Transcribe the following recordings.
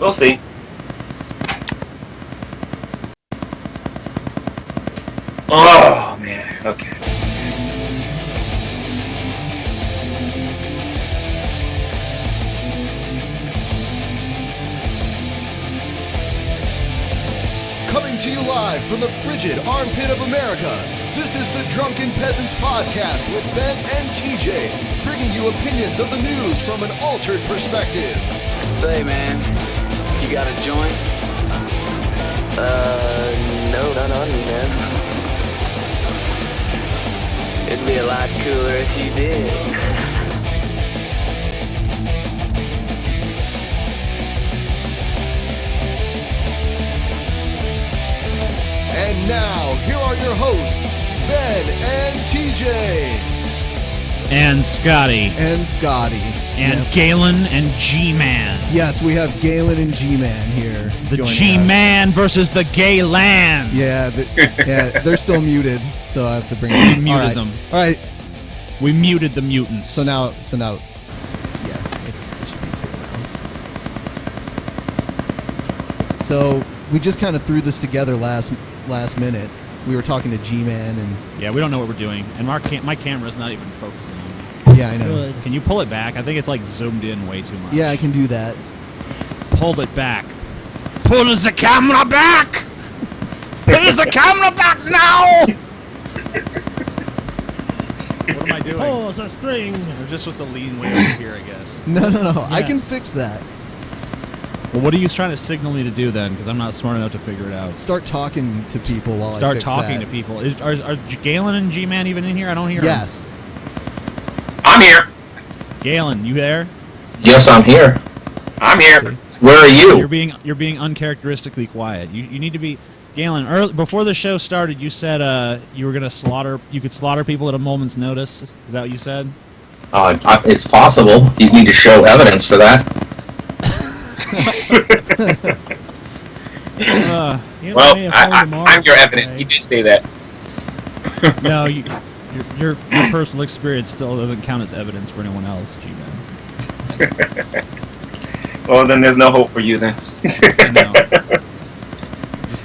We'll see. Oh, man. Okay. Coming to you live from the frigid armpit of America, this is the Drunken Peasants podcast with Ben and TJ, bringing you opinions of the news from an altered perspective. Say, man, you got a joint? No, not on me, man. It'd be a lot cooler if you did. And now, here are your hosts, Ben and TJ. And Scotty. And Scotty. And Galen and Gman. Yes, we have Galen and Gman here. The Gman versus the Gay Land. Yeah, they're still muted, so I have to bring them. We muted them. All right. We muted the mutants. So now, yeah, it should be cool. So we just kind of threw this together last minute. We were talking to Gman and yeah, we don't know what we're doing, and my camera's not even focusing on me. Yeah, I know. Good. Can you pull it back? I think it's like zoomed in way too much. Yeah, I can do that. Pull it back. Pull the camera back. Pull the camera back now. What am I doing? Oh, it's a string. We're just supposed to lean way over here, I guess. No. Yes. I can fix that. Well, what are you trying to signal me to do then? Because I'm not smart enough to figure it out. Start talking to people while I fix talking that. to people. Are Galen and G-Man even in here? I don't hear Yes. them. I'm here. Galen, you there? Yes, I'm here. I'm here. Where are you? You're being uncharacteristically quiet. You need to be... Galen, before the show started, you said you were going to you could slaughter people at a moment's notice. Is that what you said? It's possible. You need to show evidence for that. I'm your evidence. You did say that. No, your personal experience still doesn't count as evidence for anyone else, G-Man. Well, then there's no hope for you then. No.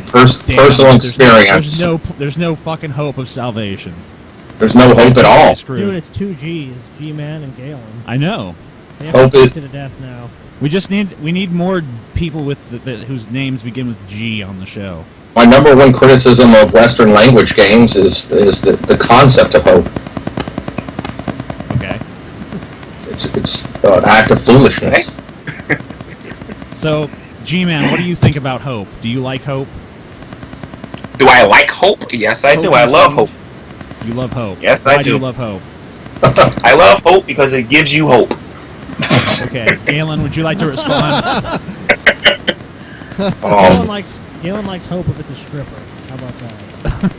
Personal experience. There's no fucking hope of salvation. There's no hope at all. Dude, it's two G's, G-Man and Galen. I know. They have to to death now. We need more people with whose names begin with G on the show. My number one criticism of Western language games is the concept of hope. Okay. It's an act of foolishness. So, G-Man, what do you think about hope? Do you like hope? Do I like hope? Yes, I do. I love hope. You love hope? Yes, I do. Why do you love hope? I love hope because it gives you hope. Okay, Galen, would you like to respond? Galen likes hope if it's a stripper. How about that?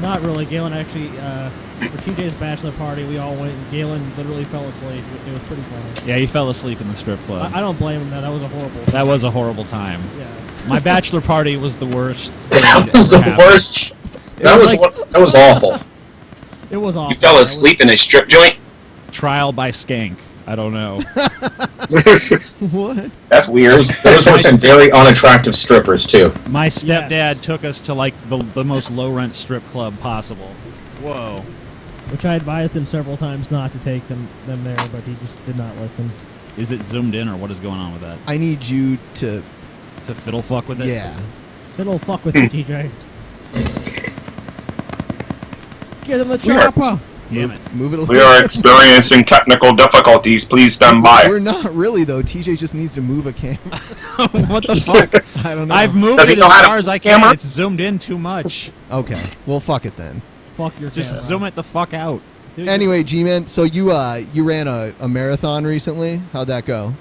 Not really. Galen actually, for TJ's bachelor party, we all went, and Galen literally fell asleep. It was pretty funny. Yeah, he fell asleep in the strip club. I don't blame him. That was a horrible. That was a horrible time. Yeah. My bachelor party was the worst. That was the worst. That was awful. It was awful. You fell asleep in a strip joint? Trial by skank. I don't know. What? That's weird. Those were some very unattractive strippers, too. My stepdad took us to, like, the most low-rent strip club possible. Whoa. Which I advised him several times not to take them there, but he just did not listen. Is it zoomed in, or what is going on with that? I need you to fiddle fuck with it? Yeah. Fiddle fuck with it, TJ. Get in the chopper! Damn it. Move it a little. We are experiencing technical difficulties. Please stand by. We're not really, though. TJ just needs to move a camera. What the fuck? I don't know. I've moved it as far as I can. It's zoomed in too much. Okay. Well, fuck it then. Fuck your camera. Just zoom it the fuck out. Dude, anyway, G-Man, so you ran a marathon recently. How'd that go?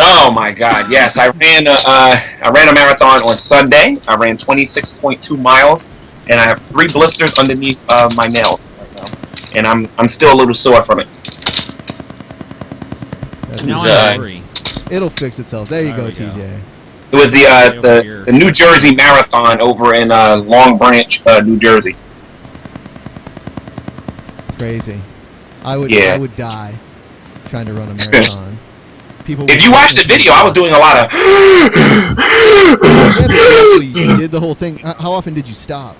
Oh my God! Yes, I ran a marathon on Sunday. I ran 26.2 miles, and I have 3 blisters underneath my nails right now, and I'm still a little sore from it. Now I'm hungry. It'll fix itself. There you go, TJ. It was the New Jersey Marathon over in Long Branch, New Jersey. Crazy. I would die trying to run a marathon. people. If you watch the video, I was doing a lot of. Yeah, but you actually did the whole thing. How often did you stop?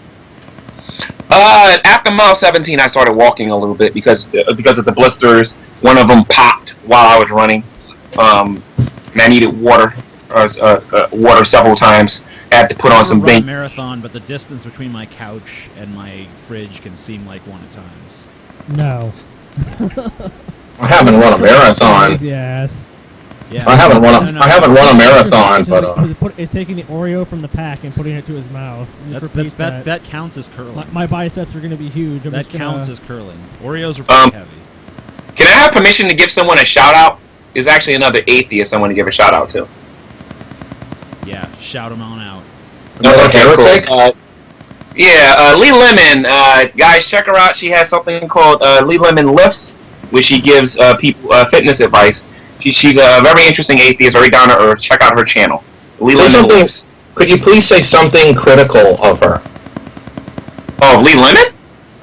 After mile 17, I started walking a little bit because of the blisters. One of them popped while I was running. And I needed water, water several times. I had to put on some run a bank. marathon, but the distance between my couch and my fridge can seem like one at times. No. I haven't run a marathon. Yes. Yeah, I haven't run a marathon, but It's taking the Oreo from the pack and putting it to his mouth. that counts as curling. My biceps are going to be huge. That counts as curling. Oreos are pretty heavy. Can I have permission to give someone a shout out? There's actually another atheist I want to give a shout out to. Yeah, shout them on out. another heretic. Cool. Lee Lemon. Guys, check her out. She has something called Lee Lemon Lifts, which she gives people fitness advice. She's a very interesting atheist, very down to earth. Check out her channel. Lee Lemon Lifts. Could you please say something critical of her? Oh, Lee Lemon?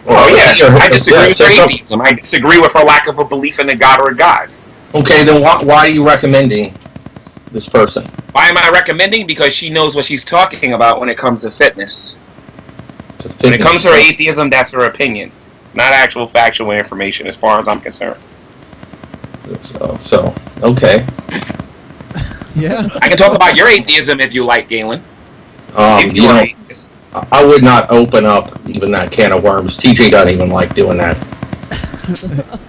Oh, yeah. I disagree with her something. atheism. I disagree with her lack of a belief in the God or gods. Okay, then why are you recommending this person? Why am I recommending? Because she knows what she's talking about when it comes to fitness. When it comes to her atheism, that's her opinion. It's not actual factual information as far as I'm concerned. So okay. Yeah. I can talk about your atheism if you like, Galen. If you're an atheist. I would not open up even that can of worms. TJ doesn't even like doing that.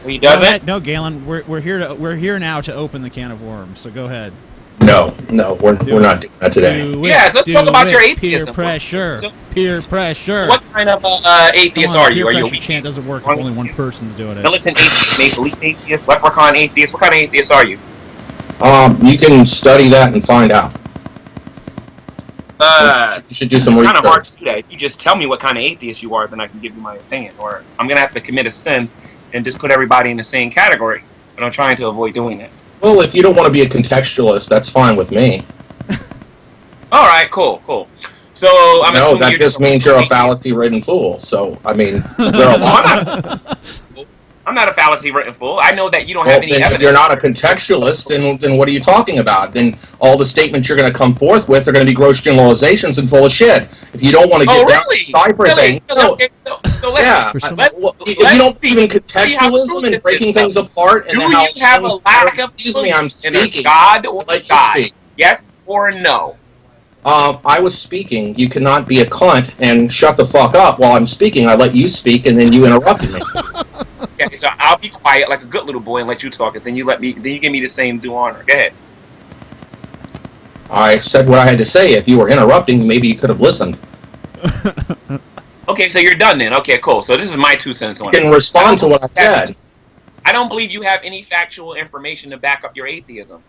He doesn't? No, Galen, we're here now to open the can of worms. So go ahead. No, we're not doing that today. Let's talk about your atheism. Peer pressure. What kind of atheist are you? Are you a weak chant doesn't work if only one person's doing it. Militant atheist, maple leaf atheist, leprechaun atheist? What kind of atheist are you? You can study that and find out. You should do some research. It's kind of hard to do that. If you just tell me what kind of atheist you are, then I can give you my opinion. Or I'm going to have to commit a sin and just put everybody in the same category. But I'm trying to avoid doing that. Well, if you don't want to be a contextualist, that's fine with me. All right, cool. So that just means you're a fallacy-ridden fool. So I mean, there are a lot. I'm not a fallacy-ridden fool. I know that you don't have any evidence. If you're not a contextualist, then what are you talking about? Then all the statements you're going to come forth with are going to be gross generalizations and full of shit. If you don't want to get down to cipher things, if you don't believe in contextualism and breaking things apart, and do you have a lack of belief in a God or gods? Yes or no? I was speaking. You cannot be a cunt and shut the fuck up while I'm speaking. I let you speak, and then you interrupted me. Okay, so I'll be quiet like a good little boy and let you talk, and then you give me the same due honor. Go ahead. I said what I had to say. If you were interrupting, maybe you could have listened. Okay, so you're done then. Okay, cool. So this is my 2 cents on it. You can respond to what I said. I don't believe you have any factual information to back up your atheism.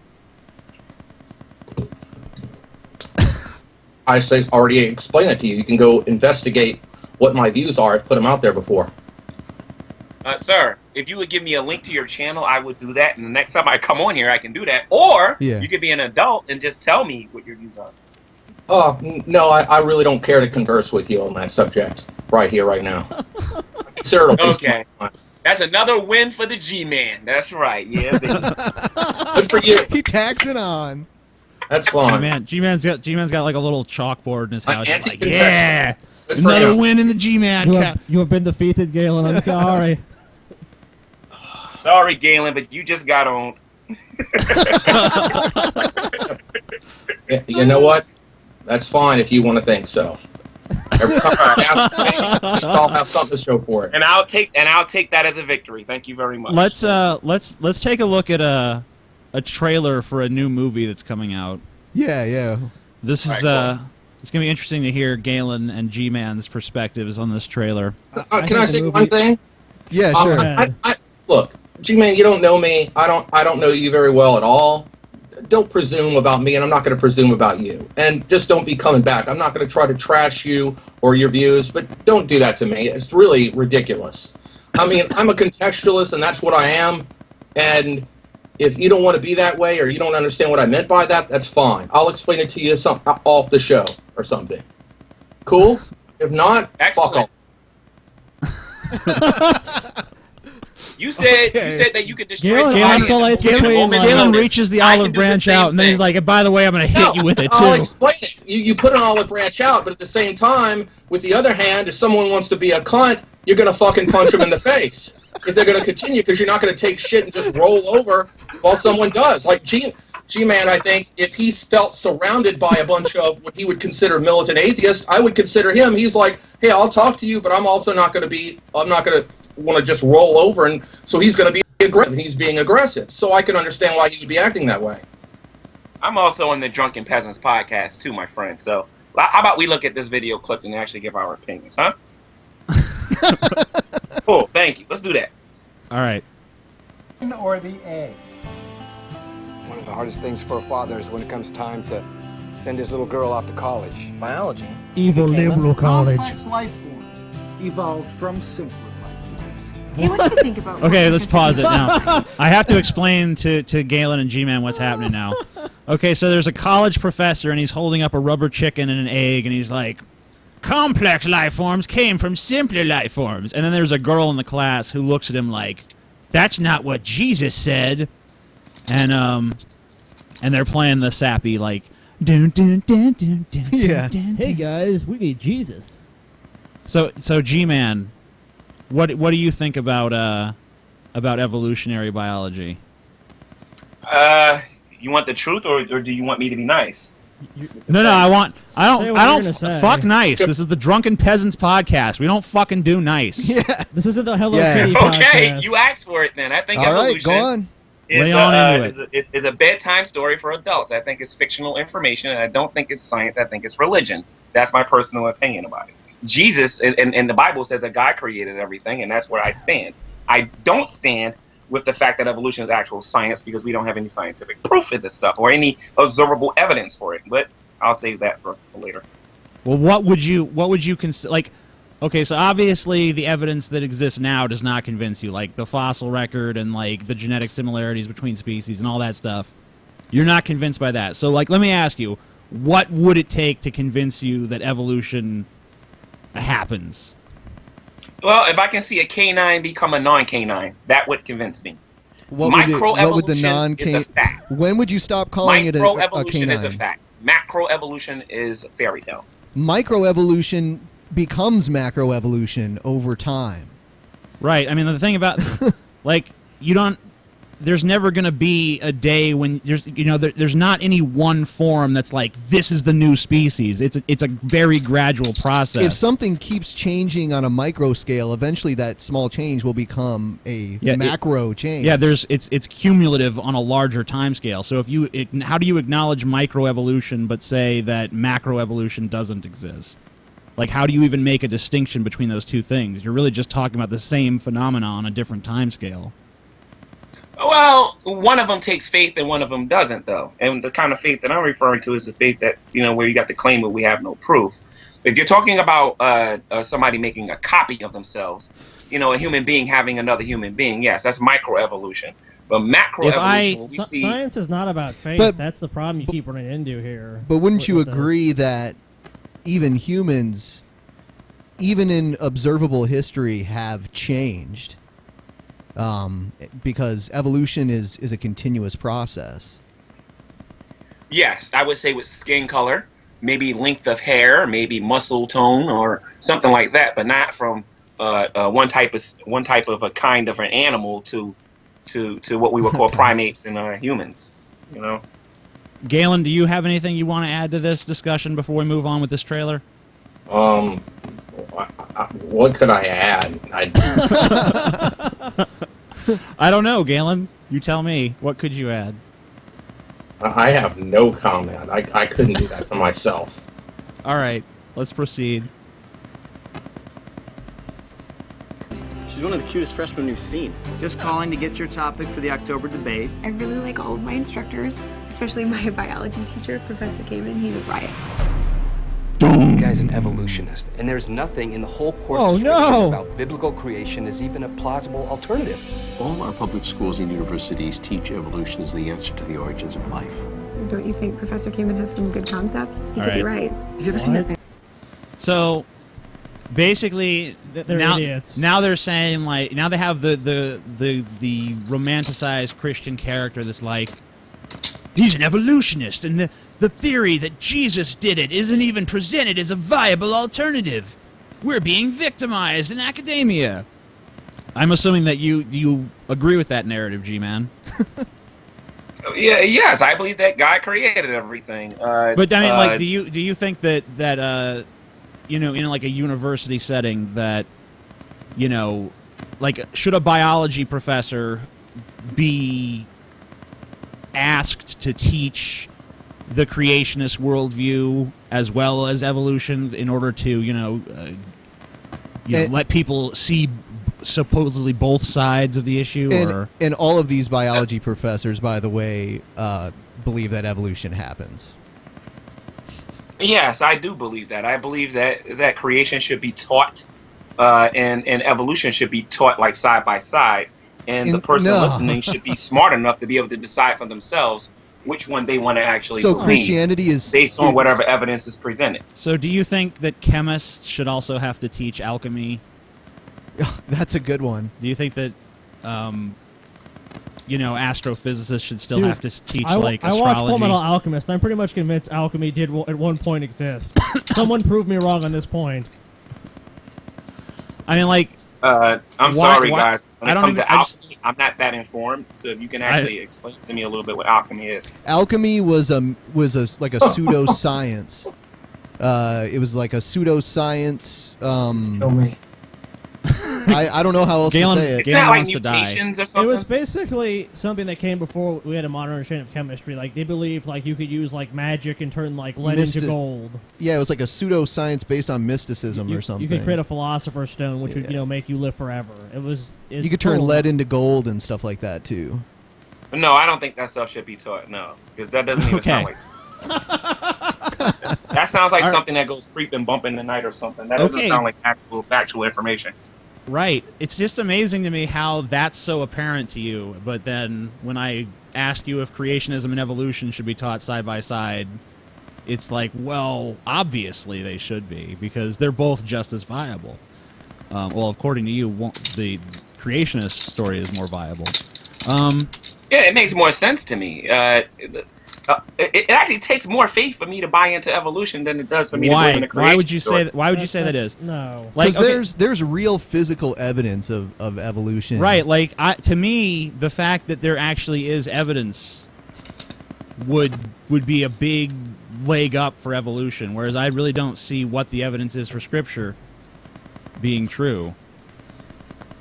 I already explained it to you. You can go investigate what my views are. I've put them out there before. Sir, if you would give me a link to your channel, I would do that. And the next time I come on here, I can do that. Or you could be an adult and just tell me what your views are. No, I really don't care to converse with you on that subject right here, right now. Okay. That's another win for the Gman. That's right. Yeah, baby. Good for you. He tags it on. That's fine. G-Man's got like a little chalkboard in his house. He's like, yeah, another win in the G-Man. You have been defeated, Galen. I'm sorry. Sorry, Galen, but you just got on. You know what? That's fine if you want to think so. Every time I'll have something to show for it. And I'll take that as a victory. Thank you very much. Let's take a look at a trailer for a new movie that's coming out. Yeah. This is it's gonna be interesting to hear Galen and G-Man's perspectives on this trailer. Can I say one thing? Yeah, sure. Look, G-Man, you don't know me. I don't know you very well at all. Don't presume about me, and I'm not going to presume about you. And just don't be coming back. I'm not going to try to trash you or your views, but don't do that to me. It's really ridiculous. I mean, I'm a contextualist, and that's what I am. And if you don't want to be that way, or you don't understand what I meant by that, that's fine. I'll explain it to you off the show or something. Cool? If not, Excellent. fuck off. You said that you could destroy Galen somebody in oscillates a between, moment's like- Galen notice. reaches the I can olive do the branch same out, and then he's thing. like, and by the way, I'm going to hit you with it, I'll too. explain it. You put an olive branch out, but at the same time, with the other hand, if someone wants to be a cunt, you're going to fucking punch them in the face. If they're going to continue, because you're not going to take shit and just roll over while someone does. Like G-Man, I think, if he felt surrounded by a bunch of what he would consider militant atheists, I would consider him. He's like, hey, I'll talk to you, but I'm also not going to want to just roll over. And so he's going to be aggressive, and he's being aggressive. So I can understand why he would be acting that way. I'm also on the Drunken Peasants podcast too, my friend. So how about we look at this video clip and actually give our opinions, huh? Cool, thank you. Let's do that. All right. Or the egg? One of the hardest things for a father is when it comes time to send his little girl off to college. Biology. Evil liberal college. Complex life forms evolved from simpler life forms. Hey, what do you think about Okay, let's pause it now. I have to explain to Galen and G-Man what's happening now. Okay, so there's a college professor, and he's holding up a rubber chicken and an egg, and he's like, complex life forms came from simpler life forms. And then there's a girl in the class who looks at him like, that's not what Jesus said. And they're playing the sappy, like, dun, dun, dun, dun, dun, Yeah. dun, dun. Hey guys, we need Jesus. So G-Man, what do you think about evolutionary biology? You want the truth, or do you want me to be nice? No, I Say don't what you're gonna say. fuck nice. This is the Drunken Peasants podcast. We don't fucking do nice. Yeah. This isn't the Hello Yeah. Kitty Okay, podcast. you asked for it then. I think All right, evolution go on. Lay on into is a bedtime story for adults. I think it's fictional information, and I don't think it's science. I think it's religion. That's my personal opinion about it. Jesus, and the Bible says that God created everything, and that's where I stand. I don't stand with the fact that evolution is actual science, because we don't have any scientific proof of this stuff or any observable evidence for it. But I'll save that for later. Well, what would you consider, like, okay, so obviously the evidence that exists now does not convince you, like the fossil record and like the genetic similarities between species and all that stuff. You're not convinced by that. So, like, let me ask you, what would it take to convince you that evolution happens? Well, if I can see a canine become a non-canine, that would convince me. What would the Macroevolution non-canine? is a fact. When would you stop calling it a Microevolution is a canine? fact. Macroevolution is a fairy tale. Microevolution becomes macroevolution over time. Right. I mean, the thing about, like, there's never going to be a day when there's not any one form that's like, this is the new species. It's a very gradual process. If something keeps changing on a micro scale, eventually that small change will become a macro change. Yeah, it's cumulative on a larger time scale. So how do you acknowledge microevolution but say that macroevolution doesn't exist? Like, how do you even make a distinction between those two things? You're really just talking about the same phenomena on a different time scale. Well, one of them takes faith and one of them doesn't, though. And the kind of faith that I'm referring to is the faith that, where you got the claim that we have no proof. If you're talking about somebody making a copy of themselves, a human being having another human being, yes, that's microevolution. But macroevolution, science is not about faith. That's the problem you keep running into here. But wouldn't you agree that even humans, even in observable history, have changed? Because evolution is a continuous process. Yes, I would say with skin color, maybe length of hair, maybe muscle tone, or something like that, but not from one type of a kind of an animal to what we would call primates and humans. Galen, do you have anything you want to add to this discussion before we move on with this trailer? What could I add? I don't know, Galen. You tell me. What could you add? I have no comment. I couldn't do that for myself. All right, let's proceed. She's one of the cutest freshmen we've seen. Just calling to get your topic for the October debate. I really like all of my instructors, especially my biology teacher, Professor Gman. He's a riot. The guy's an evolutionist, and there's nothing in the whole course about biblical creation as even a plausible alternative. All our public schools and universities teach evolution as the answer to the origins of life. Don't you think Professor Gman has some good concepts? He could be right. Have you ever seen that thing? So, Basically, They're now, idiots. now they're saying, like, now they have the romanticized Christian character that's like, he's an evolutionist, and the theory that Jesus did it isn't even presented as a viable alternative. We're being victimized in academia. I'm assuming that you agree with that narrative, G-Man. Yeah, yes, I believe that God created everything. But I mean, like, do you think that you know, in like a university setting, that, you know, like, should a biology professor be asked to teach the creationist worldview as well as evolution in order to, you know, let people see supposedly both sides of the issue? And all of these biology professors, by the way, believe that evolution happens. Yes, I do believe that. I believe that creation should be taught, and evolution should be taught like side by side, and the person listening should be smart enough to be able to decide for themselves which one they want to actually believe. Christianity is based on whatever evidence is presented. So do you think that chemists should also have to teach alchemy? That's a good one. Do you think that, you know, astrophysicists should still have to teach, like, astrology? I watched Full Metal Alchemist. I'm pretty much convinced alchemy did at one point exist. Someone prove me wrong on this point. I mean, like... I'm sorry, guys. When it comes to alchemy, I'm not that informed. So if you can actually explain to me a little bit what alchemy is. Alchemy was like a pseudoscience. It was like a pseudoscience. Kill me. I don't know how else to say it. Galen wants to die. It was basically something that came before we had a modern understanding of chemistry. Like, they believed, like, you could use, like, magic and turn, like, lead into gold. Yeah, it was like a pseudoscience based on mysticism or something. You could create a philosopher's stone, which would, you know, make you live forever. You could turn lead into gold and stuff like that too. No, I don't think that stuff should be taught. No, because that doesn't even sound like. That sounds like something that goes creeping, bumping in the night or something. That doesn't sound like factual information. Right. It's just amazing to me how that's so apparent to you, but then when I ask you if creationism and evolution should be taught side by side, it's like, well, obviously they should be, because they're both just as viable. Well, according to you, the creationist story is more viable. Yeah, it makes more sense to me. It actually takes more faith for me to buy into evolution than it does for me to believe in the creation. Why would you say that? Why would you say that is? No, like, there's real physical evidence of evolution. Right, like to me, the fact that there actually is evidence would be a big leg up for evolution. Whereas I really don't see what the evidence is for Scripture being true.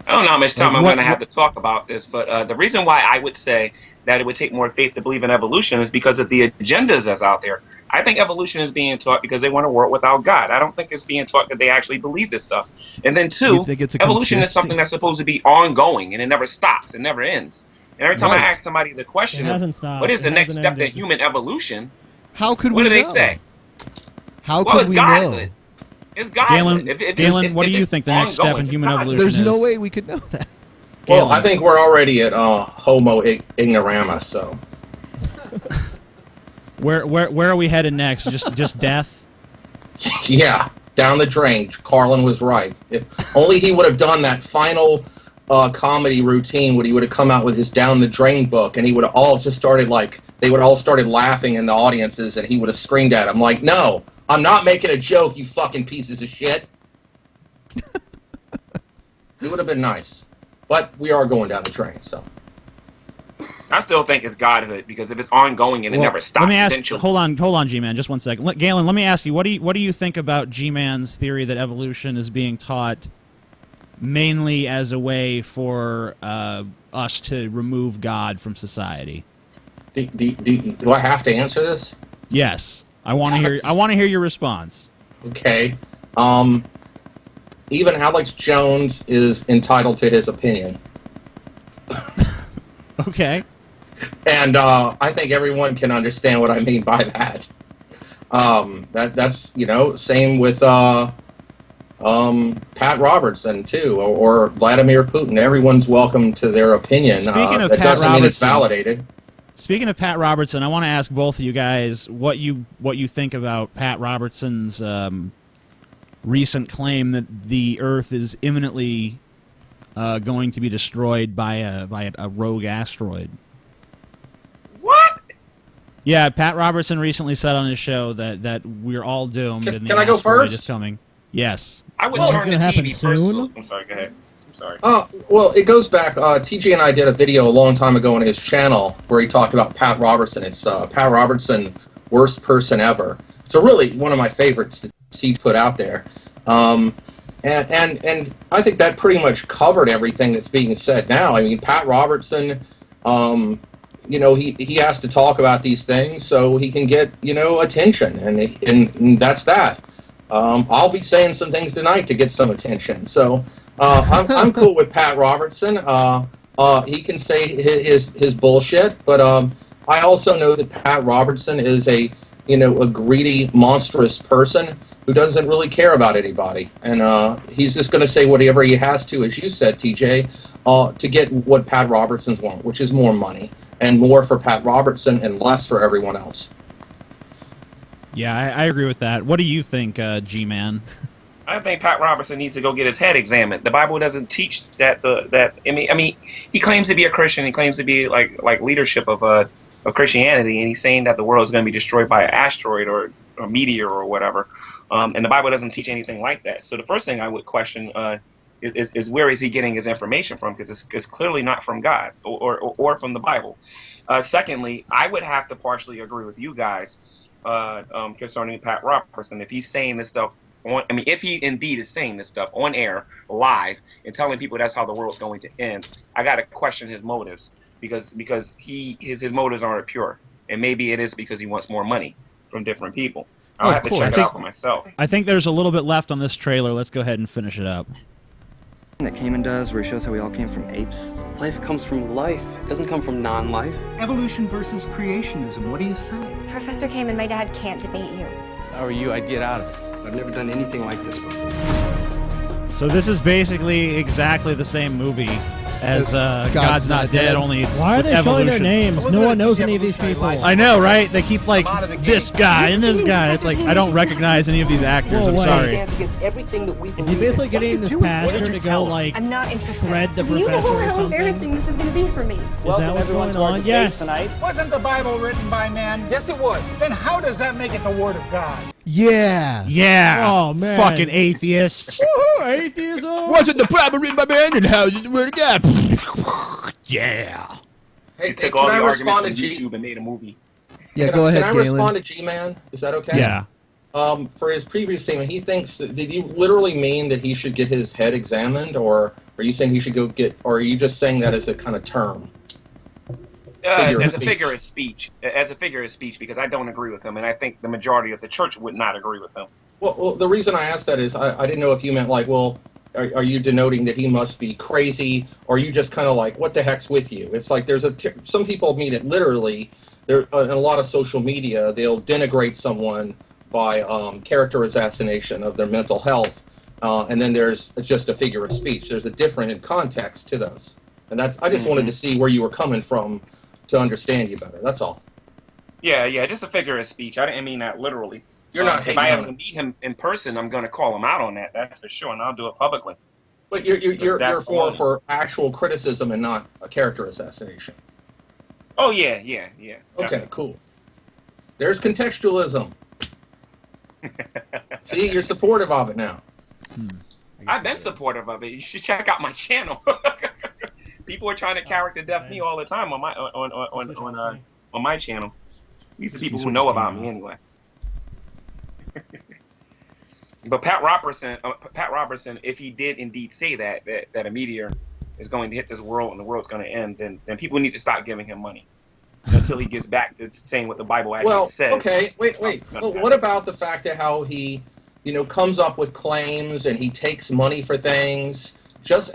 I don't know how much time I'm going to have to talk about this, but the reason why I would say that it would take more faith to believe in evolution is because of the agendas that's out there. I think evolution is being taught because they want a world without God. I don't think it's being taught that they actually believe this stuff. And then two, evolution is something that's supposed to be ongoing, and it never stops. It never ends. And every time I ask somebody the question, what is the next step to human evolution? How could what we do they know? say? How could we know? It's God. Galen, what do you think the next step in human evolution There's is? no way we could know that. Well, I think we're already at Homo ignoramus, so. Where are we headed next? Just death? Yeah, down the drain. Carlin was right. If only he would have done that final comedy routine when he would have come out with his down the drain book, and he would have all just started they would have all started laughing in the audiences, and he would have screamed at him like, "No, I'm not making a joke, you fucking pieces of shit." It would have been nice. But we are going down the train, so. I still think it's godhood, because if it's ongoing and it never stops, let me ask. Hold on, G-Man, just 1 second. Galen, let me ask you. What do you think about G-Man's theory that evolution is being taught mainly as a way for us to remove God from society? Do I have to answer this? Yes, I want to hear. I want to hear your response. Okay. Even Alex Jones is entitled to his opinion. Okay. And I think everyone can understand what I mean by that. That's same with Pat Robertson too, or Vladimir Putin. Everyone's welcome to their opinion. Speaking of that Pat doesn't mean it's Robertson, validated. Speaking of Pat Robertson, I want to ask both of you guys what you think about Pat Robertson's recent claim that the Earth is imminently going to be destroyed by a rogue asteroid. What? Yeah, Pat Robertson recently said on his show that we're all doomed. and the Can I go asteroid first? is coming. Yes. I would Well, turn the it's gonna happen TV first. soon. I'm sorry. Go ahead. I'm sorry. Well, it goes back. TJ and I did a video a long time ago on his channel where he talked about Pat Robertson. It's Pat Robertson, worst person ever. It's really one of my favorites that he put out there. And I think that pretty much covered everything that's being said now. I mean, Pat Robertson, he has to talk about these things so he can get, attention, and that's that. I'll be saying some things tonight to get some attention. So I'm cool with Pat Robertson. He can say his bullshit, but I also know that Pat Robertson is a greedy, monstrous person who doesn't really care about anybody. And he's just going to say whatever he has to, as you said, TJ, to get what Pat Robertson's want, which is more money. And more for Pat Robertson and less for everyone else. Yeah, I agree with that. What do you think, G-Man? I think Pat Robertson needs to go get his head examined. The Bible doesn't teach that. I mean, he claims to be a Christian. He claims to be like leadership of Christianity, and he's saying that the world is going to be destroyed by an asteroid or a meteor or whatever. And the Bible doesn't teach anything like that. So the first thing I would question is where is he getting his information from? Because it's clearly not from God or from the Bible. Secondly, I would have to partially agree with you guys concerning Pat Robertson. If he's saying this stuff if he indeed is saying this stuff on air, live, and telling people that's how the world's going to end, I got to question his motives because his motives aren't pure, and maybe it is because he wants more money from different people. I'll have to check it out for myself. I think there's a little bit left on this trailer. Let's go ahead and finish it up. That Gman does, where he shows how we all came from apes. Life comes from life. It doesn't come from non-life. Evolution versus creationism. What do you say? Professor Gman, my dad can't debate you. If I were you, I'd get out of it. I've never done anything like this before. So this is basically exactly the same movie as God's Not Dead, only it's Why are they showing their names? No one knows any of these people. I know, right? They keep like this guy and this guy. It's like I don't recognize any of these actors. I'm sorry. Is he basically getting this pastor to go like I'm not interested. shred the Do you know professor or how something? embarrassing this is going to be for me? Is that what's going on? Yes. Wasn't the Bible written by men? Yes, it was. Then how does that make it the Word of God? Yeah. Yeah. Oh man. Fucking atheists. Woohoo, atheism. Wasn't the Bible written by man, and how is the word of God? Yeah. Hey, Took can all the I arguments respond from to YouTube and made a movie. Yeah, go ahead, Can I Galen. respond to G-Man? Is that okay? Yeah. For his previous statement, he thinks did you literally mean that he should get his head examined, or are you saying he should go get, or are you just saying that as a kind of term? As a figure of speech, because I don't agree with him, and I think the majority of the church would not agree with him. Well, the reason I asked that is I didn't know if you meant like, well, are you denoting that he must be crazy, or are you just kind of like, what the heck's with you? It's like some people mean it literally. There in a lot of social media, they'll denigrate someone by character assassination of their mental health, and then there's just a figure of speech. There's a different in context to those, and that's I just wanted to see where you were coming from to understand you better. That's all. Yeah, just a figure of speech. I didn't mean that literally. You're not. If I ever meet him in person, I'm going to call him out on that. That's for sure, and I'll do it publicly. But you're for actual criticism and not a character assassination. Oh yeah. Okay, cool. There's contextualism. See, you're supportive of it now. I've been supportive of it. You should check out my channel. People are trying to character death me all the time on my channel. These are people who know about me anyway. But Pat Robertson, if he did indeed say that a meteor is going to hit this world and the world's going to end, then people need to stop giving him money until he gets back to saying what the Bible actually says. Well, okay, wait. Well, what about the fact that how he, comes up with claims and he takes money for things?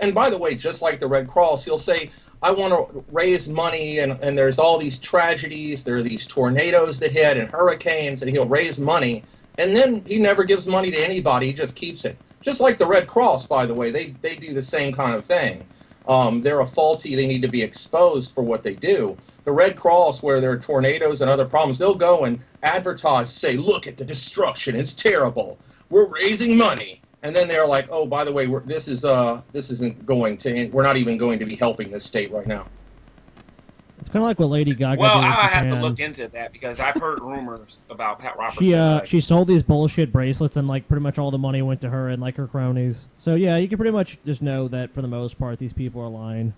And by the way, just like the Red Cross, he'll say, I want to raise money, and there's all these tragedies, there are these tornadoes that hit and hurricanes, and he'll raise money, and then he never gives money to anybody, he just keeps it. Just like the Red Cross, by the way, they do the same kind of thing. They're a faulty, they need to be exposed for what they do. The Red Cross, where there are tornadoes and other problems, they'll go and advertise, say, look at the destruction, it's terrible. We're raising money. and then they're like, oh, by the way, this isn't going to, we're not even going to be helping this state right now. It's kind of like what Lady Gaga Well, did with I have to Japan. look into that because I've heard rumors about Pat Robertson. She sold these bullshit bracelets, and like pretty much all the money went to her and like her cronies. So yeah, you can pretty much just know that for the most part, these people are lying.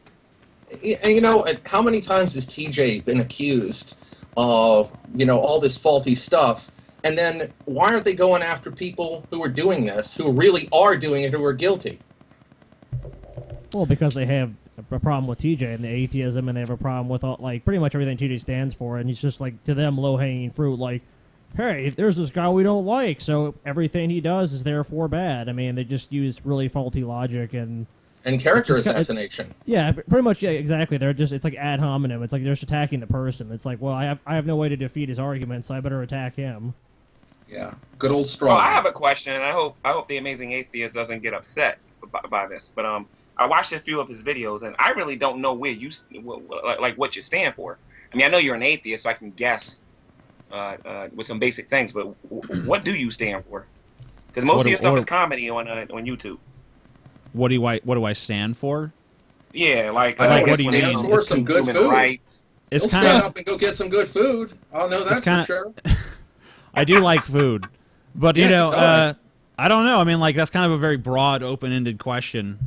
And how many times has TJ been accused of all this faulty stuff? And then why aren't they going after people who are doing this, who really are doing it, who are guilty? Well, because they have a problem with TJ and the atheism, and they have a problem with pretty much everything TJ stands for, and he's just like, to them, low-hanging fruit, like, hey, there's this guy we don't like, so everything he does is therefore bad. I mean, they just use really faulty logic and character assassination. Yeah, pretty much, yeah, exactly. It's like ad hominem. It's like they're just attacking the person. It's like, well, I have no way to defeat his argument, so I better attack him. Yeah, good old straw. Well, I have a question, and I hope the Amazing Atheist doesn't get upset by this. But I watched a few of his videos, and I really don't know what you stand for. I mean, I know you're an atheist, so I can guess with some basic things. But what do you stand for? Because most of your stuff is comedy on YouTube. What do I stand for? Yeah, what do you mean? For some good food. Rights. It's kind of stand up and go get some good food. Oh no, that's for sure. I do like food, but I don't know. I mean, like, that's kind of a very broad, open-ended question.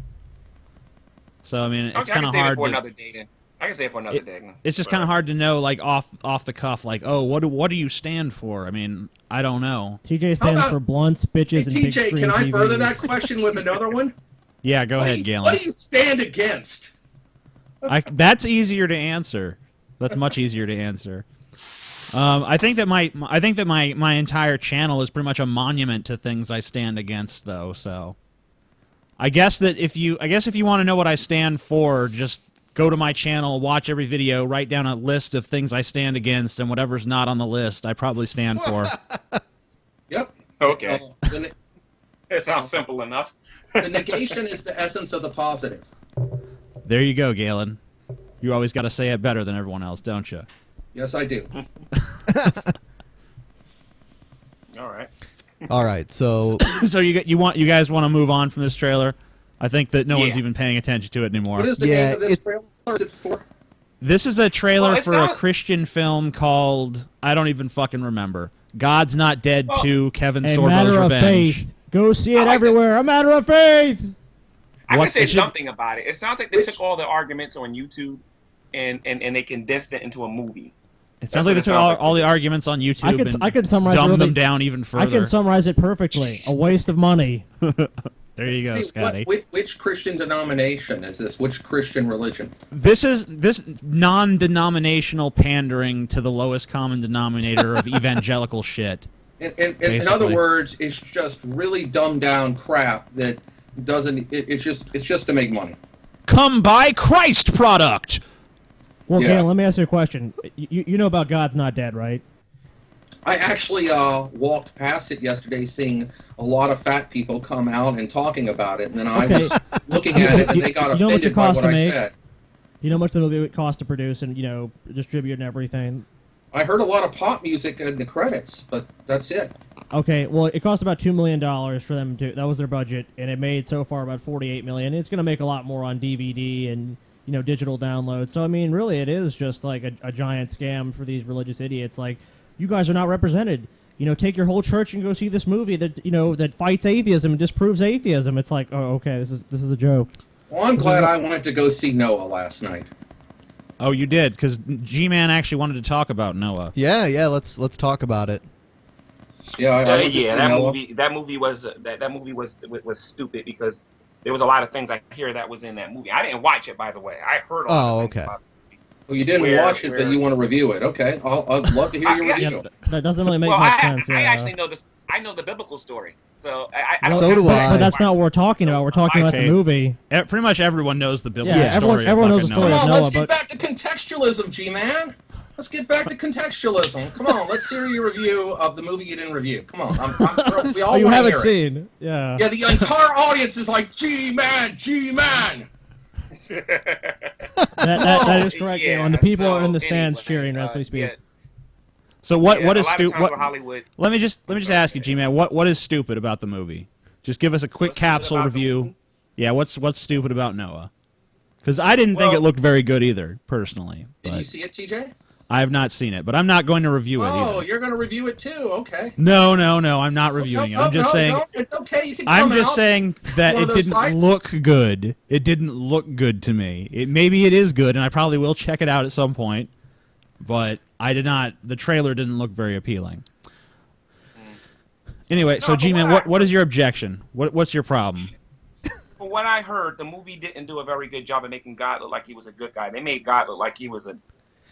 So I mean, it's kind of hard. I can say it for another day. It's just kind of hard to know, like off the cuff, like, oh, what do you stand for? I mean, I don't know. TJ stands for blunts, bitches, and big screen TJ, can I TVs. further that question with another one? Yeah, go ahead, Galen. What do you stand against? That's easier to answer. That's much easier to answer. I think that my entire channel is pretty much a monument to things I stand against, though. So, I guess if you want to know what I stand for, just go to my channel, watch every video, write down a list of things I stand against, and whatever's not on the list, I probably stand for. Yep. Okay. It sounds simple enough. The negation is the essence of the positive. There you go, Galen. You always got to say it better than everyone else, don't you? Yes, I do. All right. So so you guys want to move on from this trailer? I think that no one's even paying attention to it anymore. What is the name of this trailer? What is it for? This is a trailer for a Christian film called, I don't even fucking remember. God's Not Dead 2, Kevin Sorbo's Revenge. Faith. Go see it everywhere. A matter of faith. I can say something about it. It sounds like they took all the arguments on YouTube and they condensed it into a movie. It sounds like they took all the arguments on YouTube I could summarize dumb them down even further. I can summarize it perfectly. A waste of money. There you go, Scotty. Which Christian denomination is this? Which Christian religion? This non-denominational pandering to the lowest common denominator of evangelical shit. In other words, it's just really dumbed down crap that doesn't. It's just to make money. Come buy Christ product. Well, Galen, let me ask you a question. You know about God's Not Dead, right? I actually walked past it yesterday, seeing a lot of fat people come out and talking about it, and then I was looking at it, and they got offended by what I said. You know how much the movie would cost to produce and distribute and everything? I heard a lot of pop music in the credits, but that's it. Okay, well, it cost about $2 million for them to. That was their budget, and it made so far about $48 million. It's going to make a lot more on DVD and digital downloads. So I mean, really, it is just like a giant scam for these religious idiots. Like, you guys are not represented. Take your whole church and go see this movie that that fights atheism and disproves atheism. It's like, oh, okay, this is a joke. Well, I'm glad I went to go see Noah last night. Oh, you did, because Gman actually wanted to talk about Noah. Yeah, let's talk about it. Yeah, that movie was stupid because there was a lot of things I hear that was in that movie. I didn't watch it, by the way. I heard all of things about it. Well, you didn't watch it, but you want to review it. Okay, I'd love to hear your review. That doesn't really make much sense. I actually know this. I know the biblical story, so so do I. But that's not what we're talking about. We're talking about the movie. Pretty much everyone knows the biblical story. Everyone knows the story of Noah. Let's get back to contextualism, G-Man. Let's get back to contextualism. Come on, let's hear your review of the movie you didn't review. Come on, we all you haven't hear seen. It. Yeah. Yeah, the entire audience is like, G-Man, G-Man. that is correct. Yeah, and the people are in the stands cheering as we speak. Yeah. So what is stupid? Let me just ask you, G-Man, what is stupid about the movie? Just give us a quick capsule review. Yeah, what's stupid about Noah? Because I didn't think it looked very good either, personally. Did you see it, TJ? I have not seen it, but I'm not going to review it either. Oh, you're going to review it too? Okay. No, I'm not reviewing it. I'm just saying. No, it's okay. You can I'm just saying that it didn't look good. It didn't look good to me. Maybe it is good, and I probably will check it out at some point. But I did not. The trailer didn't look very appealing. Anyway, so G-Man, what is your objection? What's your problem? From what I heard, the movie didn't do a very good job of making God look like he was a good guy. They made God look like he was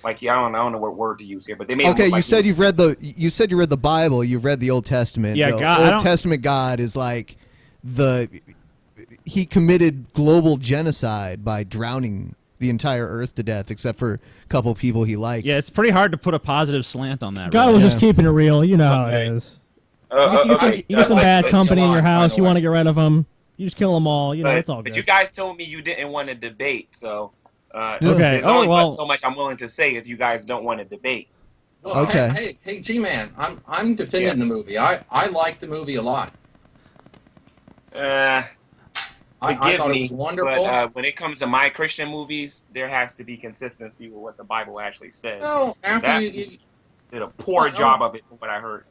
I don't know what word to use here, but they made. Okay, you said you read the Bible. You've read the Old Testament. Yeah, the Old Testament God is like he committed global genocide by drowning the entire earth to death, except for a couple people he liked. Yeah, it's pretty hard to put a positive slant on that. God was just keeping it real. You know how it is. You get some bad company in your house. You want to get rid of them. You just kill them all. You know, it's all good. But you guys told me you didn't want to debate, so. Okay. There's only so much I'm willing to say if you guys don't want to debate. Well, okay. Hey, G-Man, I'm defending the movie. I like the movie a lot. I thought it was wonderful. But when it comes to my Christian movies, there has to be consistency with what the Bible actually says. No, after you did a poor job of it from what I heard.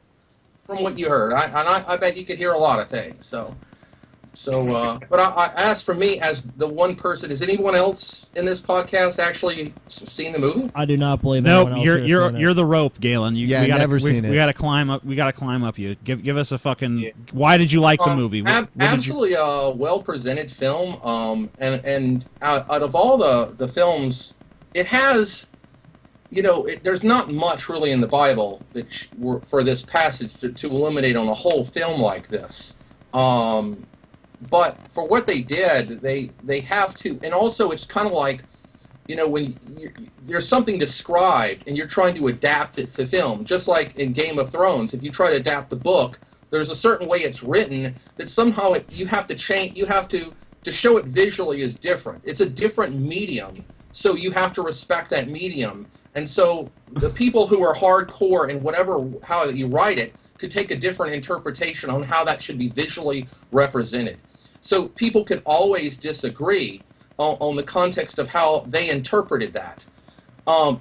From what you heard, I bet you could hear a lot of things. But I asked for me as the one person. Has anyone else in this podcast actually seen the movie? I do not believe. Nope, you're the rope, Galen. Never seen it. We got to climb up. We got to climb up you. Give us a fucking. Yeah. Why did you like the movie? Absolutely a well presented film. And out of all the films, it has. There's not much really in the Bible that for this passage to eliminate on a whole film like this. But for what they did, they have to, and also it's kind of like, when there's something described and you're trying to adapt it to film, just like in Game of Thrones, if you try to adapt the book, there's a certain way it's written that somehow you have to change, you have to show it visually is different. It's a different medium, so you have to respect that medium. And so the people who are hardcore in how you write it could take a different interpretation on how that should be visually represented. So people could always disagree on the context of how they interpreted that.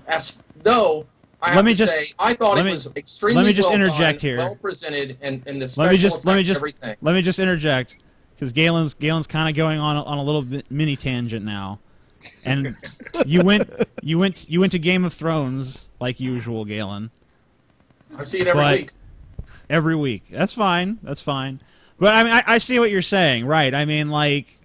As though I thought it was extremely well presented, and the special effects, everything. Let me just interject, because Galen's kind of going on a little mini tangent now, and you went to Game of Thrones like usual, Galen. I see it every week. Every week. That's fine. But I mean, I see what you're saying, right? I mean, like,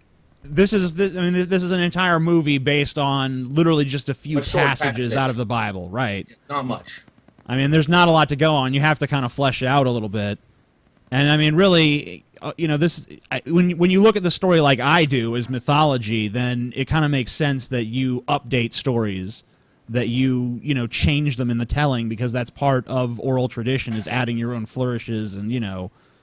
this is an entire movie based on literally just a few passages out of the Bible, right? It's not much. I mean, there's not a lot to go on. You have to kind of flesh it out a little bit. And I mean, really, when you look at the story like I do as mythology, then it kind of makes sense that you update stories, that you change them in the telling, because that's part of oral tradition, is adding your own flourishes and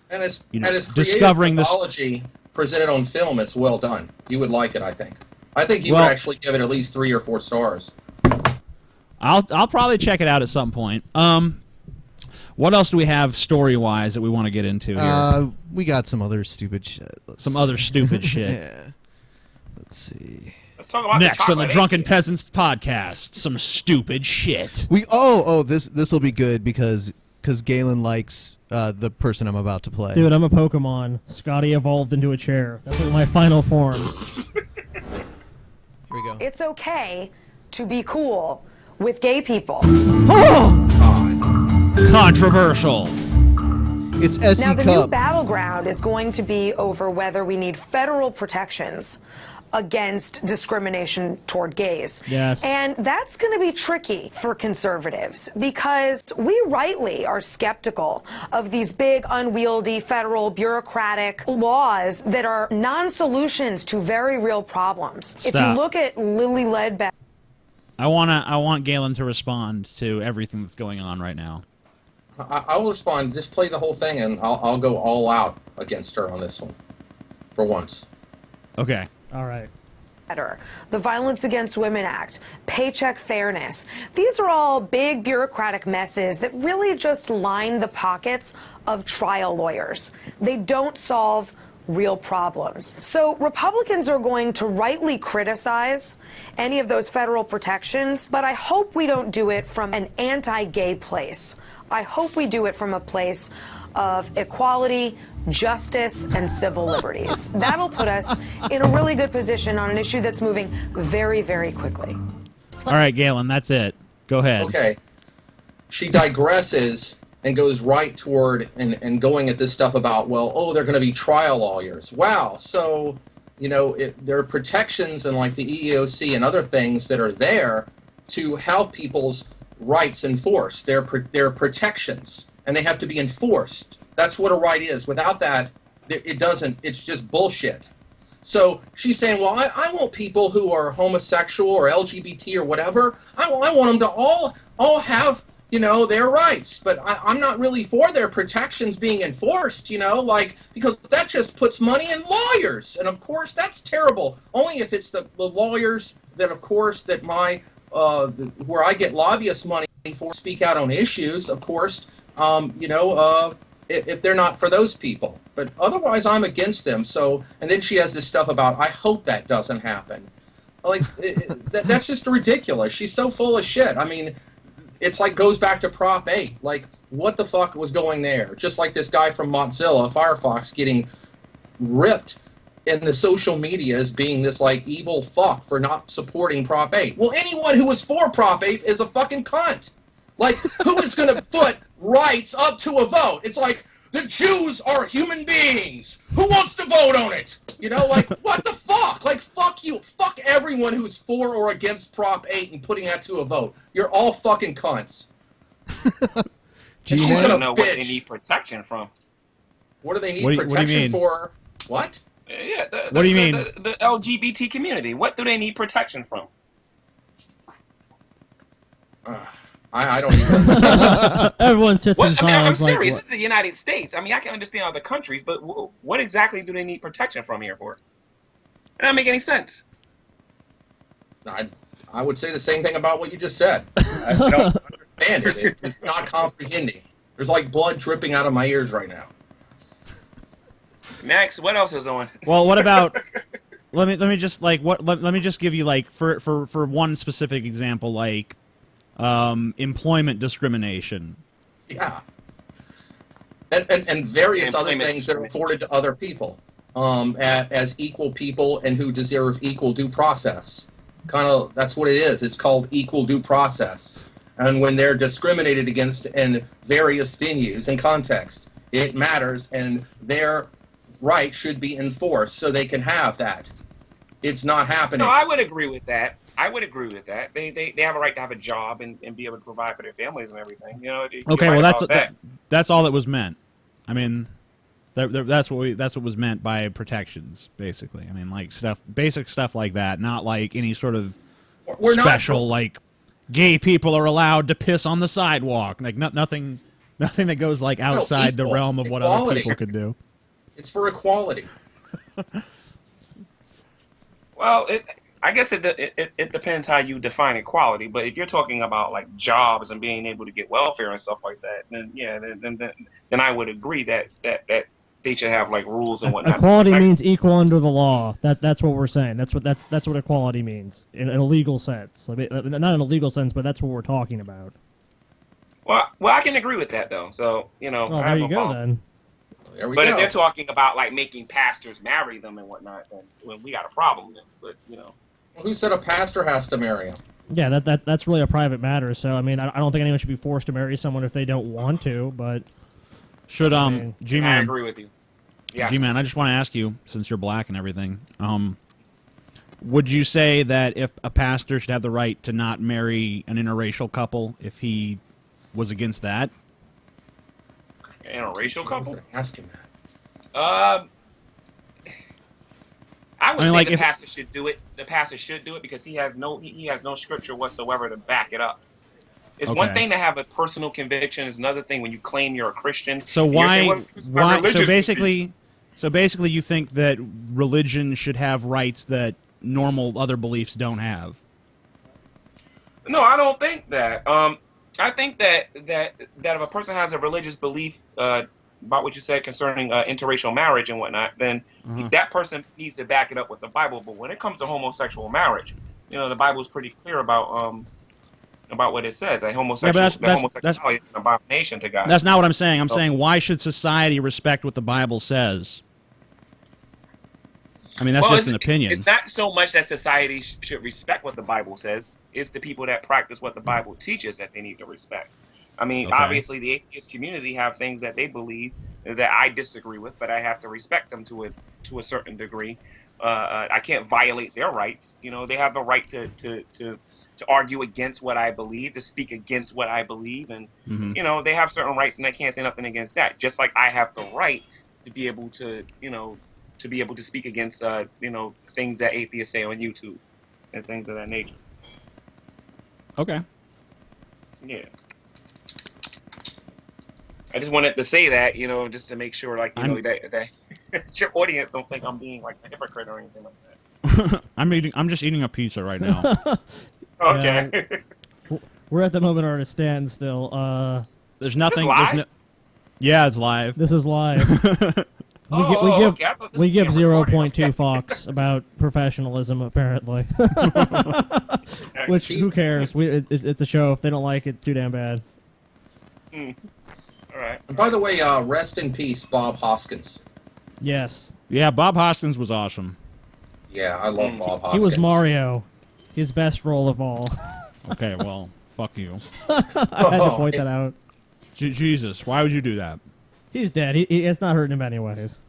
And as discovering mythology presented on film, it's well done. You would like it, I think. I think you would actually give it at least 3 or 4 stars. I'll probably check it out at some point. What else do we have story-wise that we want to get into here? We got some other stupid shit. Other stupid shit. Yeah. Let's see. Let's talk about next on the Drunken Peasants podcast. Some stupid shit. This will be good because Galen likes the person I'm about to play. Dude, I'm a Pokemon. Scotty evolved into a chair. That's like my final form. Here we go. It's okay to be cool with gay people. Controversial. It's SE Now, the Cup. new battleground is going to be over whether we need federal protections against discrimination toward gays. Yes. And that's going to be tricky for conservatives because we rightly are skeptical of these big, unwieldy, federal, bureaucratic laws that are non-solutions to very real problems. Stop. If you look at Lilly Ledbetter... I want Galen to respond to everything that's going on right now. I'll respond. Just play the whole thing, and I'll go all out against her on this one, for once. Okay. All right. The Violence Against Women Act, paycheck fairness. These are all big bureaucratic messes that really just line the pockets of trial lawyers. They don't solve real problems. So Republicans are going to rightly criticize any of those federal protections, but I hope we don't do it from an anti-gay place. I hope we do it from a place of equality, justice, and civil liberties. That'll put us in a really good position on an issue that's moving very, very quickly. All right, Galen, that's it. Go ahead. Okay. She digresses and goes right toward and going at this stuff about, well, oh, they're going to be trial lawyers. Wow. So, you know, there are protections and like the EEOC and other things that are there to help people's rights enforced. They're protections, and they have to be enforced. That's what a right is. Without that, it doesn't. It's just bullshit. So she's saying, well, I want people who are homosexual or LGBT or whatever, I want them to all have, you know, their rights. But I'm not really for their protections being enforced, you know, like, because that just puts money in lawyers. And, of course, that's terrible. Only if it's the lawyers that, of course, that where I get lobbyist money for speak out on issues, of course, if they're not for those people. But otherwise, I'm against them. So, and then she has this stuff about, I hope that doesn't happen. Like, that's just ridiculous. She's so full of shit. I mean, it's like goes back to Prop 8. Like, what the fuck was going there? Just like this guy from Mozilla, Firefox, getting ripped in the social media as being this, like, evil fuck for not supporting Prop 8. Well, anyone who was for Prop 8 is a fucking cunt. Like, who is going to put rights up to a vote? It's like, the Jews are human beings. Who wants to vote on it? You know, like, what the fuck? Like, fuck you. Fuck everyone who's for or against Prop 8 and putting that to a vote. You're all fucking cunts. I don't know what they need protection from. What do they need protection for? What? Yeah, what do you mean? The LGBT community. What do they need protection from? I don't even. Everyone sits in silence. I'm serious. This is the United States. I mean, I can understand other countries, but what exactly do they need protection from here for? It doesn't make any sense. I would say the same thing about what you just said. I don't understand it. It's not comprehending. There's like blood dripping out of my ears right now. Next, what else is on? Well, what about? let me just like what? Let me just give you like for one specific example, like employment discrimination. Yeah. And various other things that are afforded to other people as equal people and who deserve equal due process. Kind of, that's what it is. It's called equal due process. And when they're discriminated against in various venues and contexts, it matters, and their right should be enforced so they can have that. It's not happening. No, I would agree with that. They have a right to have a job and be able to provide for their families and everything. You know. Okay, well that's all that was meant. I mean, that's what was meant by protections, basically. I mean, like basic stuff like that, not like any sort of special like gay people are allowed to piss on the sidewalk. Like nothing that goes like outside the realm of what other people could do. It's for equality. Well, I guess it depends how you define equality. But if you're talking about like jobs and being able to get welfare and stuff like that, then yeah, then I would agree that they should have like rules and whatnot. Equality means equal under the law. That's what we're saying. That's what equality means in a legal sense. I mean, not in a legal sense, but that's what we're talking about. Well, I can agree with that though. So I there you go then. There we go. If they're talking about like making pastors marry them and whatnot, then we got a problem then. But Well, who said a pastor has to marry him? Yeah, that's really a private matter. So I mean, I don't think anyone should be forced to marry someone if they don't want to. But should Gman? I agree with you. Yes. Gman, I just want to ask you, since you're black and everything, would you say that if a pastor should have the right to not marry an interracial couple if he was against that? Interracial couple? Ask him that. I would say the pastor should do it. The pastor should do it because he has no scripture whatsoever to back it up. It's one thing to have a personal conviction. It's another thing when you claim you're a Christian. So why? So basically, you think that religion should have rights that normal other beliefs don't have? No, I don't think that. I think that if a person has a religious belief, what you said concerning interracial marriage and whatnot, then that person needs to back it up with the Bible. But when it comes to homosexual marriage, the Bible is pretty clear about what it says. That homosexuality is an abomination to God. That's not what I'm saying. I'm saying, why should society respect what the Bible says? I mean, that's just an opinion. It's not so much that society should respect what the Bible says. It's the people that practice what the Bible teaches that they need to respect. I mean, obviously, the atheist community have things that they believe that I disagree with, but I have to respect them to a certain degree. I can't violate their rights. They have the right to argue against what I believe, to speak against what I believe, and they have certain rights, and I can't say nothing against that. Just like I have the right to be able to, to speak against, things that atheists say on YouTube and things of that nature. Okay. Yeah. I just wanted to say that, just to make sure, like, that your audience don't think I'm being like a hypocrite or anything like that. I'm just eating a pizza right now. Okay. We're at the moment at a standstill. There's nothing. Yeah, it's live. This is live. We give 0.2 fucks about professionalism, apparently. Which, who cares? It's a show. If they don't like it, too damn bad. All right. And by the way, rest in peace, Bob Hoskins. Yes. Yeah, Bob Hoskins was awesome. Yeah, I love Bob Hoskins. He was Mario. His best role of all. Okay, well, fuck you. I had to point that out. Jesus, why would you do that? He's dead. It's not hurting him anyways.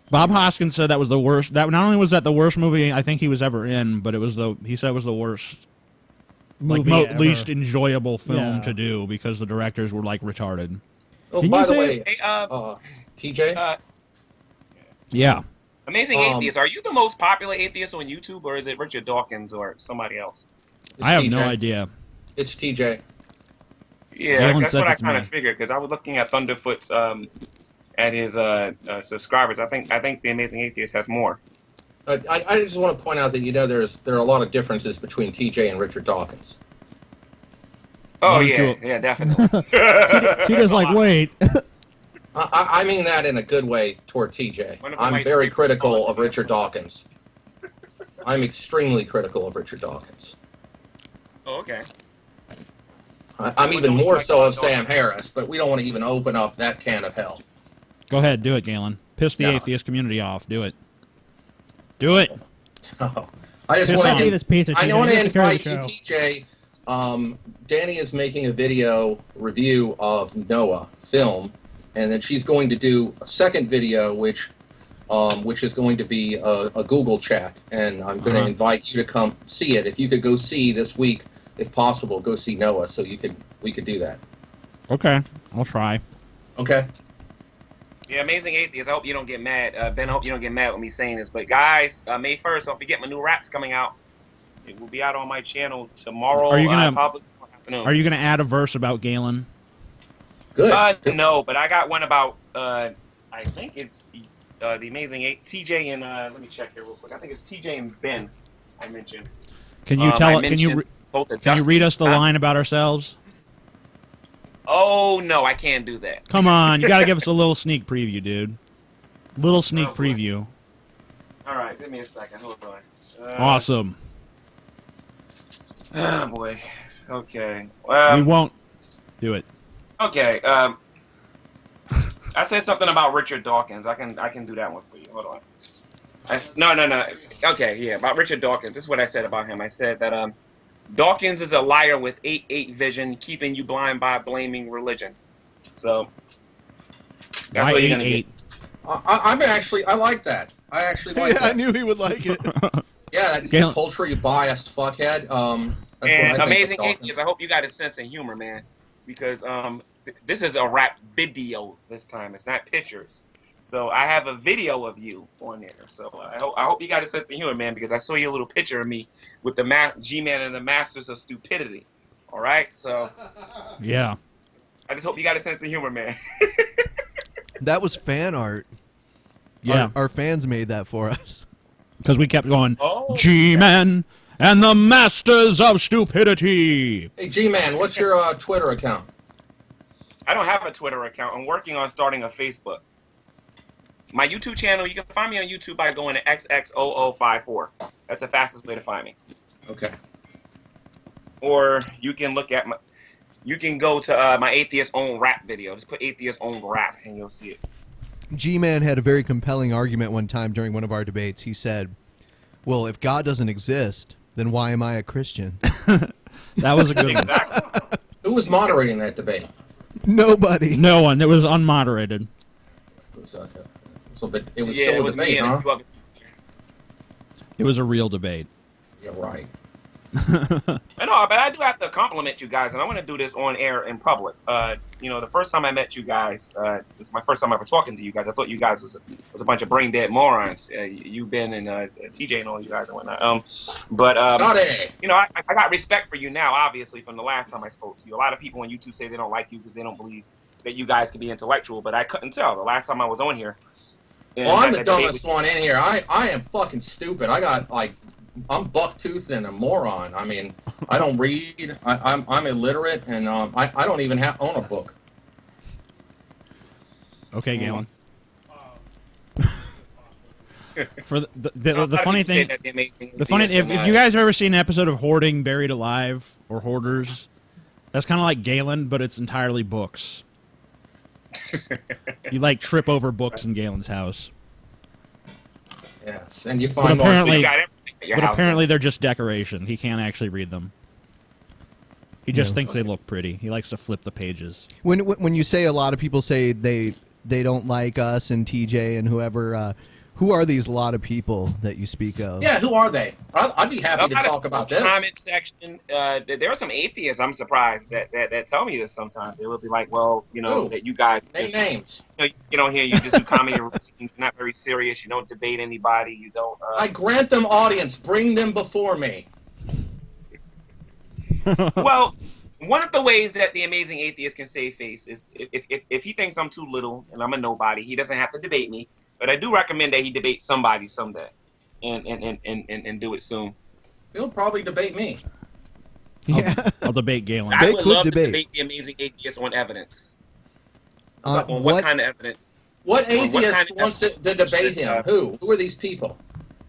Bob Hoskins said that was the worst. That not only was that the worst movie I think he was ever in, but he said it was the worst, least enjoyable film to do because the directors were like retarded. Oh, by the way, TJ. Yeah. Amazing Atheist. Are you the most popular atheist on YouTube, or is it Richard Dawkins or somebody else? I have no idea. It's TJ. Yeah, that's what I kind of figured, because I was looking at Thunderfoot's at his subscribers. I think the Amazing Atheist has more. I just want to point out that there are a lot of differences between TJ and Richard Dawkins. Oh yeah, definitely. TJ's like, wait. I mean that in a good way toward TJ. I'm very critical of Richard Dawkins. I'm extremely critical of Richard Dawkins. Oh, okay. I'm even more so of Sam Harris, but we don't want to even open up that can of hell. Go ahead, do it, Galen. Piss the atheist community off. Do it. Do it. Oh, I just want to this pizza. I want to invite you, TJ. Danny is making a video review of Noah film, and then she's going to do a second video, which is going to be a Google chat, and I'm going to invite you to come see it. If you could go see this week, if possible, go see Noah, so we could do that. Okay, I'll try. Okay. Yeah, Amazing Atheist. I hope you don't get mad, Ben. I hope you don't get mad with me saying this, but guys, May 1st, don't forget my new rap's coming out. It will be out on my channel tomorrow. Are you gonna add a verse about Galen? Good. No, but I got one about I think it's the Amazing TJ and let me check here real quick. I think it's TJ and Ben. I mentioned. Can you tell? Can you read us the line about ourselves? Oh no, I can't do that. Come on, you gotta give us a little sneak preview, dude. Little sneak preview. All right, give me a second. Hold on. Awesome. Oh boy. Okay. We won't do it. Okay. I said something about Richard Dawkins. I can do that one for you. Hold on. No. Okay, yeah, about Richard Dawkins. This is what I said about him. I said that Dawkins is a liar with 8/8 vision, keeping you blind by blaming religion. So that's what you're gonna get. I like that. I actually like that. I knew he would like it. Yeah, that culturally biased fuckhead. That's and what I Amazing think Atheist, I hope you got a sense of humor, man, because this is a rap video this time. It's not pictures. So I have a video of you on there. So I hope you got a sense of humor, man, because I saw your little picture of me with the Gman and the Masters of Stupidity. All right, so yeah, I just hope you got a sense of humor, man. That was fan art. Yeah, our fans made that for us because we kept going. G-Man and the Masters of Stupidity. Hey, G-Man, what's your Twitter account? I don't have a Twitter account. I'm working on starting a Facebook. My YouTube channel, you can find me on YouTube by going to XX0054. That's the fastest way to find me. Okay. Or you can look at my, you can go to my atheist owned rap video. Just put atheist owned rap and you'll see it. G-Man had a very compelling argument one time during one of our debates. He said, well, if God doesn't exist, then why am I a Christian? That was a good one. Exactly. Who was moderating that debate? Nobody. No one. It was unmoderated. It was, but it was Yeah, still it a was debate, me and huh? a few other. It was a real debate. Yeah, right. I know, but I do have to compliment you guys, and I want to do this on air in public. You know, the first time I met you guys, it's my first time ever talking to you guys. I thought you guys was a bunch of brain dead morons. You, Ben, and TJ, and all you guys and whatnot. Scotty! You know, I got respect for you now, obviously, from the last time I spoke to you. A lot of people on YouTube say they don't like you because they don't believe that you guys can be intellectual, but I couldn't tell the last time I was on here. Well, I'm the dumbest one in here. I am fucking stupid. I got I'm buck-toothed and a moron. I mean, I don't read. I'm illiterate, and I don't even own a book. Okay, Galen. For the funny thing, if you guys have ever seen an episode of Hoarding Buried Alive or Hoarders, that's kind of like Galen, but it's entirely books. You like trip over books in Galen's house. Yes, and you But find apparently they're just decoration. He can't actually read them. He just thinks they look pretty. He likes to flip the pages. When you say a lot of people say they don't like us and TJ and whoever, who are these lot of people that you speak of? Yeah, who are they? I'd be happy to talk about this. Comment section. There are some atheists. I'm surprised that tell me this sometimes. They will be like, well, you know, that you guys name names. You get on here, you just do comedy routines. You're not very serious. You don't debate anybody. You don't. I grant them audience. Bring them before me. Well, one of the ways that the amazing atheist can save face is if he thinks I'm too little and I'm a nobody, he doesn't have to debate me. But I do recommend that he debate somebody someday, and do it soon. He'll probably debate me. Yeah, I'll debate Galen. I would love to debate the amazing atheist on evidence. On what kind of evidence? What atheist wants to debate him? Who are these people?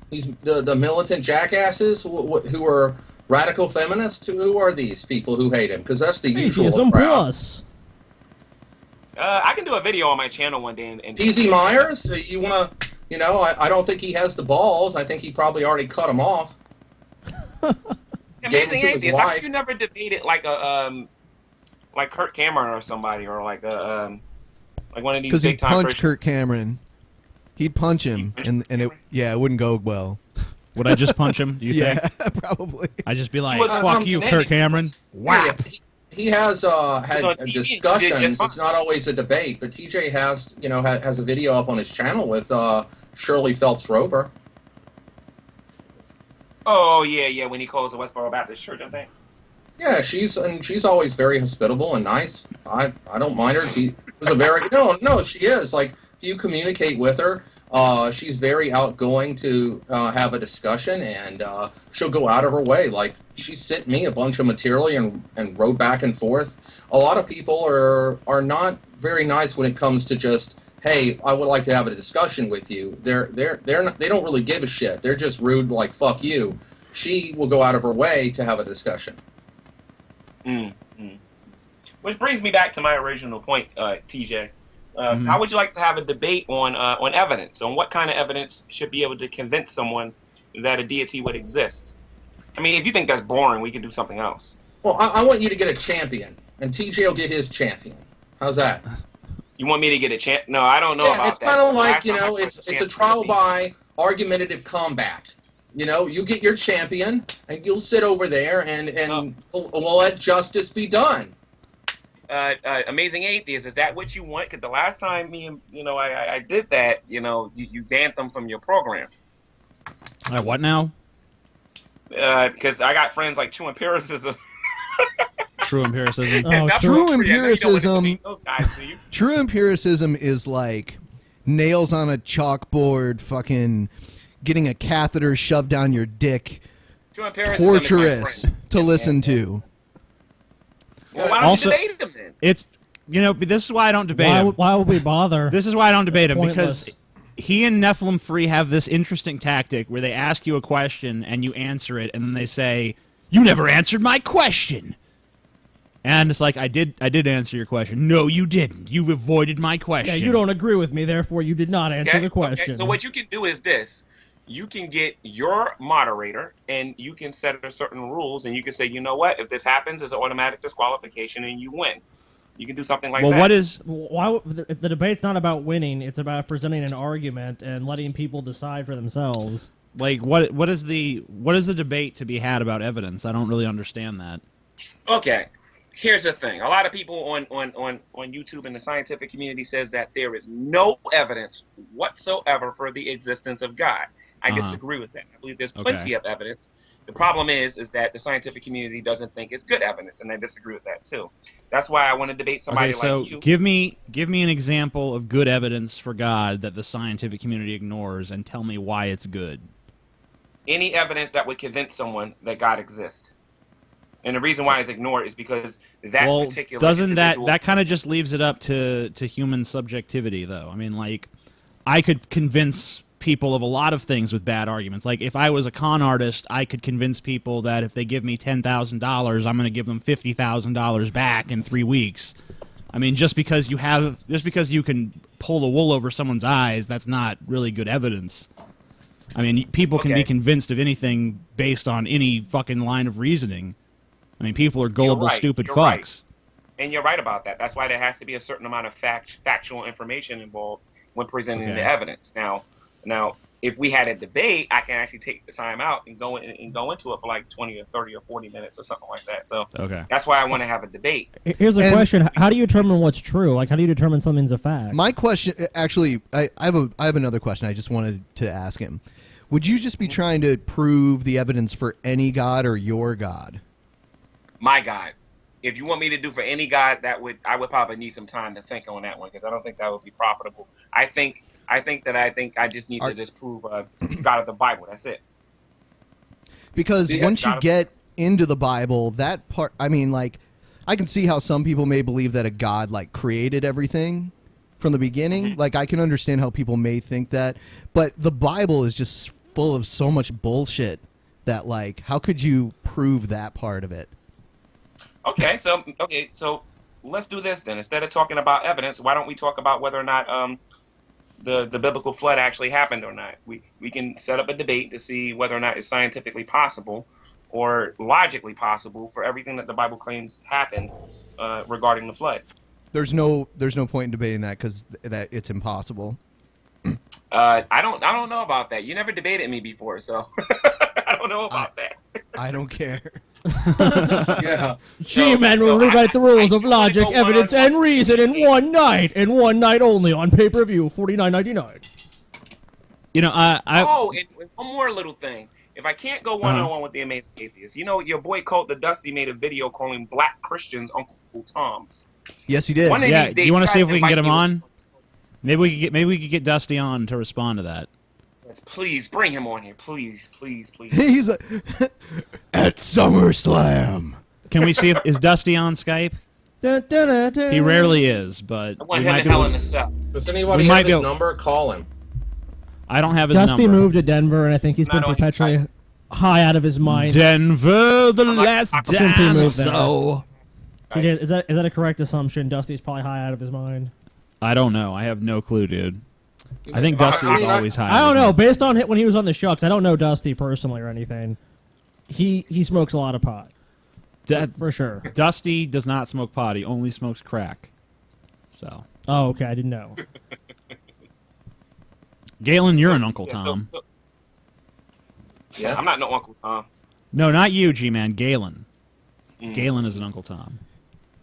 These the militant jackasses who are radical feminists? Who are these people who hate him? Because that's the usual Atheism crowd. Plus. I can do a video on my channel one day. And PZ Myers, you want to, you know, I don't think he has the balls. I think he probably already cut them off. Amazing atheist. How come you never debated like like Kurt Cameron or somebody, or like one of these because big he'd punch Kurt Cameron. He'd punch him, and it wouldn't go well. Would I just punch him? Do you think? Yeah, probably. I'd just be like, "Fuck you, Kurt Cameron." Whap. He has had discussions. It's not always a debate, but TJ has, you know, has a video up on his channel with Shirley Phelps Roper. Oh yeah, when he calls the Westboro Baptist Church, I think. Yeah, she's always very hospitable and nice. I don't mind her. She was a very no, she is. Like, if you communicate with her, she's very outgoing to have a discussion, and she'll go out of her way. Like, she sent me a bunch of material and wrote back and forth. A lot of people are not very nice when it comes to just, hey, I would like to have a discussion with you. They don't really give a shit. They're just rude, like, fuck you. She will go out of her way to have a discussion. Which brings me back to my original point, TJ. How would you like to have a debate on evidence? On what kind of evidence should be able to convince someone that a deity would exist? I mean, if you think that's boring, we can do something else. Well, I want you to get a champion, and TJ will get his champion. How's that? You want me to get a champ? No, I don't know about that. It's kind of like, you know, it's a trial by argumentative combat. You know, you get your champion, and you'll sit over there, and we'll let justice be done. Amazing atheist, is that what you want? Because the last time I did that, you banned them from your program. What now? Because I got friends like True Empiricism. True Empiricism. True Empiricism. True Empiricism is like nails on a chalkboard, fucking getting a catheter shoved down your dick. Torturous to listen to. Well, why don't you debate them then? this is why I don't debate him. Why would we bother? This is why I don't debate him, Pointless. because he and Nephilim Free have this interesting tactic where they ask you a question and you answer it, and then they say, "You never answered my question." And it's like, I did answer your question. No, you didn't. You've avoided my question. Yeah, you don't agree with me, therefore you did not answer the question. Okay. So what you can do is this. You can get your moderator, and you can set certain rules, and you can say, you know what? If this happens, it's an automatic disqualification, and you win. You can do something like that. Why the debate's not about winning, it's about presenting an argument and letting people decide for themselves. Like, what is the debate to be had about evidence? I don't really understand that. Okay. Here's the thing. A lot of people on YouTube in the scientific community says that there is no evidence whatsoever for the existence of God. I disagree with that. I believe there's plenty of evidence. The problem is that the scientific community doesn't think it's good evidence, and I disagree with that too. That's why I want to debate somebody like you. Give me an example of good evidence for God that the scientific community ignores, and tell me why it's good. Any evidence that would convince someone that God exists. And the reason why it's ignored is because particular doesn't individual... that kind of just leaves it up to human subjectivity, though? I mean, like, I could convince people of a lot of things with bad arguments. Like, if I was a con artist, I could convince people that if they give me $10,000, I'm going to give them $50,000 back in 3 weeks. I mean, just because you can pull the wool over someone's eyes, that's not really good evidence. I mean, people can be convinced of anything based on any fucking line of reasoning. I mean, people are gullible, stupid fucks. Right. And you're right about that. That's why there has to be a certain amount of factual information involved when presenting the evidence. Now, if we had a debate, I can actually take the time out and go into it for like 20 or 30 or 40 minutes or something like that. So that's why I want to have a debate. Here's a question: how do you determine what's true? Like, how do you determine something's a fact? My question, actually, I have another question. I just wanted to ask him. Would you just be trying to prove the evidence for any God or your God? My God. If you want me to do for any God, I would probably need some time to think on that one, because I don't think that would be profitable. I think I just need to disprove God of the Bible. That's it. Because once you get into the Bible, that part, I mean, like, I can see how some people may believe that a God, like, created everything from the beginning. Like, I can understand how people may think that. But the Bible is just full of so much bullshit that, like, how could you prove that part of it? Okay, so let's do this then. Instead of talking about evidence, why don't we talk about whether or not the biblical flood actually happened or not? We can set up a debate to see whether or not it's scientifically possible or logically possible for everything that the Bible claims happened regarding the flood. There's no point in debating that because that it's impossible. I don't know about that. You never debated me before, so I don't know about that. I don't care. Yeah. Gman will rewrite the rules of logic, evidence, and reason in one night, and one night only on pay-per-view, $49.99. You know, and one more little thing. If I can't go one-on-one with the Amazing Atheist, you know, your boy Cult the Dusty made a video calling black Christians Uncle Toms. Yes, he did. Yeah, do you want to see if we can get him on? Maybe we could get Dusty on to respond to that. Yes, please bring him on here, please. He's at SummerSlam. Can we see if is Dusty on Skype? He rarely is, but I want him in Hell in a Cell. Does anybody have his number? Call him. I don't have his number. Dusty moved to Denver, and I think he's been perpetually high out of his mind. Denver, the last dance. Since he moved there. Is that a correct assumption? Dusty's probably high out of his mind. I don't know. I have no clue, dude. I think Dusty was always high. I don't know. Based on when he was on the Shucks, I don't know Dusty personally or anything. He smokes a lot of pot. For sure. Dusty does not smoke pot. He only smokes crack. So. Oh, okay. I didn't know. Galen, you're an Uncle Tom. Yeah, I'm not no Uncle Tom. No, not you, G-Man. Galen. Galen is an Uncle Tom.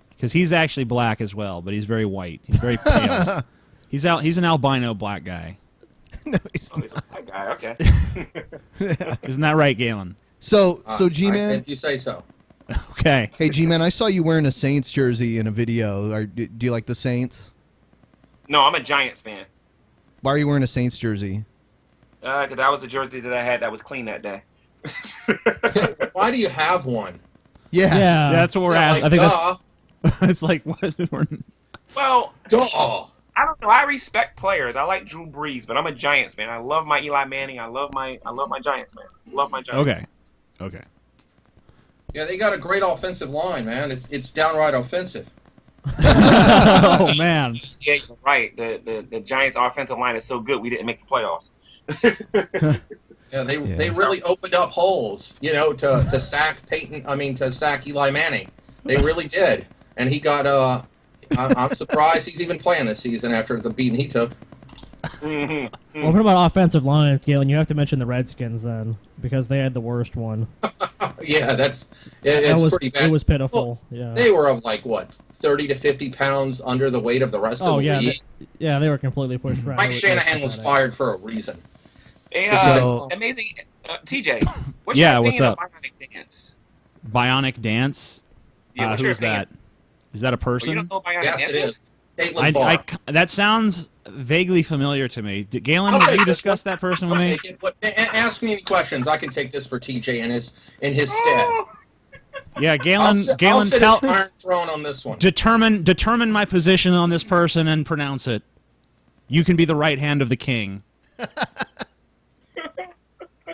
Because he's actually black as well, but he's very white. He's very pale. He's an albino black guy. No, he's not. He's a black guy. Okay. Isn't that right, Galen? So G-Man. If you say so. Okay. Hey, G-Man, I saw you wearing a Saints jersey in a video. Do you like the Saints? No, I'm a Giants fan. Why are you wearing a Saints jersey? Because that was a jersey that I had that was clean that day. Why do you have one? Yeah. That's what we're asking. Like, I think that's. It's like what? Well, Oh. I don't know. I respect players. I like Drew Brees, but I'm a Giants man. I love my Eli Manning. I love my Giants man. Love my Giants. Okay. Yeah, they got a great offensive line, man. It's downright offensive. Oh man. Yeah, you're right. The Giants' offensive line is so good we didn't make the playoffs. Yeah, they really opened up holes, to sack to sack Eli Manning. They really did, and he got. I'm surprised he's even playing this season after the beating he took. Well, what about offensive lines, Galen? You have to mention the Redskins then, because they had the worst one. Yeah, it's pretty bad. It was pitiful. Yeah, they were of 30 to 50 pounds under the weight of the rest of the league. They were completely pushed around. Mike Shanahan was fired for a reason. Hey, amazing, TJ. What's Yeah, your what's opinion up? of Bionic Dance? Bionic Dance? Yeah, what's your who's that? Is that a person? You don't know Bionic Yes, Dance it is. Caitlin Barr. That sounds vaguely familiar to me. Galen, did you discuss that person with me? Ask me any questions. I can take this for TJ in his stead. Yeah, Galen. I'll sit as Iron Throne on this one. Determine my position on this person and pronounce it. You can be the right hand of the king.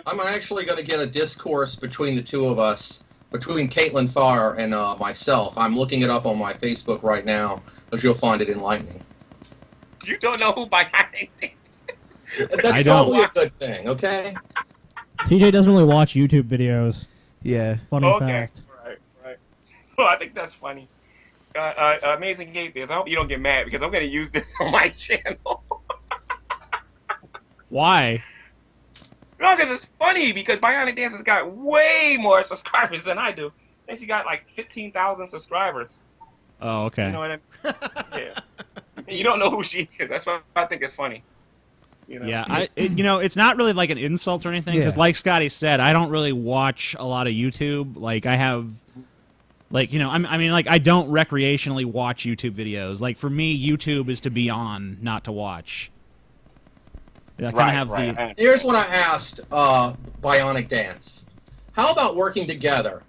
I'm actually going to get a discourse between the two of us, between Caitlin Farr and myself. I'm looking it up on my Facebook right now, because you'll find it enlightening. You don't know who Bionic Dance is? That's probably a good thing, okay? TJ doesn't really watch YouTube videos. Yeah. Funny fact. Right. Well, I think that's funny. Amazing Atheist. I hope you don't get mad, because I'm going to use this on my channel. Why? No, because it's funny, because Bionic Dance has got way more subscribers than I do. I think she got 15,000 subscribers. Oh, okay. You know what I mean? Yeah. You don't know who she is. That's why I think it's funny. Yeah, it's not really like an insult or anything, because like Scotty said, I don't really watch a lot of YouTube. I have, I don't recreationally watch YouTube videos. For me, YouTube is to be on, not to watch. Here's what I asked Bionic Dance. How about working together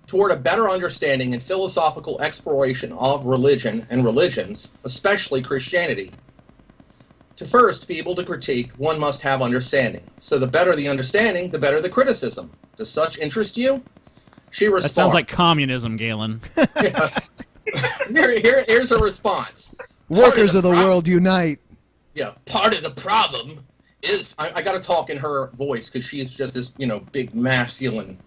toward a better understanding and philosophical exploration of religion and religions, especially Christianity? To first be able to critique, one must have understanding. So the better the understanding, the better the criticism. Does such interest you? She responds. That sounds like communism, Galen. Here's her response. Workers of the world unite. Yeah, part of the problem is I got to talk in her voice, because she is just this big masculine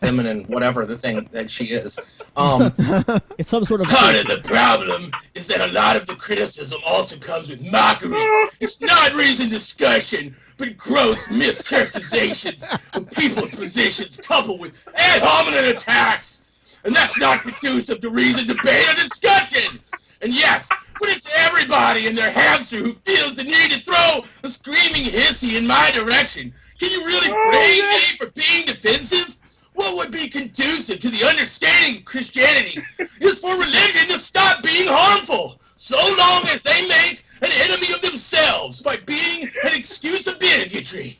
feminine whatever the thing that she is. It's some sort of part of the problem is that a lot of the criticism also comes with mockery. It's not reasoned discussion, but gross mischaracterizations of people's positions coupled with ad hominem attacks. And that's not conducive to reasoned debate or discussion. And yes, but it's everybody and their hamster who feels the need to throw a screaming hissy in my direction. Can you really praise me for being defensive? What would be conducive to the understanding of Christianity is for religion to stop being harmful, so long as they make an enemy of themselves by being an excuse of bigotry.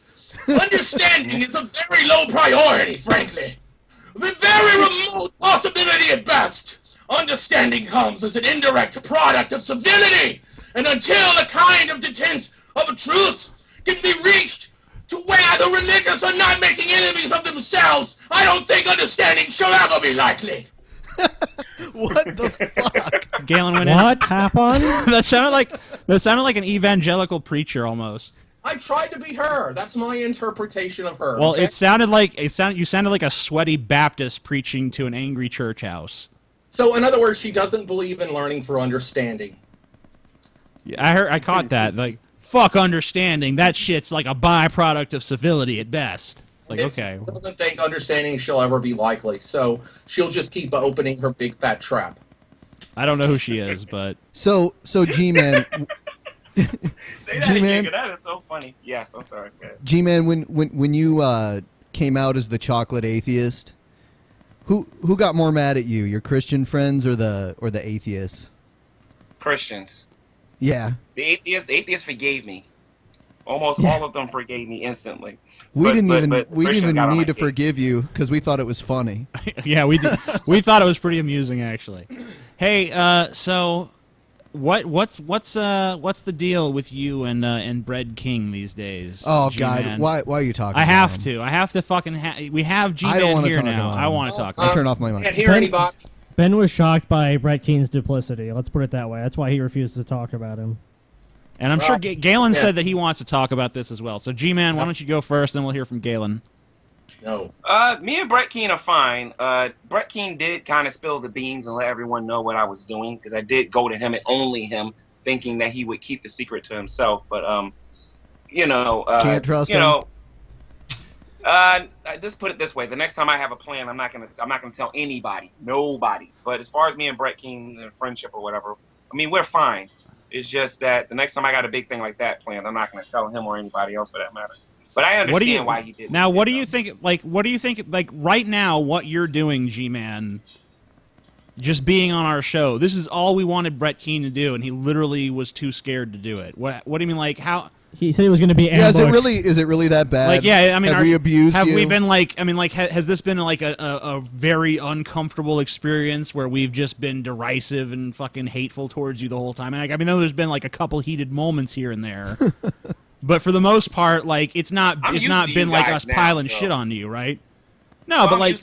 Understanding is a very low priority, frankly. A very remote possibility at best. Understanding comes as an indirect product of civility, and until the kind of detent of truth can be reached to where the religious are not making enemies of themselves, I don't think understanding shall ever be likely. What the fuck? Galen went in. What happened? That sounded like an evangelical preacher almost. I tried to be her. That's my interpretation of her. Well, okay? you sounded like a sweaty Baptist preaching to an angry church house. So, in other words, she doesn't believe in learning for understanding. Yeah, I caught that. Fuck understanding. That shit's like a byproduct of civility at best. It's okay. She doesn't think understanding shall ever be likely, so she'll just keep opening her big fat trap. I don't know who she is, but so G-Man. G-Man, that is so funny. Yes, I'm sorry. G-Man, when you came out as the chocolate atheist, who got more mad at you, your Christian friends or the atheists? Christians. Yeah. The atheists forgave me. Almost all of them forgave me instantly. We didn't even need to case. forgive you because we thought it was funny. Yeah, we did. We thought it was pretty amusing, actually. Hey, so what's the deal with you and Bread King these days? Oh G-Man? God, why are you talking? I about have to fucking. We have G-Man here now. I want to talk. I'll turn off my mic. Can't hear anybody. Ben was shocked by Brett Keen's duplicity. Let's put it that way. That's why he refuses to talk about him. And I'm sure Galen said that he wants to talk about this as well. So G-Man, why don't you go first, and we'll hear from Galen. No. Me and Brett Keane are fine. Brett Keane did kind of spill the beans and let everyone know what I was doing, because I did go to him and only him, thinking that he would keep the secret to himself. But can't trust him. Just put it this way: the next time I have a plan, I'm not gonna tell anybody, nobody. But as far as me and Brett Keane and friendship or whatever, I mean, we're fine. It's just that the next time I got a big thing like that planned, I'm not gonna tell him or anybody else for that matter. But I understand why he did. Now, what do you think? What do you think? Like right now, what you're doing, G-Man, just being on our show. This is all we wanted Brett Keane to do, and he literally was too scared to do it. What do you mean? Like how? He said it was going to be ambushed. Yeah, is it really that bad? Like, yeah, I mean, have we abused Have you? we been like? I mean, like, has this been like a very uncomfortable experience where we've just been derisive and fucking hateful towards you the whole time? And I know there's been like a couple heated moments here and there. But for the most part, like it's not been like us piling shit on you, right? No, but like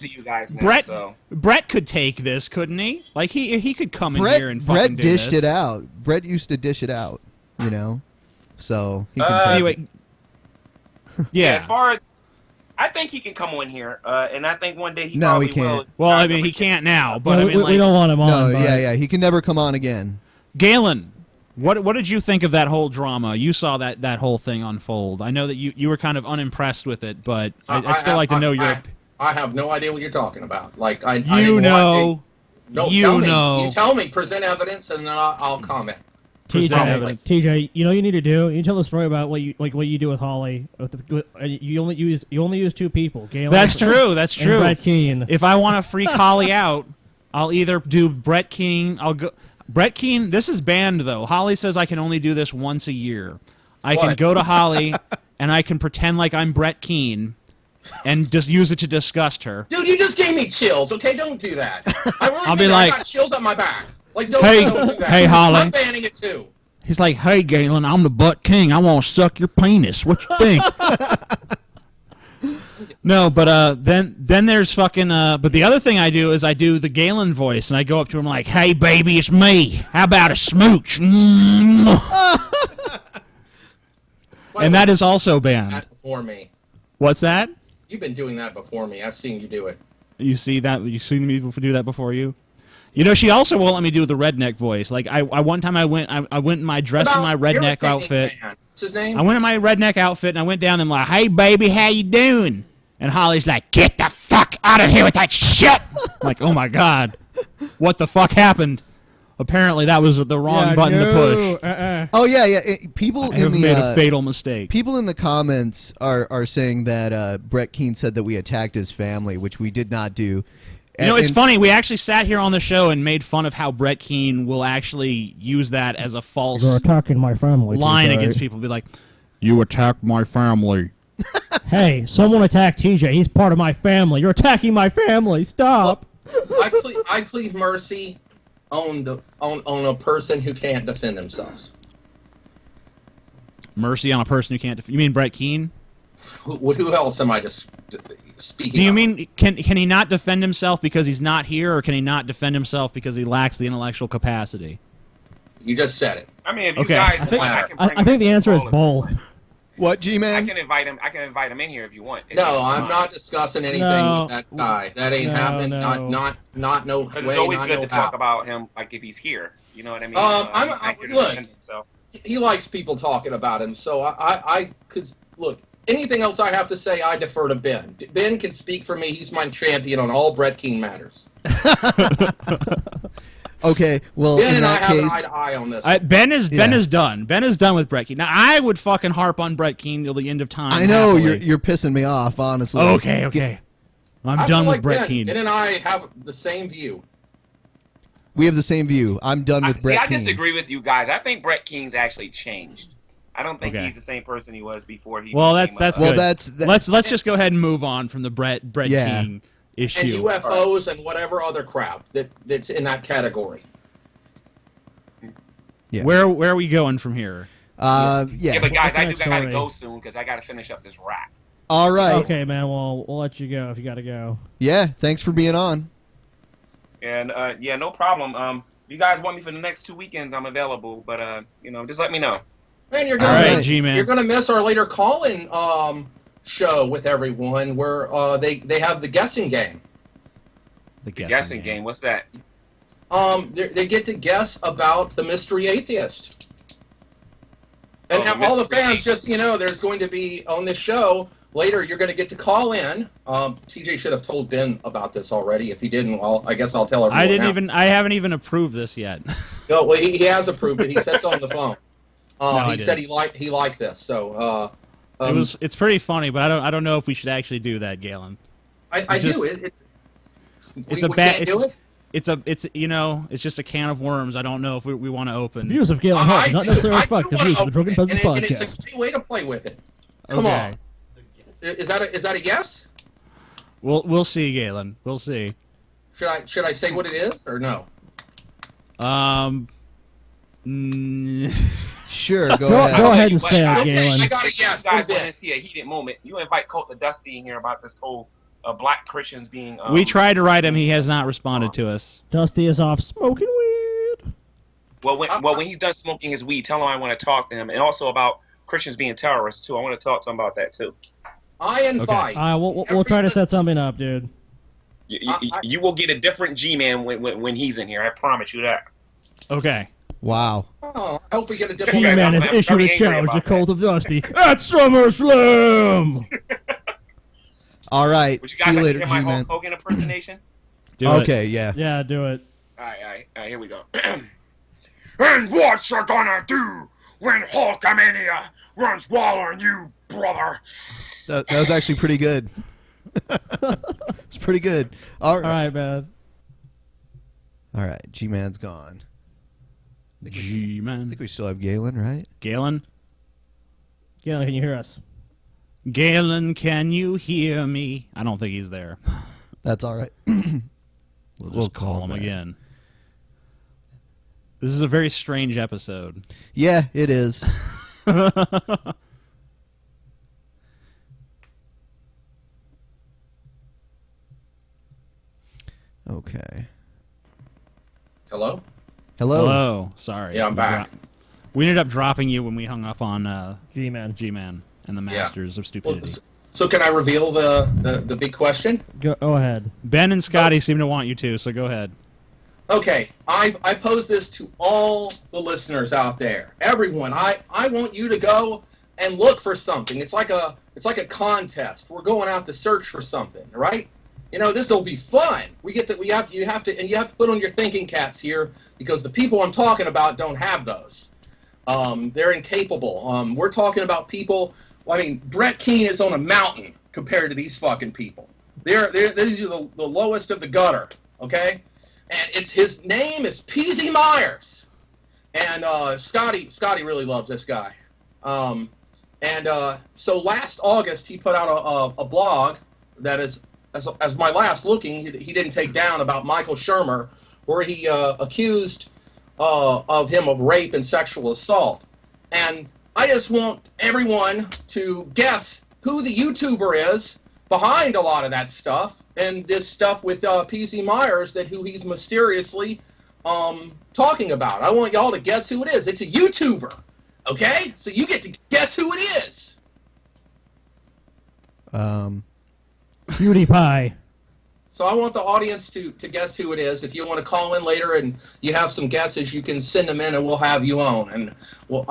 Brett could take this, couldn't he? Like he could come in here and fucking do this. Brett dished it out. Brett used to dish it out, you know. So he can anyway. Yeah. As far as I think he can come on here, and I think one day he no, probably he can't. will. Well, I mean, he can't now, but I mean, we don't want him on. No, yeah, he can never come on again. Galen, what did you think of that whole drama? You saw that whole thing unfold. I know that you were kind of unimpressed with it, but I'd still like to know your. I have no idea what you're talking about. Like you know. You tell me. Present evidence, and then I'll comment. TJ, you know what you need to do? You tell the story about what you do with Holly. You only use two people. Galen. That's true. That's true. And Brett Keane. If I want to freak Holly out, I'll either do Brett Keane. I'll go. Brett Keane. This is banned though. Holly says I can only do this once a year. I can go to Holly and I can pretend like I'm Brett Keane and just use it to disgust her. Dude, you just gave me chills. Okay, don't do that. I'll be like, I got chills up my back. Like, don't hey, do that. Hey, Holly. I'm banning it too. He's like, hey, Galen, I'm the Butt King. I want to suck your penis. What you think? No, but then there's fucking. But the other thing I do is I do the Galen voice, and I go up to him like, hey, baby, it's me. How about a smooch? And that is also banned. That before me. What's that? You've been doing that before me. I've seen you do it. You see that? You seen me do that before you? You know, she also won't let me do the redneck voice. Like I one time I went in my dressed in my redneck outfit. What's his name? I went in my redneck outfit and I went down and I'm like, hey baby, how you doing? And Holly's like, get the fuck out of here with that shit. I'm like, oh my god, what the fuck happened? Apparently that was the wrong button to push. Oh yeah. People have made a fatal mistake. People in the comments are saying that Brett Keane said that we attacked his family, which we did not do. You know, it's funny. We actually sat here on the show and made fun of how Brett Keane will actually use that as a false You're attacking my family line against people. Be like, you attacked my family. Hey, someone attacked TJ. He's part of my family. You're attacking my family. Stop. I plead mercy on a person who can't defend themselves. Mercy on a person who can't you mean Brett Keane? Who else am I just speaking Do you of? mean can he not defend himself because he's not here, or can he not defend himself because he lacks the intellectual capacity? You just said it. I mean, if okay. you guys I think the answer is both. What, G-Man? I can invite him in here if you want. No, I'm not discussing anything with that guy. That ain't happening. Not no way. Because it's always good to talk about him, like if he's here. You know what I mean? Look, he likes people talking about him, so I could look. Anything else I have to say, I defer to Ben. Ben can speak for me. He's my champion on all Brett Keane matters. Okay, well, Ben in and that I case, have eye to eye on this. Ben is done. Ben is done with Brett Keane. Now I would fucking harp on Brett Keane till the end of time. I know happily. you're pissing me off, honestly. Okay. I'm done with Brett Keane. Ben and I have the same view. We have the same view. I'm done with Brett Keane. I disagree with you guys. I think Brett Keane's actually changed. I don't think he's the same person he was before he. Well, that's good. Well, let's just go ahead and move on from the Brett Keane issue. And UFOs and whatever other crap that's in that category. Yeah. Where are we going from here? Yeah. Yeah, but guys, What's the I do next gotta story? go soon because I gotta finish up this rap. All right. Okay, man. Well, we'll let you go if you got to go. Yeah. Thanks for being on. And yeah, no problem. If you guys want me for the next 2 weekends, I'm available. But just let me know. Man, you're All gonna right, G-Man. you're gonna miss our later call-in show with everyone where they have the guessing game. The Guessing game. What's that? They get to guess about the mystery atheist. And Oh, now all the mystery fans, just there's going to be on this show later. You're going to get to call in. TJ should have told Ben about this already. If he didn't, well, I guess I'll tell everyone. I haven't even approved this yet. No, well, he has approved it. He said so on the phone. No, he said he liked this. So it's pretty funny, but I don't know if we should actually do that, Galen. I just- do. It's we a bad. can't do it? It's just a can of worms. I don't know if we want to open. Views of Galen Hall do not necessarily reflect the views of the Drunken Peasants and it's podcast. a great way to play with it. Come Okay. on. Is that a yes? We'll see, Galen. We'll see. Should I say what it is or no? Sure, go Go ahead. ahead and say it, Galen. I got a yes. Guys, want to see a heated moment. You invite Colt the Dusty in here about this whole black Christians being. We tried to write him. He has not responded to us. Dusty is off smoking weed. Well, when he's done smoking his weed, tell him I want to talk to him, and also about Christians being terrorists too. I want to talk to him about that too. I invite. We'll try to set something up, dude. You will get a different G-Man when he's in here. I promise you that. Okay. Wow. Oh, I hope we get a different. G-Man has issued a challenge to Cult of Dusty at SummerSlam. All right. Would you See guys you like later, to hear my G-Man. Hulk Hogan impersonation? Okay, yeah. Yeah, do it. All right, here we go. And what you gonna do when Hulkamania runs wall on you, brother? That was actually pretty good. It's pretty good. All right, man. All right, G-Man's gone. G-Man. I think we still have Galen, right? Galen? Galen, can you hear us? Galen, can you hear me? I don't think he's there. That's all right. We'll just call him back. again. This is a very strange episode. Yeah, it is. Okay. Hello? Hello. Sorry. Yeah, I'm back. We ended up dropping you when we hung up on G-Man. G-Man and the Masters of Stupidity. So can I reveal the big question? Go ahead. Ben and Scotty seem to want you to, so go ahead. Okay, I pose this to all the listeners out there. Everyone, I want you to go and look for something. It's like a contest. We're going out to search for something, right? This will be fun. You have to put on your thinking caps here because the people I'm talking about don't have those. They're incapable. We're talking about people. I mean, Brett Keane is on a mountain compared to these fucking people. These are the lowest of the gutter. Okay. And his name is Peasy Myers, and Scotty really loves this guy, so last August he put out a blog that is, as my last looking, he didn't take down, about Michael Shermer, where he accused of him of rape and sexual assault, and I just want everyone to guess who the YouTuber is behind a lot of that stuff. And this stuff with Peasy Myers, who he's mysteriously talking about. I want y'all to guess who it is. It's a YouTuber, okay? So you get to guess who it is. PewDiePie. So I want the audience to guess who it is. If you want to call in later and you have some guesses, you can send them in and we'll have you on. And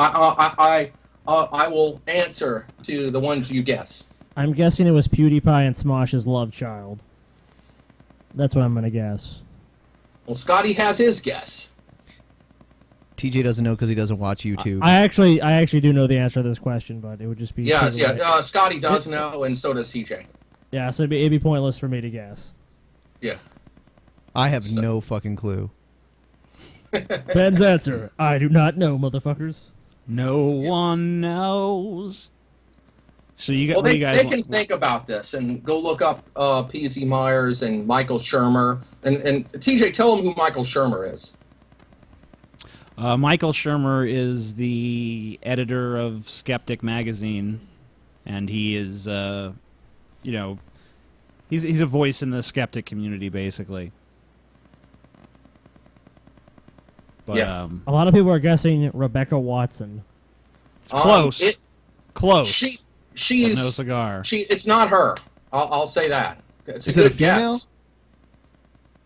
I will answer to the ones you guess. I'm guessing it was PewDiePie and Smosh's love child. That's what I'm going to guess. Well, Scotty has his guess. TJ doesn't know because he doesn't watch YouTube. I actually do know the answer to this question, but it would just be... Yeah. Scotty does know, and so does TJ. Yeah, so it'd be pointless for me to guess. Yeah. I have no fucking clue. Ben's answer: I do not know, motherfuckers. No one knows. So you got. Well, what do you guys they want? can think about this and go look up Peasy Myers and Michael Shermer. And TJ, tell them who Michael Shermer is. Michael Shermer is the editor of Skeptic magazine, and he is, he's a voice in the skeptic community, basically. But, yeah. A lot of people are guessing Rebecca Watson. It's close. Close. She's no cigar. It's not her. I'll say that. Is it a female? Guess.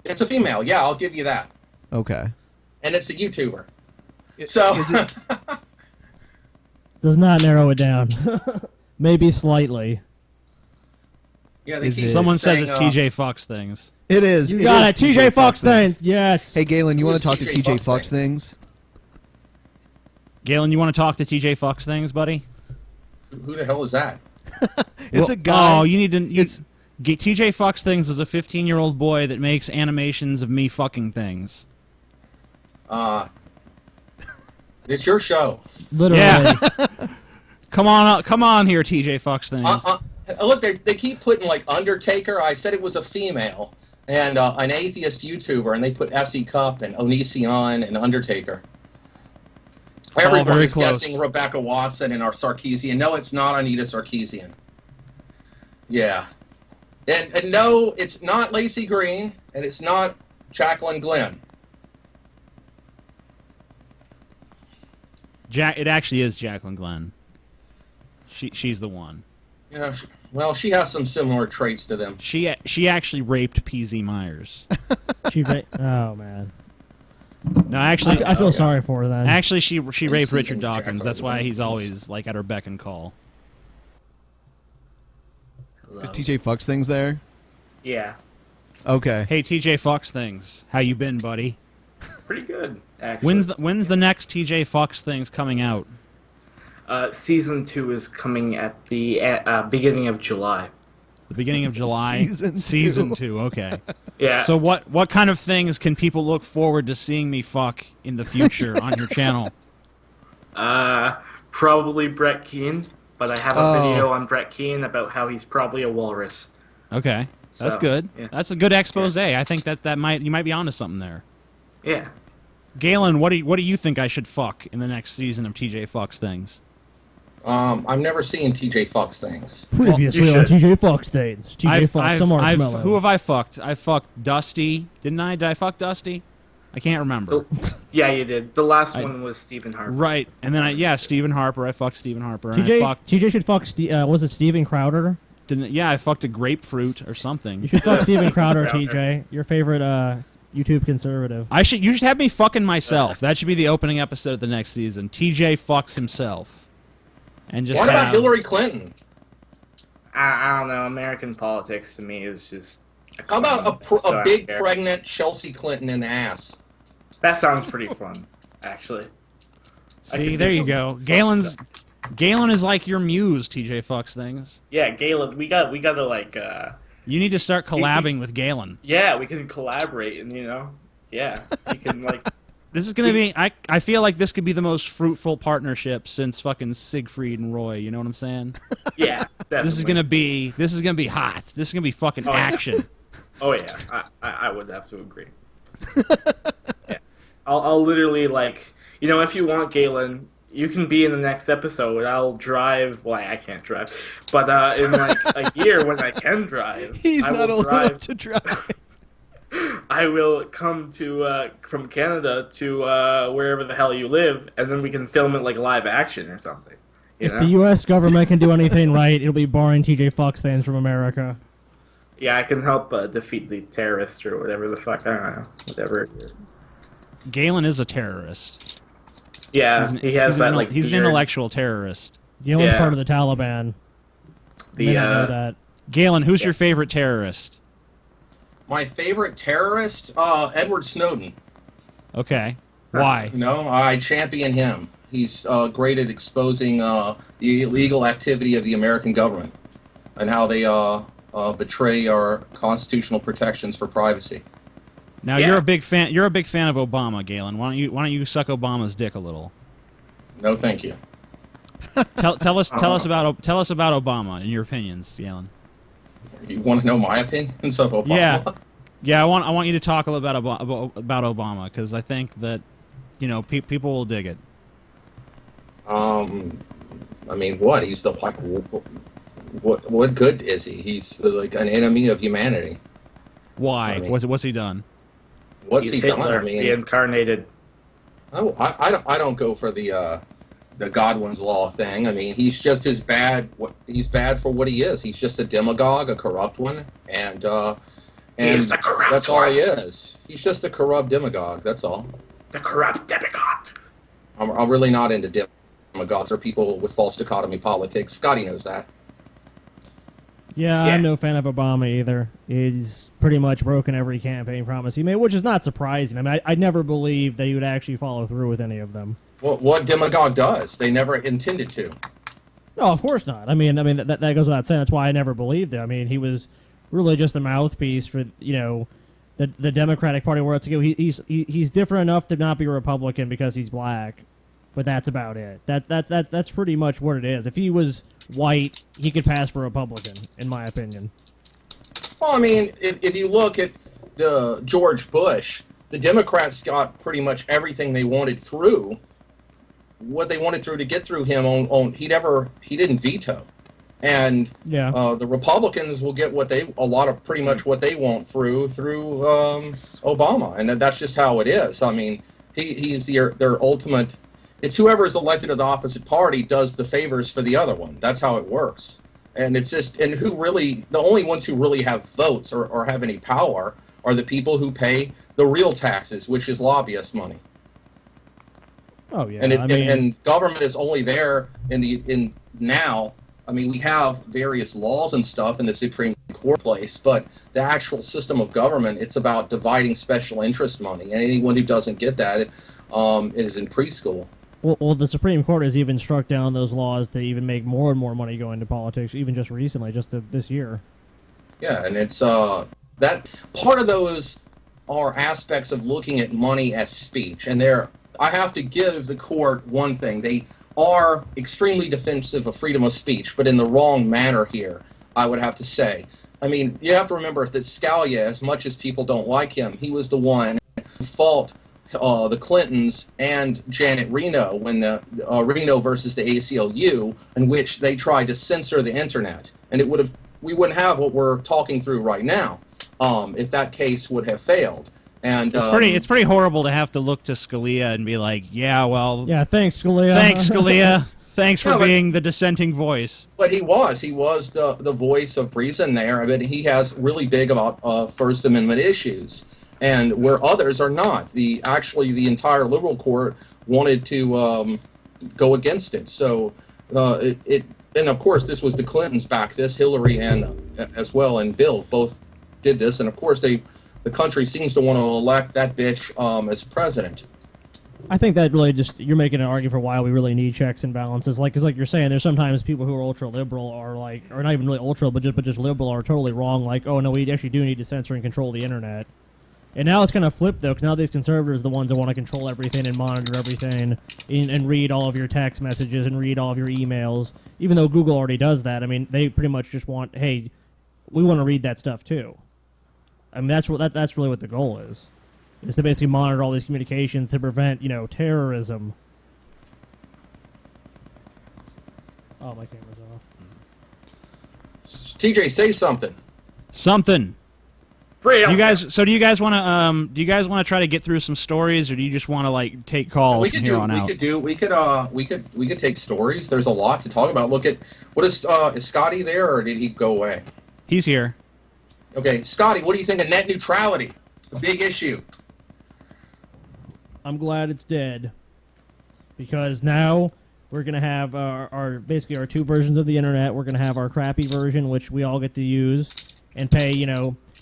It's a female. Yeah, I'll give you that. Okay. And it's a YouTuber. So does not narrow it down. Maybe slightly. Yeah, someone says it's TJ Fox Things. It is. You got it. TJ Fox Things. Yes. Hey, Galen, you want to talk to TJ Fox Things? Galen, you want to talk to TJ Fox Things, buddy? Who the hell is that? It's a guy. Oh, you need to. TJ Fox Things is a 15-year-old boy that makes animations of me fucking things. It's your show. Literally. Yeah. come on here, TJ Fox Things. Look, they keep putting like Undertaker. I said it was a female, and an atheist YouTuber, and they put Essie Cup and Onision and Undertaker. Everybody's guessing Rebecca Watson and our Sarkeesian. No, it's not Anita Sarkeesian. Yeah. And no, it's not Lacey Green, and it's not Jacqueline Glenn. It actually is Jacqueline Glenn. She's the one. Yeah. Well, she has some similar traits to them. She actually raped PZ Myers. Oh man. No, actually, I feel sorry for her then. Actually, she raped Richard Dawkins. That's why he's always like at her beck and call. Is TJ Fox Things there? Yeah. Okay. Hey, TJ Fox Things, how you been, buddy? Pretty good, actually. When's the next TJ Fox Things coming out? Season 2 is coming at the beginning of July. The beginning of July? Season 2, okay. Yeah. So what kind of things can people look forward to seeing me fuck in the future on your channel? Probably Brett Keane, but I have a video on Brett Keane about how he's probably a walrus. Okay. That's good. Yeah. That's a good expose. Yeah. I think that you might be onto something there. Yeah. Galen, what do you think I should fuck in the next season of TJ Fox Things? I've never seen TJ Fox Things. Previously on TJ Fox Things. TJ Fox, some marshmallow. Who have I fucked? I fucked Dusty, didn't I? Did I fuck Dusty? I can't remember. Yeah, you did. The last one was Stephen Harper. Right, and then Stephen Harper. I fucked Stephen Harper. TJ should fuck. Was it Steven Crowder? I fucked a grapefruit or something. You should fuck Steven Crowder, TJ. Your favorite YouTube conservative. You should have me fucking myself. That should be the opening episode of the next season. TJ fucks himself. And just what about Hillary Clinton? I don't know. American politics to me is just. How about a big pregnant Chelsea Clinton in the ass? That sounds pretty fun, actually. See, there you go. Galen is like your muse, TJ Fox Things. Yeah, Galen. We gotta like. You need to start collabing with Galen. Yeah, we can collaborate, and yeah, we can like. This is gonna be. I feel like this could be the most fruitful partnership since fucking Siegfried and Roy. You know what I'm saying? Yeah. Definitely. This is gonna be hot. This is gonna be fucking action. Oh yeah, I would have to agree. Yeah, I'll literally like if you want, Galen, you can be in the next episode. I'll drive. Well, I can't drive, but in like a year when I can drive, he's not old enough to drive. I will come to from Canada to wherever the hell you live, and then we can film it like live action or something. If the U.S. government can do anything right, it'll be barring TJ Fox fans from America. Yeah, I can help defeat the terrorists or whatever the fuck. I don't know, whatever it is. Galen is a terrorist. Yeah, he has that like. He's an intellectual terrorist. Galen's part of the Taliban. Know that. Galen, who's your favorite terrorist? My favorite terrorist, Edward Snowden. Okay. Why? I champion him. He's great at exposing the illegal activity of the American government and how they betray our constitutional protections for privacy. Now you're a big fan. You're a big fan of Obama, Galen. Why don't you suck Obama's dick a little? No, thank you. Tell us about Obama and your opinions, Galen. You want to know my opinions of Obama? Yeah. I want you to talk a little about Obama because I think that people will dig it. I mean, what? He's the like, what good is he? He's like an enemy of humanity. Why? What's he done? What's he done? Hitler, I mean, reincarnated. I don't go for the Godwin's law thing. I mean, he's just as bad. He's bad for what he is. He's just a demagogue, a corrupt one, and He's the corrupt that's all one. he is. He's just a corrupt demagogue. That's all. The corrupt demagogue. I'm really not into demagogues or people with false dichotomy politics. Scotty knows that. Yeah, I'm no fan of Obama either. He's pretty much broken every campaign promise he made, which is not surprising. I mean, I never believed that he would actually follow through with any of them. Well, what demagogue does? They never intended to. No, of course not. I mean that goes without saying. That's why I never believed it. I mean, he was really just a mouthpiece for the Democratic Party. Where it's he's different enough to not be a Republican because he's black, but that's about it. That's pretty much what it is. If he was white, he could pass for Republican, in my opinion. Well, I mean, if you look at George Bush, the Democrats got pretty much everything they wanted through. What they wanted through to get through him he didn't veto, and the Republicans will get pretty much what they want through Obama, and that's just how it is. I mean, he's their ultimate. It's whoever is elected to the opposite party does the favors for the other one. That's how it works. And it's just, and the only ones who really have votes or have any power are the people who pay the real taxes, which is lobbyist money. Oh yeah. And government is only there now. I mean, we have various laws and stuff in the Supreme Court place, but the actual system of government, it's about dividing special interest money. And anyone who doesn't get that is in preschool. Well, the Supreme Court has even struck down those laws to even make more and more money go into politics, even just recently, this year. Yeah, and it's that part of those are aspects of looking at money as speech. And I have to give the court one thing. They are extremely defensive of freedom of speech, but in the wrong manner here, I would have to say. I mean, you have to remember that Scalia, as much as people don't like him, he was the one who fought the Clintons and Janet Reno when the Reno versus the ACLU, in which they tried to censor the internet, and we wouldn't have what we're talking through right now if that case would have failed. And it's pretty horrible to have to look to Scalia and be like, yeah, thanks Scalia. Thanks Scalia. Thanks for being the dissenting voice. But he was the voice of reason there. I mean, he has really big about First Amendment issues. And where others are not. The entire liberal court wanted to go against it. So and of course this was the Clintons backed this, Hillary and as well, and Bill both did this. And of course the country seems to want to elect that bitch as president. I think that really you're making an argument for why we really need checks and balances. Because like you're saying, there's sometimes people who are ultra liberal or not even really ultra, but just liberal are totally wrong. Like, oh no, we actually do need to censor and control the internet. And now it's kind of flipped, though, because now these conservatives are the ones that want to control everything and monitor everything and read all of your text messages and read all of your emails. Even though Google already does that, I mean, they pretty much just want, hey, we want to read that stuff, too. I mean, that's really what the goal is to basically monitor all these communications to prevent, terrorism. Oh, my camera's off. TJ, say something. Something. Do you guys want to try to get through some stories, or do you just want to take calls from here on out? We could take stories. There's a lot to talk about. Look at is Scotty there, or did he go away? He's here. Okay, Scotty, what do you think of net neutrality? A big issue. I'm glad it's dead, because now we're gonna have our two versions of the internet. We're gonna have our crappy version, which we all get to use and pay,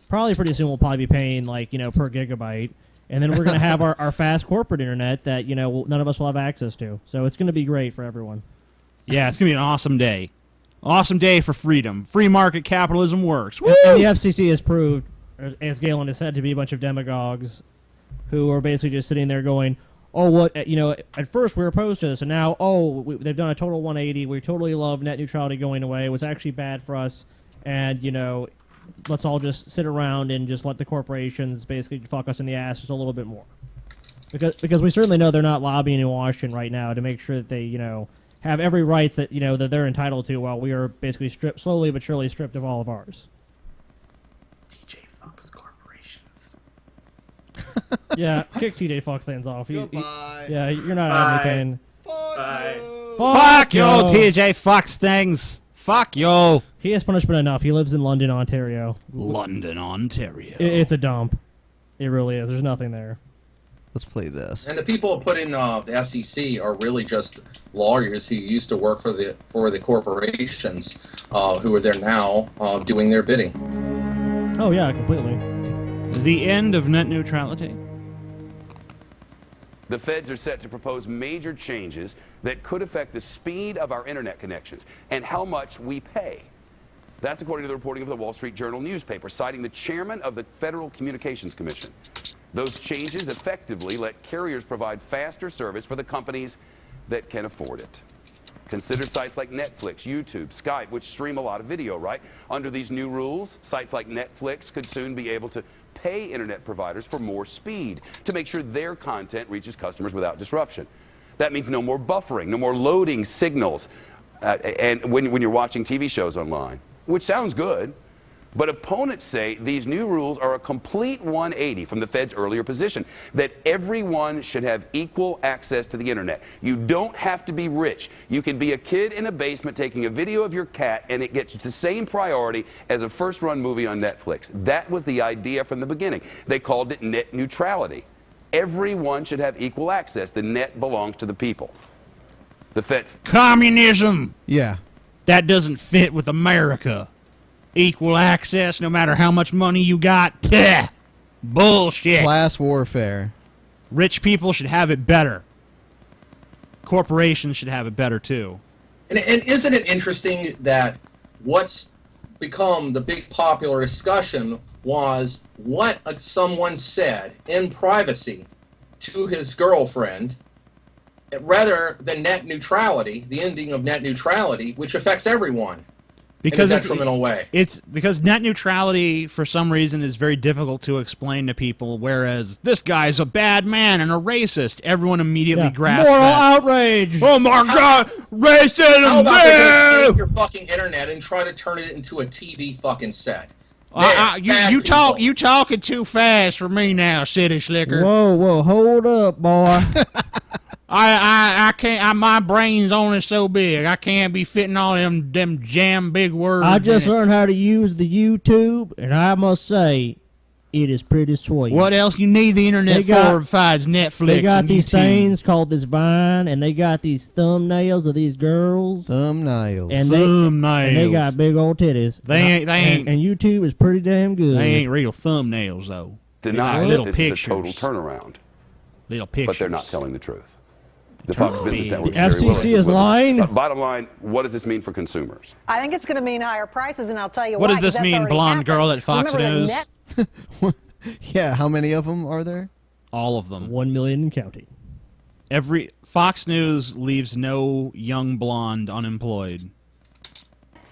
probably pretty soon we'll probably be paying per gigabyte, and then we're going to have our fast corporate internet that none of us will have access to. So it's going to be great for everyone. Yeah, it's going to be an awesome day. Awesome day for freedom. Free market capitalism works. Woo! And the FCC has proved, as Galen has said, to be a bunch of demagogues who are basically just sitting there going, oh, what, at first we were opposed to this, and now, they've done a total 180. We totally love net neutrality going away. It was actually bad for us, and let's all just sit around and just let the corporations basically fuck us in the ass just a little bit more. Because we certainly know they're not lobbying in Washington right now to make sure that they, have every rights that, that they're entitled to while we are basically slowly but surely stripped of all of ours. TJ Fox corporations. Yeah, kick TJ Fox things off. Goodbye. Yeah, you're not Bye. advocating. Bye. Fuck you, TJ Fox things. Fuck you. He has punishment enough. He lives in London, Ontario. London, Ontario. It's a dump. It really is. There's nothing there. Let's play this. And the people put in the SEC are really just lawyers who used to work for the corporations, who are there now doing their bidding. Oh yeah, completely. The end of net neutrality. The feds are set to propose major changes that could affect the speed of our internet connections and how much we pay. That's according to the reporting of the Wall Street Journal newspaper, citing the chairman of the Federal Communications Commission. Those changes effectively let carriers provide faster service for the companies that can afford it. Consider sites like Netflix, YouTube, Skype, which stream a lot of video, right? Under these new rules, sites like Netflix could soon be able to pay internet providers for more speed to make sure their content reaches customers without disruption. That means no more buffering, no more loading signals, and when you're watching TV shows online, which sounds good. But opponents say these new rules are a complete 180 from the Fed's earlier position, that everyone should have equal access to the internet. You don't have to be rich. You can be a kid in a basement taking a video of your cat, and it gets the same priority as a first-run movie on Netflix. That was the idea from the beginning. They called it net neutrality. Everyone should have equal access. The net belongs to the people. The Fed's communism. Yeah. That doesn't fit with America. Equal access, no matter how much money you got. Pah! Bullshit. Class warfare. Rich people should have it better. Corporations should have it better, too. And isn't it interesting that what's become the big popular discussion was what someone said in privacy to his girlfriend, rather than net neutrality, the ending of net neutrality, which affects everyone. Because in a detrimental way. It's because net neutrality, for some reason, is very difficult to explain to people, whereas this guy's a bad man and a racist. Everyone immediately grasps moral that. outrage. Oh my God, racism! How about they take your fucking internet and try to turn it into a TV fucking set? You talking too fast for me now, city slicker. Whoa, hold up, boy. I can't. My brain's only so big. I can't be fitting all them jam big words. I just learned how to use the YouTube, and I must say, it is pretty sweet. What else you need the internet for besides Netflix? They got and these YouTube? things called this Vine, and they got these thumbnails of these girls. Thumbnails. And they got big old titties. They ain't. And YouTube is pretty damn good. They ain't real thumbnails though. Deny little that this pictures. is a total turnaround. Little pictures. But they're not telling the truth. The Fox Business Network. The FCC is lying. Bottom line, what does this mean for consumers? I think it's going to mean higher prices, and I'll tell you What why. does this mean, blonde girl at Fox News? Yeah, how many of them are there? All of them. 1 million and counting. Every Fox News leaves no young blonde unemployed.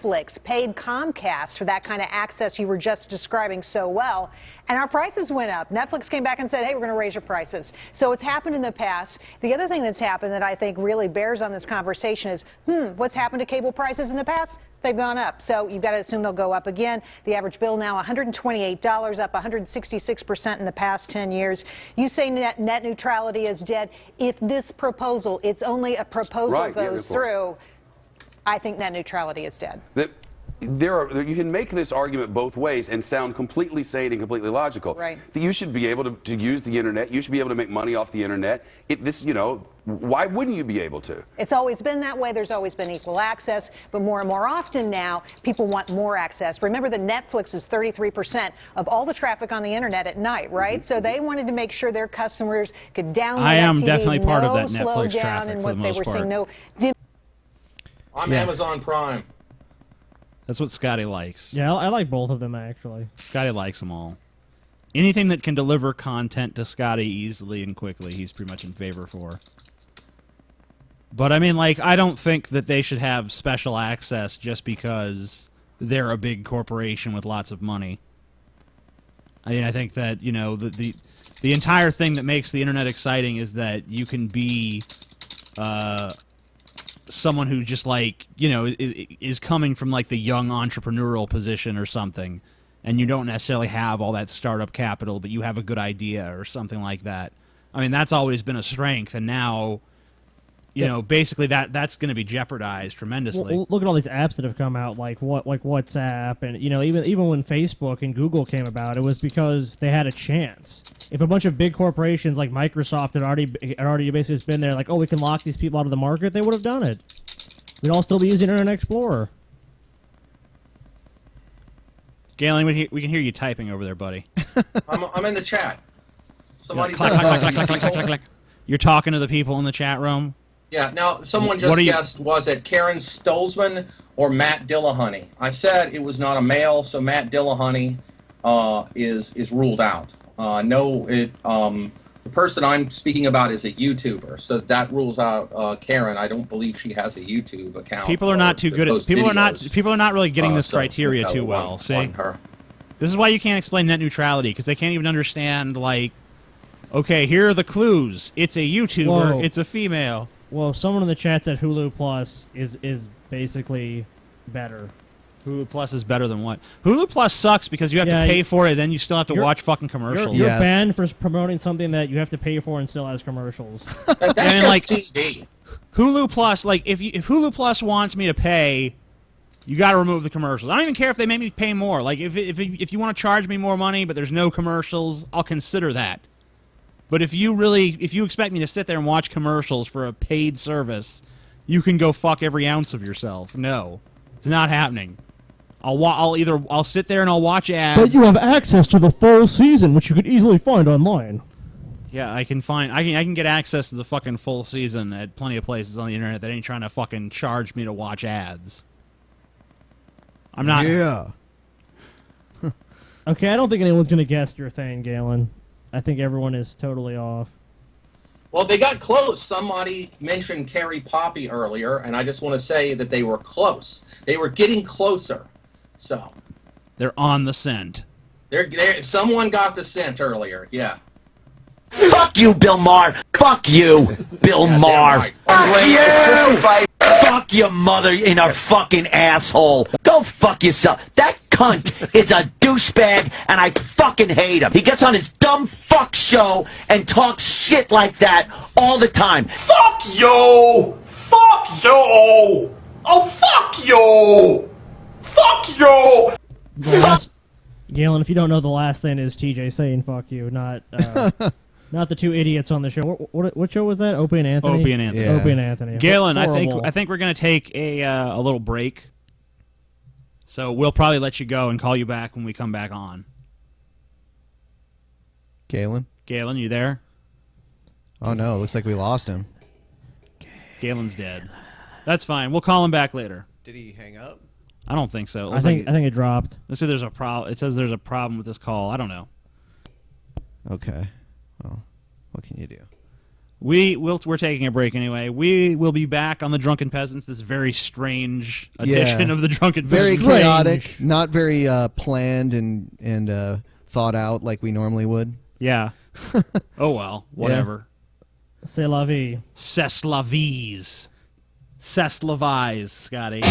Netflix paid Comcast for that kind of access you were just describing so well, and our prices went up. Netflix came back and said, hey, we're going to raise your prices. So it's happened in the past. The other thing that's happened that I think really bears on this conversation is, what's happened to cable prices in the past? They've gone up. So you've got to assume they'll go up again. The average bill now $128, up 166% in the past 10 years. You say net neutrality is dead. If this proposal, it's only a proposal, goes through, I think net neutrality is dead. You can make this argument both ways and sound completely sane and completely logical. Right. You should be able to use the internet. You should be able to make money off the internet. Why wouldn't you be able to? It's always been that way. There's always been equal access, but more and more often now, people want more access. Remember that Netflix is 33% of all the traffic on the internet at night, right? So they wanted to make sure their customers could download I am that TV, definitely part of that slow Netflix down traffic and for what the they most were part. seeing, no dim. I'm Amazon Prime. That's what Scotty likes. Yeah, I like both of them, actually. Scotty likes them all. Anything that can deliver content to Scotty easily and quickly, he's pretty much in favor for. But I mean, I don't think that they should have special access just because they're a big corporation with lots of money. I mean, I think that, The entire thing that makes the internet exciting is that you can be someone who just like, is coming from like the young entrepreneurial position or something, and you don't necessarily have all that startup capital, but you have a good idea or something like that. I mean, that's always been a strength, and now, basically that's going to be jeopardized tremendously. Well, look at all these apps that have come out, like WhatsApp, and even when Facebook and Google came about, it was because they had a chance. If a bunch of big corporations like Microsoft had already basically just been there, like, oh, we can lock these people out of the market, they would have done it. We'd all still be using Internet Explorer. Galen, we can hear you typing over there, buddy. I'm in the chat. Somebody click. You're talking to the people in the chat room? Yeah, now someone just guessed, was it Karen Stolzman or Matt Dillahunty? I said it was not a male, so Matt Dillahunty is ruled out. The person I'm speaking about is a YouTuber, so that rules out Karen. I don't believe she has a YouTube account. People are not too good at people are not really getting this criteria too well. See, this is why you can't explain net neutrality, because they can't even understand, like, okay, here are the clues. It's a YouTuber. Whoa. It's a female. Well, someone in the chat said Hulu Plus is basically better. Hulu Plus is better than what? Hulu Plus sucks because you have to pay for it, then you still have to watch fucking commercials. You're banned for promoting something that you have to pay for and still has commercials. That's just like TV. Hulu Plus, like if Hulu Plus wants me to pay, you got to remove the commercials. I don't even care if they make me pay more. Like if you want to charge me more money, but there's no commercials, I'll consider that. But if you expect me to sit there and watch commercials for a paid service, you can go fuck every ounce of yourself. No, it's not happening. I'll sit there and I'll watch ads. But you have access to the full season, which you could easily find online. Yeah, I can get access to the fucking full season at plenty of places on the internet that ain't trying to fucking charge me to watch ads. I'm not. Yeah. Okay, I don't think anyone's gonna guess your thing, Galen. I think everyone is totally off. Well, they got close. Somebody mentioned Carrie Poppy earlier, and I just want to say that they were close. They were getting closer. So they're on the scent. Someone got the scent earlier. Yeah. Fuck you, Bill Maher. Fuck you, Bill Maher. Right. Fuck you. Fuck your mother in her fucking asshole. Go fuck yourself. That cunt is a douchebag, and I fucking hate him. He gets on his dumb fuck show and talks shit like that all the time. Fuck you! Fuck you! Oh, fuck you! Fuck you! Galen, if you don't know, the last thing is TJ saying "fuck you," not the two idiots on the show. What show was that? Opie and Anthony. Opie and Anthony. Yeah. Opie and Anthony. Galen, Horrible. I think we're gonna take a little break. So we'll probably let you go and call you back when we come back on. Galen, you there? Oh no, it looks like we lost him. Galen's dead. That's fine. We'll call him back later. Did he hang up? I don't think so. I think it dropped. It says there's a problem with this call. I don't know. Okay. Well, what can you do? We're taking a break anyway. We will be back on the Drunken Peasants. This very strange edition of the Drunken Peasants. Very chaotic, not very planned and thought out like we normally would. Yeah. Oh well, whatever. Yeah. C'est la vie. C'est la vie. C'est la vie, Scotty.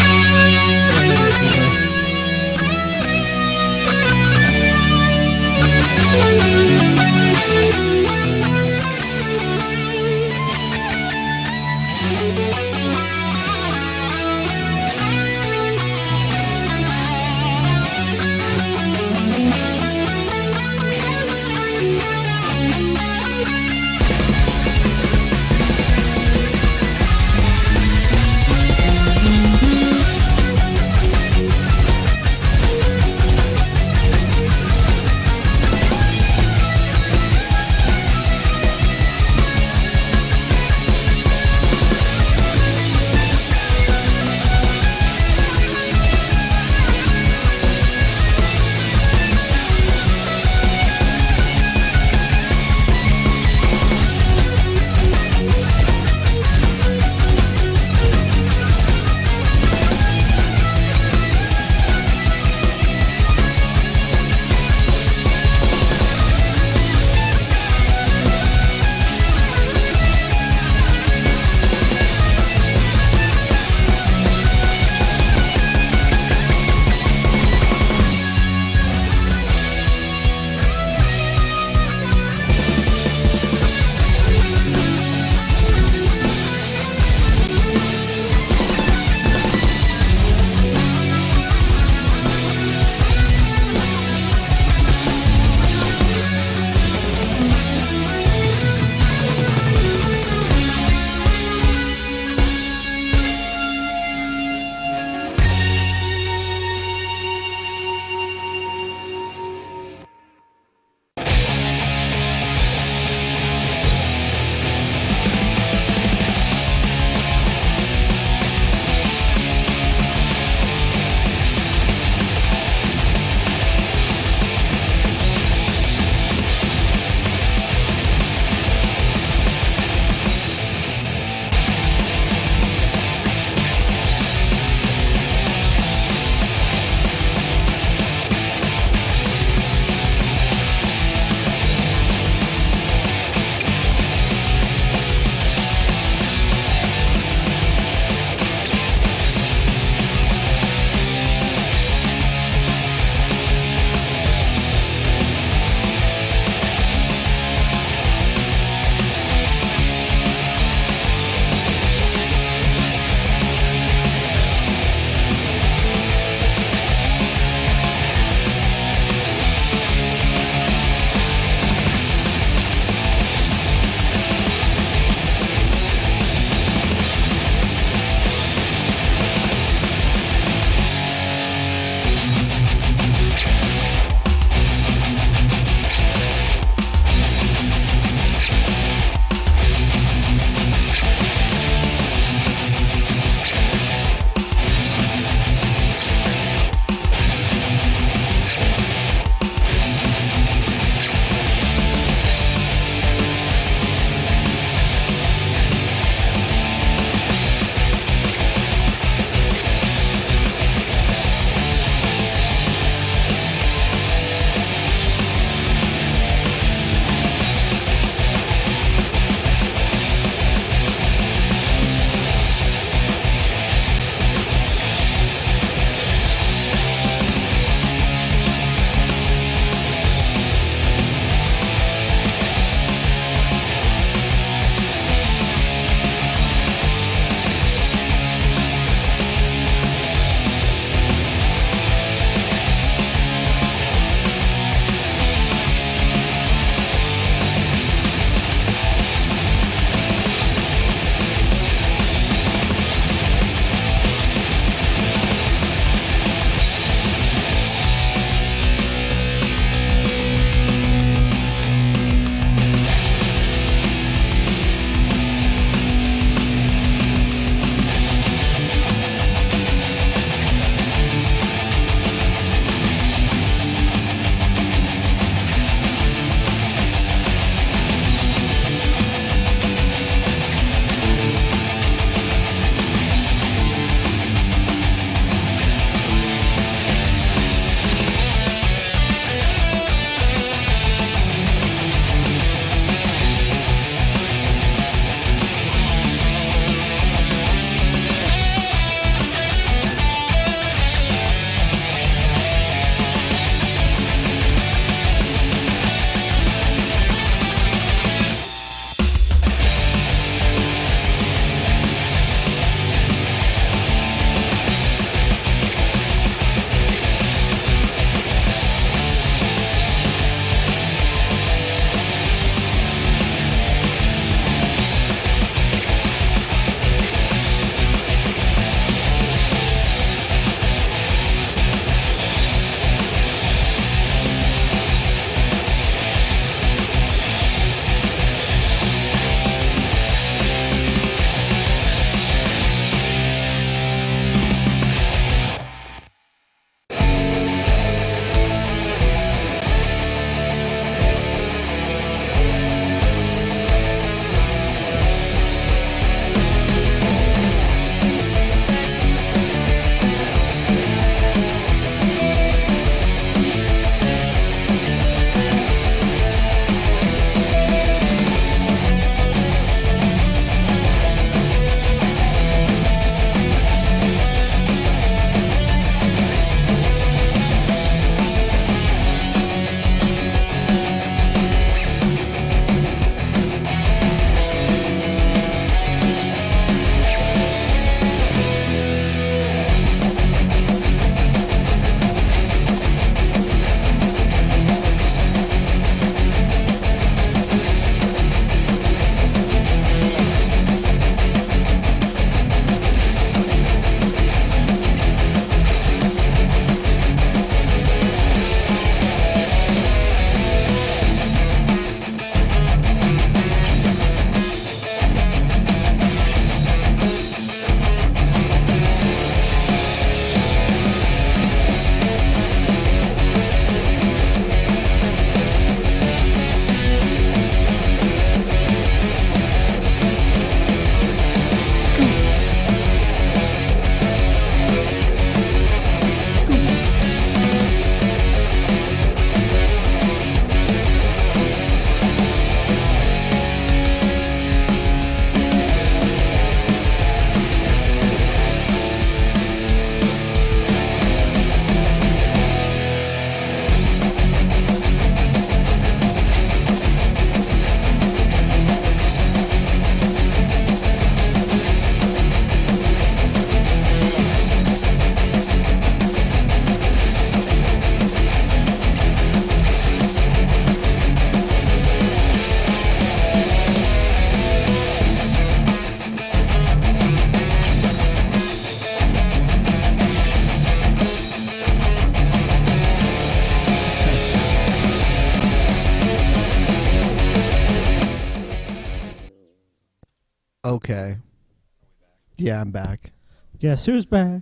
Yeah, I'm back. Guess who's back?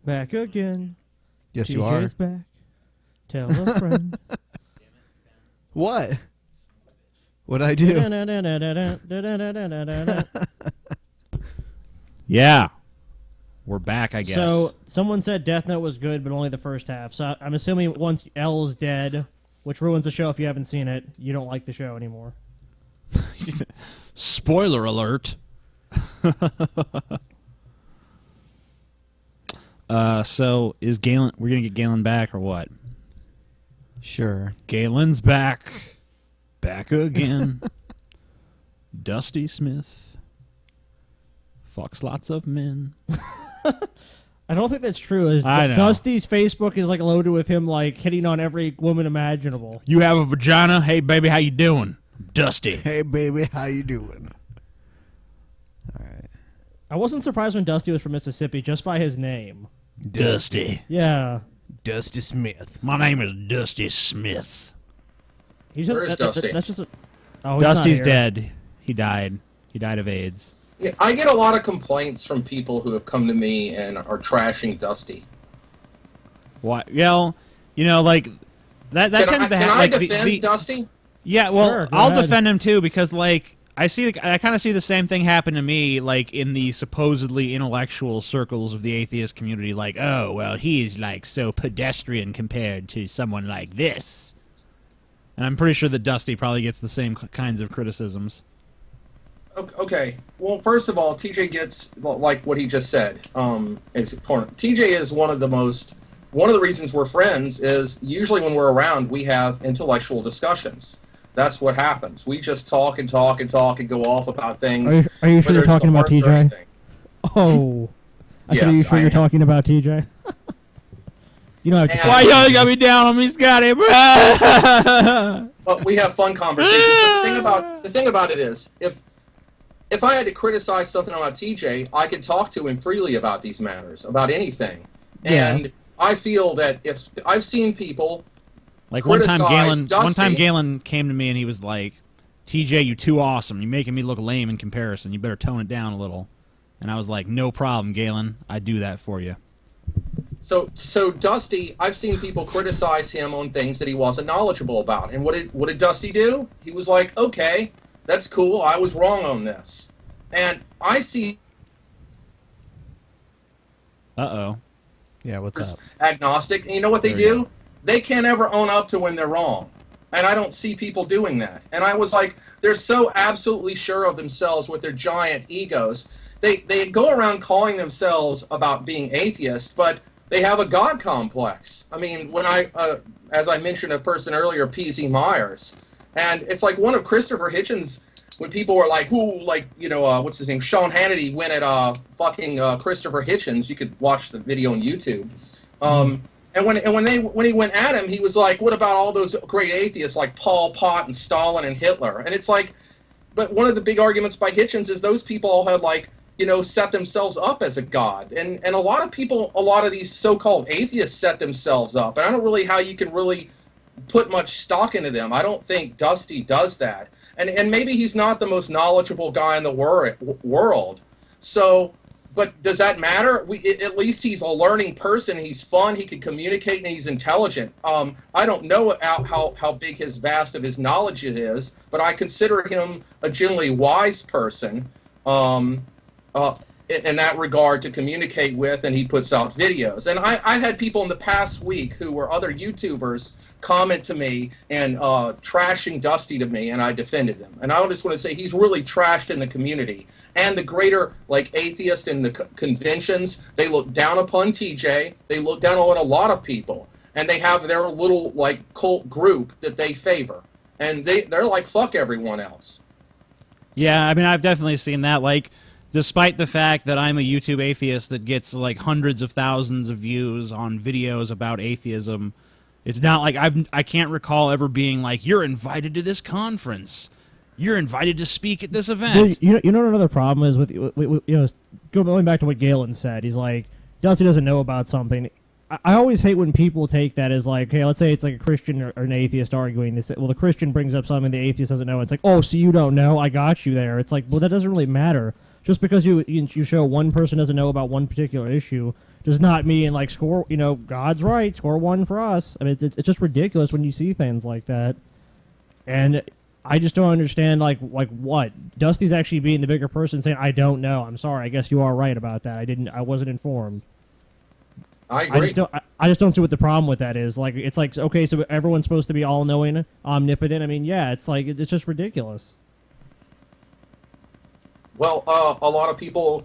Back again. Yes, you TJ's are. back. Tell a friend. What? What'd I do? Yeah. We're back, I guess. So, someone said Death Note was good, but only the first half. So, I'm assuming once L is dead, which ruins the show if you haven't seen it, you don't like the show anymore. Spoiler alert. So is Galen? We're gonna get Galen back or what? Sure. Galen's back, back again. Dusty Smith fucks lots of men. I don't think that's true. I know. Dusty's Facebook is like loaded with him like hitting on every woman imaginable. You have a vagina? Hey baby, how you doing? Dusty. Hey baby, how you doing? All right. I wasn't surprised when Dusty was from Mississippi just by his name. Dusty. Yeah. Dusty Smith. My name is Dusty Smith. He's just, Where is Dusty? That's just he's Dusty's not here. dead. He died. He died of AIDS. Yeah, I get a lot of complaints from people who have come to me and are trashing Dusty. What? Well, you know, like that tends to happen. Can I like, defend Dusty? Yeah, well, Sure, go I'll ahead. defend him too because, like, I kind of see the same thing happen to me, like in the supposedly intellectual circles of the atheist community. Like, oh, well, he's like so pedestrian compared to someone like this, and I'm pretty sure that Dusty probably gets the same kinds of criticisms. Okay. Well, first of all, TJ gets like what he just said. TJ is one of the reasons we're friends is usually when we're around we have intellectual discussions. That's what happens. We just talk and talk and talk and go off about things. Are you sure whether you're it's talking the about arts or TJ? anything. Oh. I said, are you Yes, sure I you're am. talking about TJ? You don't have to. Why y'all got me down on me, Scotty? Well, we have fun conversations. But the thing about it is, if I had to criticize something about TJ, I could talk to him freely about these matters, about anything. Yeah. And I feel that if I've seen people Like one time Dusty. Galen came to me and he was like, TJ, you too awesome. You're making me look lame in comparison. You better tone it down a little. And I was like, no problem, Galen. I do that for you. So Dusty, I've seen people criticize him on things that he wasn't knowledgeable about. And what did Dusty do? He was like, okay, that's cool. I was wrong on this. And I see Uh-oh. Yeah, what's up? agnostic. And you know what they There you do? They can't ever own up to when they're wrong. And I don't see people doing that. And I was like, they're so absolutely sure of themselves with their giant egos. They go around calling themselves about being atheist, but they have a God complex. I mean, when as I mentioned a person earlier, P.Z. Myers, and it's like one of Christopher Hitchens, when people were like, who, like, you know, what's his name? Sean Hannity went at fucking Christopher Hitchens. You could watch the video on YouTube. And when he went at him, he was like, what about all those great atheists like Pol Pot and Stalin and Hitler? And it's like, but one of the big arguments by Hitchens is those people all had, like, you know, set themselves up as a god. And a lot of people, a lot of these so-called atheists set themselves up. And I don't really how you can really put much stock into them. I don't think Dusty does that. And maybe he's not the most knowledgeable guy in the world. So, but does that matter? At least he's a learning person. He's fun. He can communicate, and he's intelligent. I don't know how big his vast of his knowledge it is, but I consider him a generally wise person in that regard to communicate with, and he puts out videos. And I've had people in the past week who were other YouTubers comment to me and trashing Dusty to me, and I defended them. And I just want to say he's really trashed in the community. And the greater, like, atheist in the conventions, they look down upon TJ. They look down on a lot of people. And they have their little, like, cult group that they favor. And they're like, fuck everyone else. Yeah, I mean, I've definitely seen that. Like, despite the fact that I'm a YouTube atheist that gets, like, hundreds of thousands of views on videos about atheism, it's not like I can't recall ever being like, you're invited to this conference. You're invited to speak at this event. You know what another problem is with you know, going back to what Galen said. He's like, Dusty doesn't know about something. I always hate when people take that as like, hey, let's say it's like a Christian or an atheist arguing this. Well, the Christian brings up something the atheist doesn't know. It's like, oh, so you don't know? I got you there. It's like, well, that doesn't really matter. just because you show one person doesn't know about one particular issue does not mean like score. God's right, score 1 for us. I mean, it's just ridiculous when you see things like that, and I just don't understand like what Dusty's actually being the bigger person, saying I don't know. I'm sorry. I guess you are right about that. I wasn't informed. I agree. I just don't see what the problem with that is. Like, it's like, okay, so everyone's supposed to be all-knowing, omnipotent. I mean, yeah, it's like it's just ridiculous. Well, a lot of people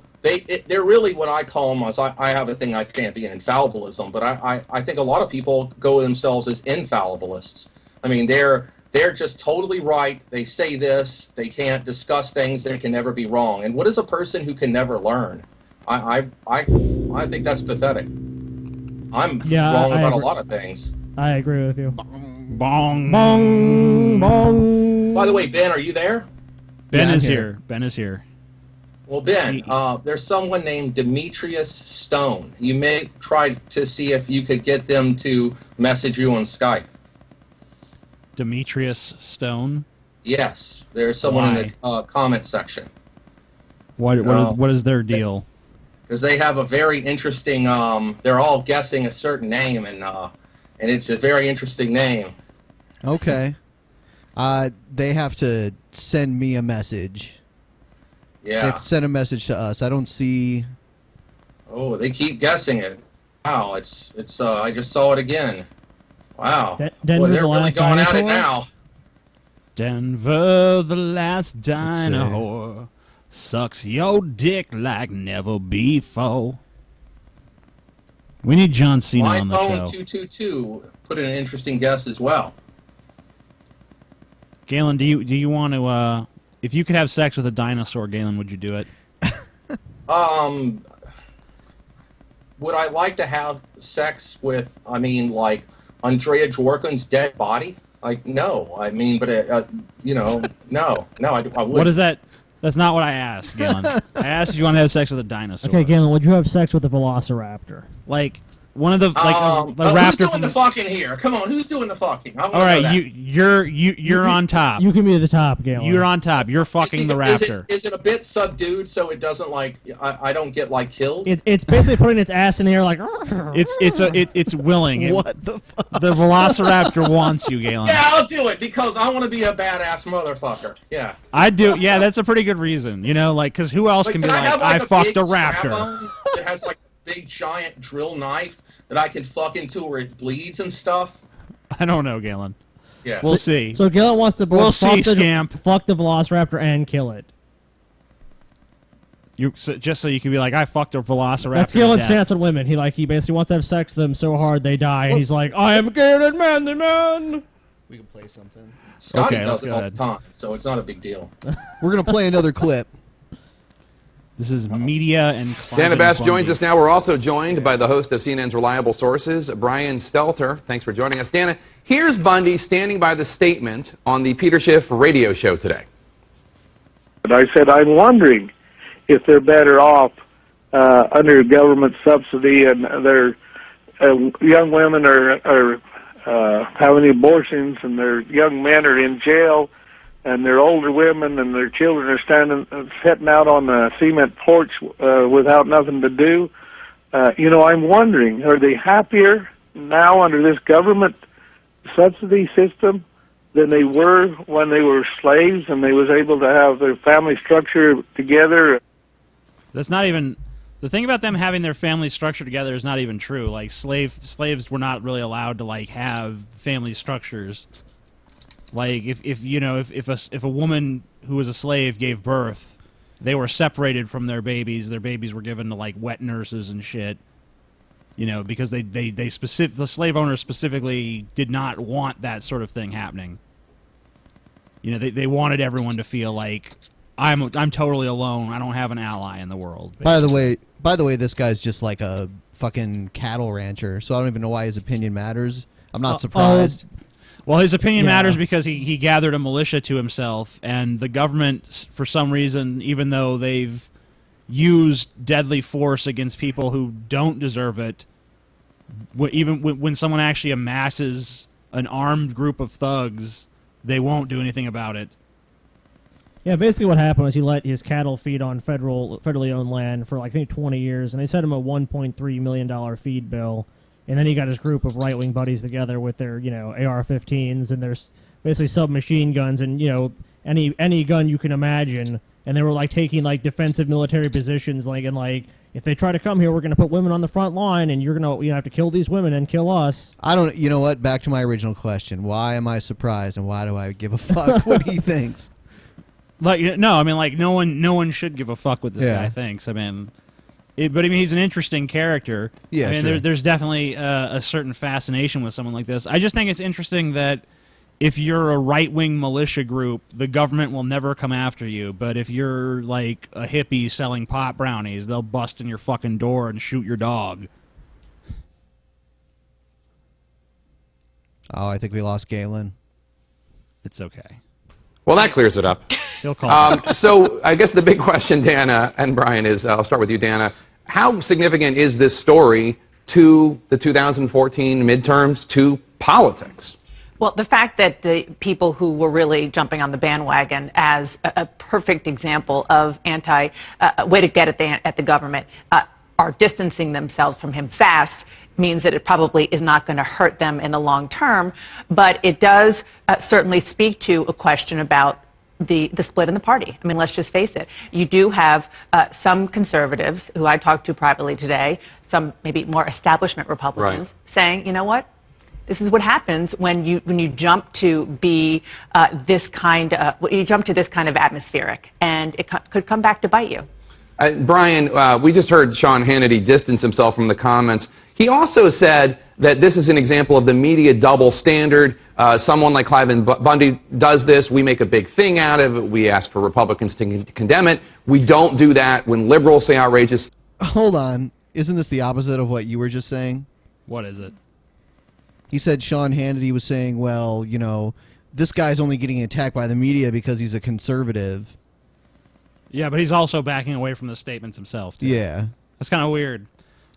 they're really what I call them. I have a thing I can't be an infallibilism, but I think a lot of people go themselves as infallibilists. I mean, they're just totally right. They say this. They can't discuss things. They can never be wrong. And what is a person who can never learn? I think that's pathetic. I'm wrong about a lot of things. I agree with you. Bong. Bong. Bong. By the way, Ben, are you there? Ben is here. Ben is here. Well, Ben, there's someone named Demetrius Stone. You may try to see if you could get them to message you on Skype. Demetrius Stone? Yes. There's someone in the comment section. What is their deal? Because they have a very interesting, they're all guessing a certain name, and it's a very interesting name. Okay. They have to send me a message. Yeah. They have to send a message to us. I don't see... Oh, they keep guessing it. Wow, it's I just saw it again. Wow. Boy, they're really going at it now. Denver, the last dinosaur. Sucks your dick like never before. We need John Cena on the show. My phone 222 put in an interesting guess as well. Galen, do you want to? If you could have sex with a dinosaur, Galen, would you do it? Would I like to have sex with? I mean, like Andrea Dworkin's dead body? Like, no. I mean, but no, I wouldn't. What is that? That's not what I asked, Galen. I asked if you want to have sex with a dinosaur. Okay, Galen, would you have sex with a velociraptor? Like one of the the raptor. Who's doing from the fucking here? Come on, who's doing the fucking? All right, you're on top. You can be the top, Galen. You're on top. You're fucking the raptor. Is it a bit subdued so it doesn't like I don't get like killed? It's basically putting its ass in the air like. It's willing. What the fuck? The velociraptor wants you, Galen. Yeah, I'll do it because I want to be a badass motherfucker. Yeah. I do. Yeah, that's a pretty good reason. Because who else can be like, I fucked a raptor? It has like a big giant drill knife that I can fuck into where it bleeds and stuff. I don't know, Galen. Yeah. We'll see. So Galen wants to both fuck the velociraptor and kill it. Just so you can be like, I fucked a velociraptor. That's Galen's stance on women. He basically wants to have sex with them so hard they die, and he's like, I am Galen manly man. We can play something. Scotty does it all the time, so it's not a big deal. We're gonna play another clip. This is media and Dana Bass joins us now. We're also joined by the host of CNN's Reliable Sources, Brian Stelter. Thanks for joining us. Dana, here's Bundy standing by the statement on the Peter Schiff radio show today. And I said, I'm wondering if they're better off under government subsidy and their young women are having abortions and their young men are in jail and their older women and their children are sitting out on the cement porch without nothing to do. I'm wondering, are they happier now under this government subsidy system than they were when they were slaves and they was able to have their family structure together? That's not even... The thing about them having their family structure together is not even true. Like, slaves were not really allowed to, have family structures. Like, if a woman who was a slave gave birth, they were separated from their babies. Their babies were given to, wet nurses and shit. Because the slave owners specifically did not want that sort of thing happening. They wanted everyone to feel like, I'm totally alone. I don't have an ally in the world. Basically. By the way, this guy's just like a fucking cattle rancher, so I don't even know why his opinion matters. I'm not surprised. Well, his opinion matters because he gathered a militia to himself, and the government, for some reason, even though they've used deadly force against people who don't deserve it, even when someone actually amasses an armed group of thugs, they won't do anything about it. Yeah, basically what happened was he let his cattle feed on federally owned land for, like, I think 20 years, and they sent him a $1.3 million feed bill. And then he got his group of right-wing buddies together with their, AR-15s and their basically submachine guns and, any gun you can imagine. And they were, like, taking, like, defensive military positions, like, if they try to come here, we're going to put women on the front line, and you're going to have to kill these women and kill us. You know what? Back to my original question. Why am I surprised, and why do I give a fuck what he thinks? No one should give a fuck what this guy thinks. He's an interesting character. Yeah, sure. There's definitely a certain fascination with someone like this. I just think it's interesting that if you're a right-wing militia group, the government will never come after you. But if you're like a hippie selling pot brownies, they'll bust in your fucking door and shoot your dog. Oh, I think we lost Galen. It's okay. Well, that clears it up. He'll call. So I guess the big question, Dana and Brian, is I'll start with you, Dana. How significant is this story to the 2014 midterms, to politics? Well, the fact that the people who were really jumping on the bandwagon as a perfect example of way to get at the government are distancing themselves from him fast means that it probably is not going to hurt them in the long term. But it does certainly speak to a question about the split in the party. I mean, let's just face it. You do have some conservatives who I talked to privately today, some maybe more establishment Republicans, saying, you know what? This is what happens when you jump to be this kind of atmospheric, and it could come back to bite you. Brian, we just heard Sean Hannity distance himself from the comments. He also said that this is an example of the media double standard. Someone like Cliven Bundy does this. We make a big thing out of it. We ask for Republicans to condemn it. We don't do that when liberals say outrageous. Hold on. Isn't this the opposite of what you were just saying? What is it? He said Sean Hannity was saying, well, this guy's only getting attacked by the media because he's a conservative. Yeah, but he's also backing away from the statements himself, too. Yeah. That's kind of weird.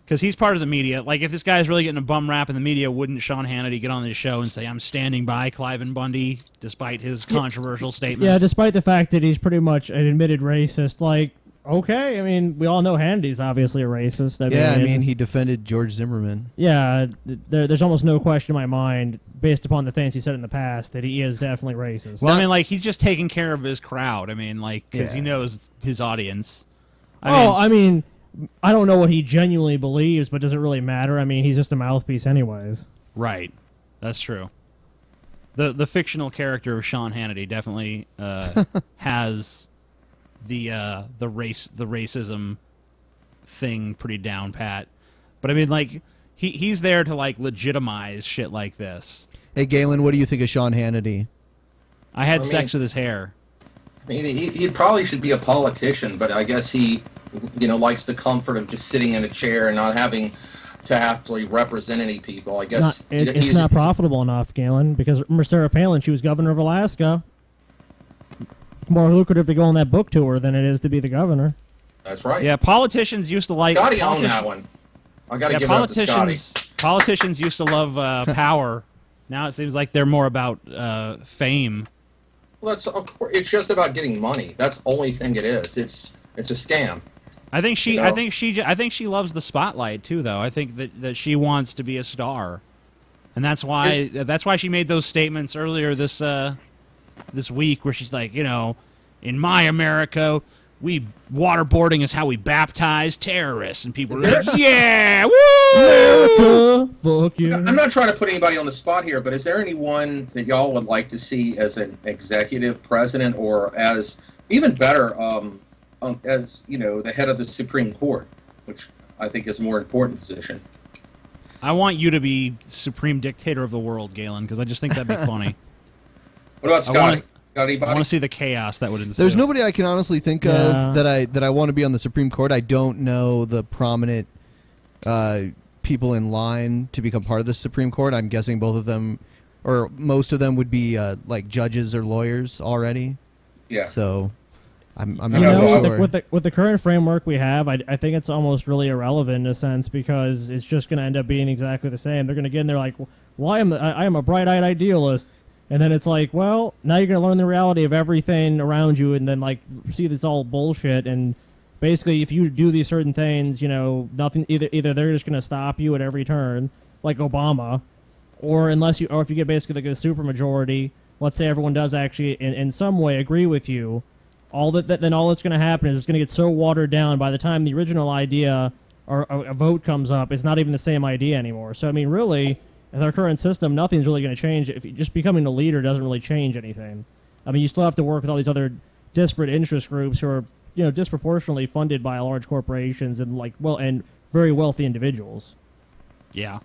Because he's part of the media. Like, if this guy's really getting a bum rap in the media, wouldn't Sean Hannity get on this show and say, I'm standing by Cliven Bundy, despite his controversial statements? Yeah, despite the fact that he's pretty much an admitted racist. Like, okay, I mean, we all know Hannity's obviously a racist. I mean, he defended George Zimmerman. Yeah, there's almost no question in my mind, based upon the things he said in the past, that he is definitely racist. Well, he's just taking care of his crowd. Because he knows his audience. I mean, I don't know what he genuinely believes, but does it really matter? I mean, he's just a mouthpiece anyways. Right. That's true. The fictional character of Sean Hannity definitely has the racism thing pretty down pat. But he's there to legitimize shit like this. Hey Galen, what do you think of Sean Hannity? I had sex with his hair. I mean, he probably should be a politician, but I guess he likes the comfort of just sitting in a chair and not having to actually represent any people. I guess it's not profitable enough, Galen, because remember Sarah Palin, she was governor of Alaska. More lucrative to go on that book tour than it is to be the governor. That's right. Yeah, politicians used to like... Scotty owned that one. I got to give it up to Scotty. Politicians used to love power. Now it seems like they're more about fame. Well, it's just about getting money. That's the only thing it is. It's a scam. I think she loves the spotlight too, though. I think that she wants to be a star, and that's why she made those statements earlier this week, where she's like, in my America, waterboarding is how we baptize terrorists, and people are like, yeah, woo! America, fuck you. I'm not trying to put anybody on the spot here, but is there anyone that y'all would like to see as an executive president, or as even better, as the head of the Supreme Court, which I think is a more important position? I want you to be supreme dictator of the world, Galen, because I just think that'd be funny. What about Scotty? I want to see the chaos that would ensue. There's nobody I can honestly think of that I want to be on the Supreme Court. I don't know the prominent people in line to become part of the Supreme Court. I'm guessing both of them, or most of them, would be like judges or lawyers already. Yeah. So I'm not sure. With the current framework we have, I think it's almost really irrelevant in a sense, because it's just going to end up being exactly the same. They're going to get in there like, well, I am a bright-eyed idealist. And then it's like, well, now you're going to learn the reality of everything around you and then, like, see this all bullshit. And basically, if you do these certain things, you know, nothing, either they're just going to stop you at every turn, like Obama, or if you get basically like a supermajority, let's say everyone does actually in some way agree with you, then all that's going to happen is it's going to get so watered down by the time the original idea or a vote comes up, it's not even the same idea anymore. So, I mean, really, with our current system, nothing's really going to change. If just becoming a leader doesn't really change anything. I mean, you still have to work with all these other disparate interest groups who are, you know, disproportionately funded by large corporations and and very wealthy individuals. Yeah.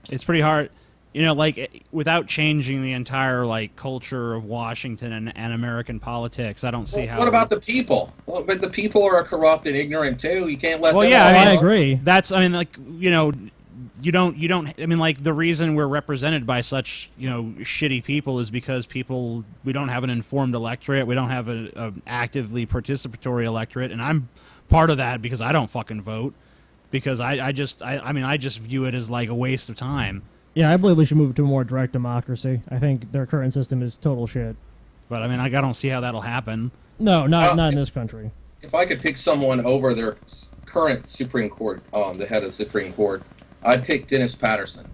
It's pretty hard, you know, like, without changing the entire, like, culture of Washington and American politics. I don't see how. What about the people? Well, but the people are corrupt and ignorant too. You can't let them. Well, yeah, I agree. That's, I mean, like, you know, you don't, I mean, like, the reason we're represented by such, you know, shitty people is because we don't have an informed electorate. We don't have a actively participatory electorate. And I'm part of that because I don't fucking vote. Because I just view it as like a waste of time. Yeah, I believe we should move to a more direct democracy. I think their current system is total shit. But I mean, I don't see how that'll happen. No, not in this country. If I could pick someone over their current Supreme Court, the head of the Supreme Court, I'd pick Dennis Patterson.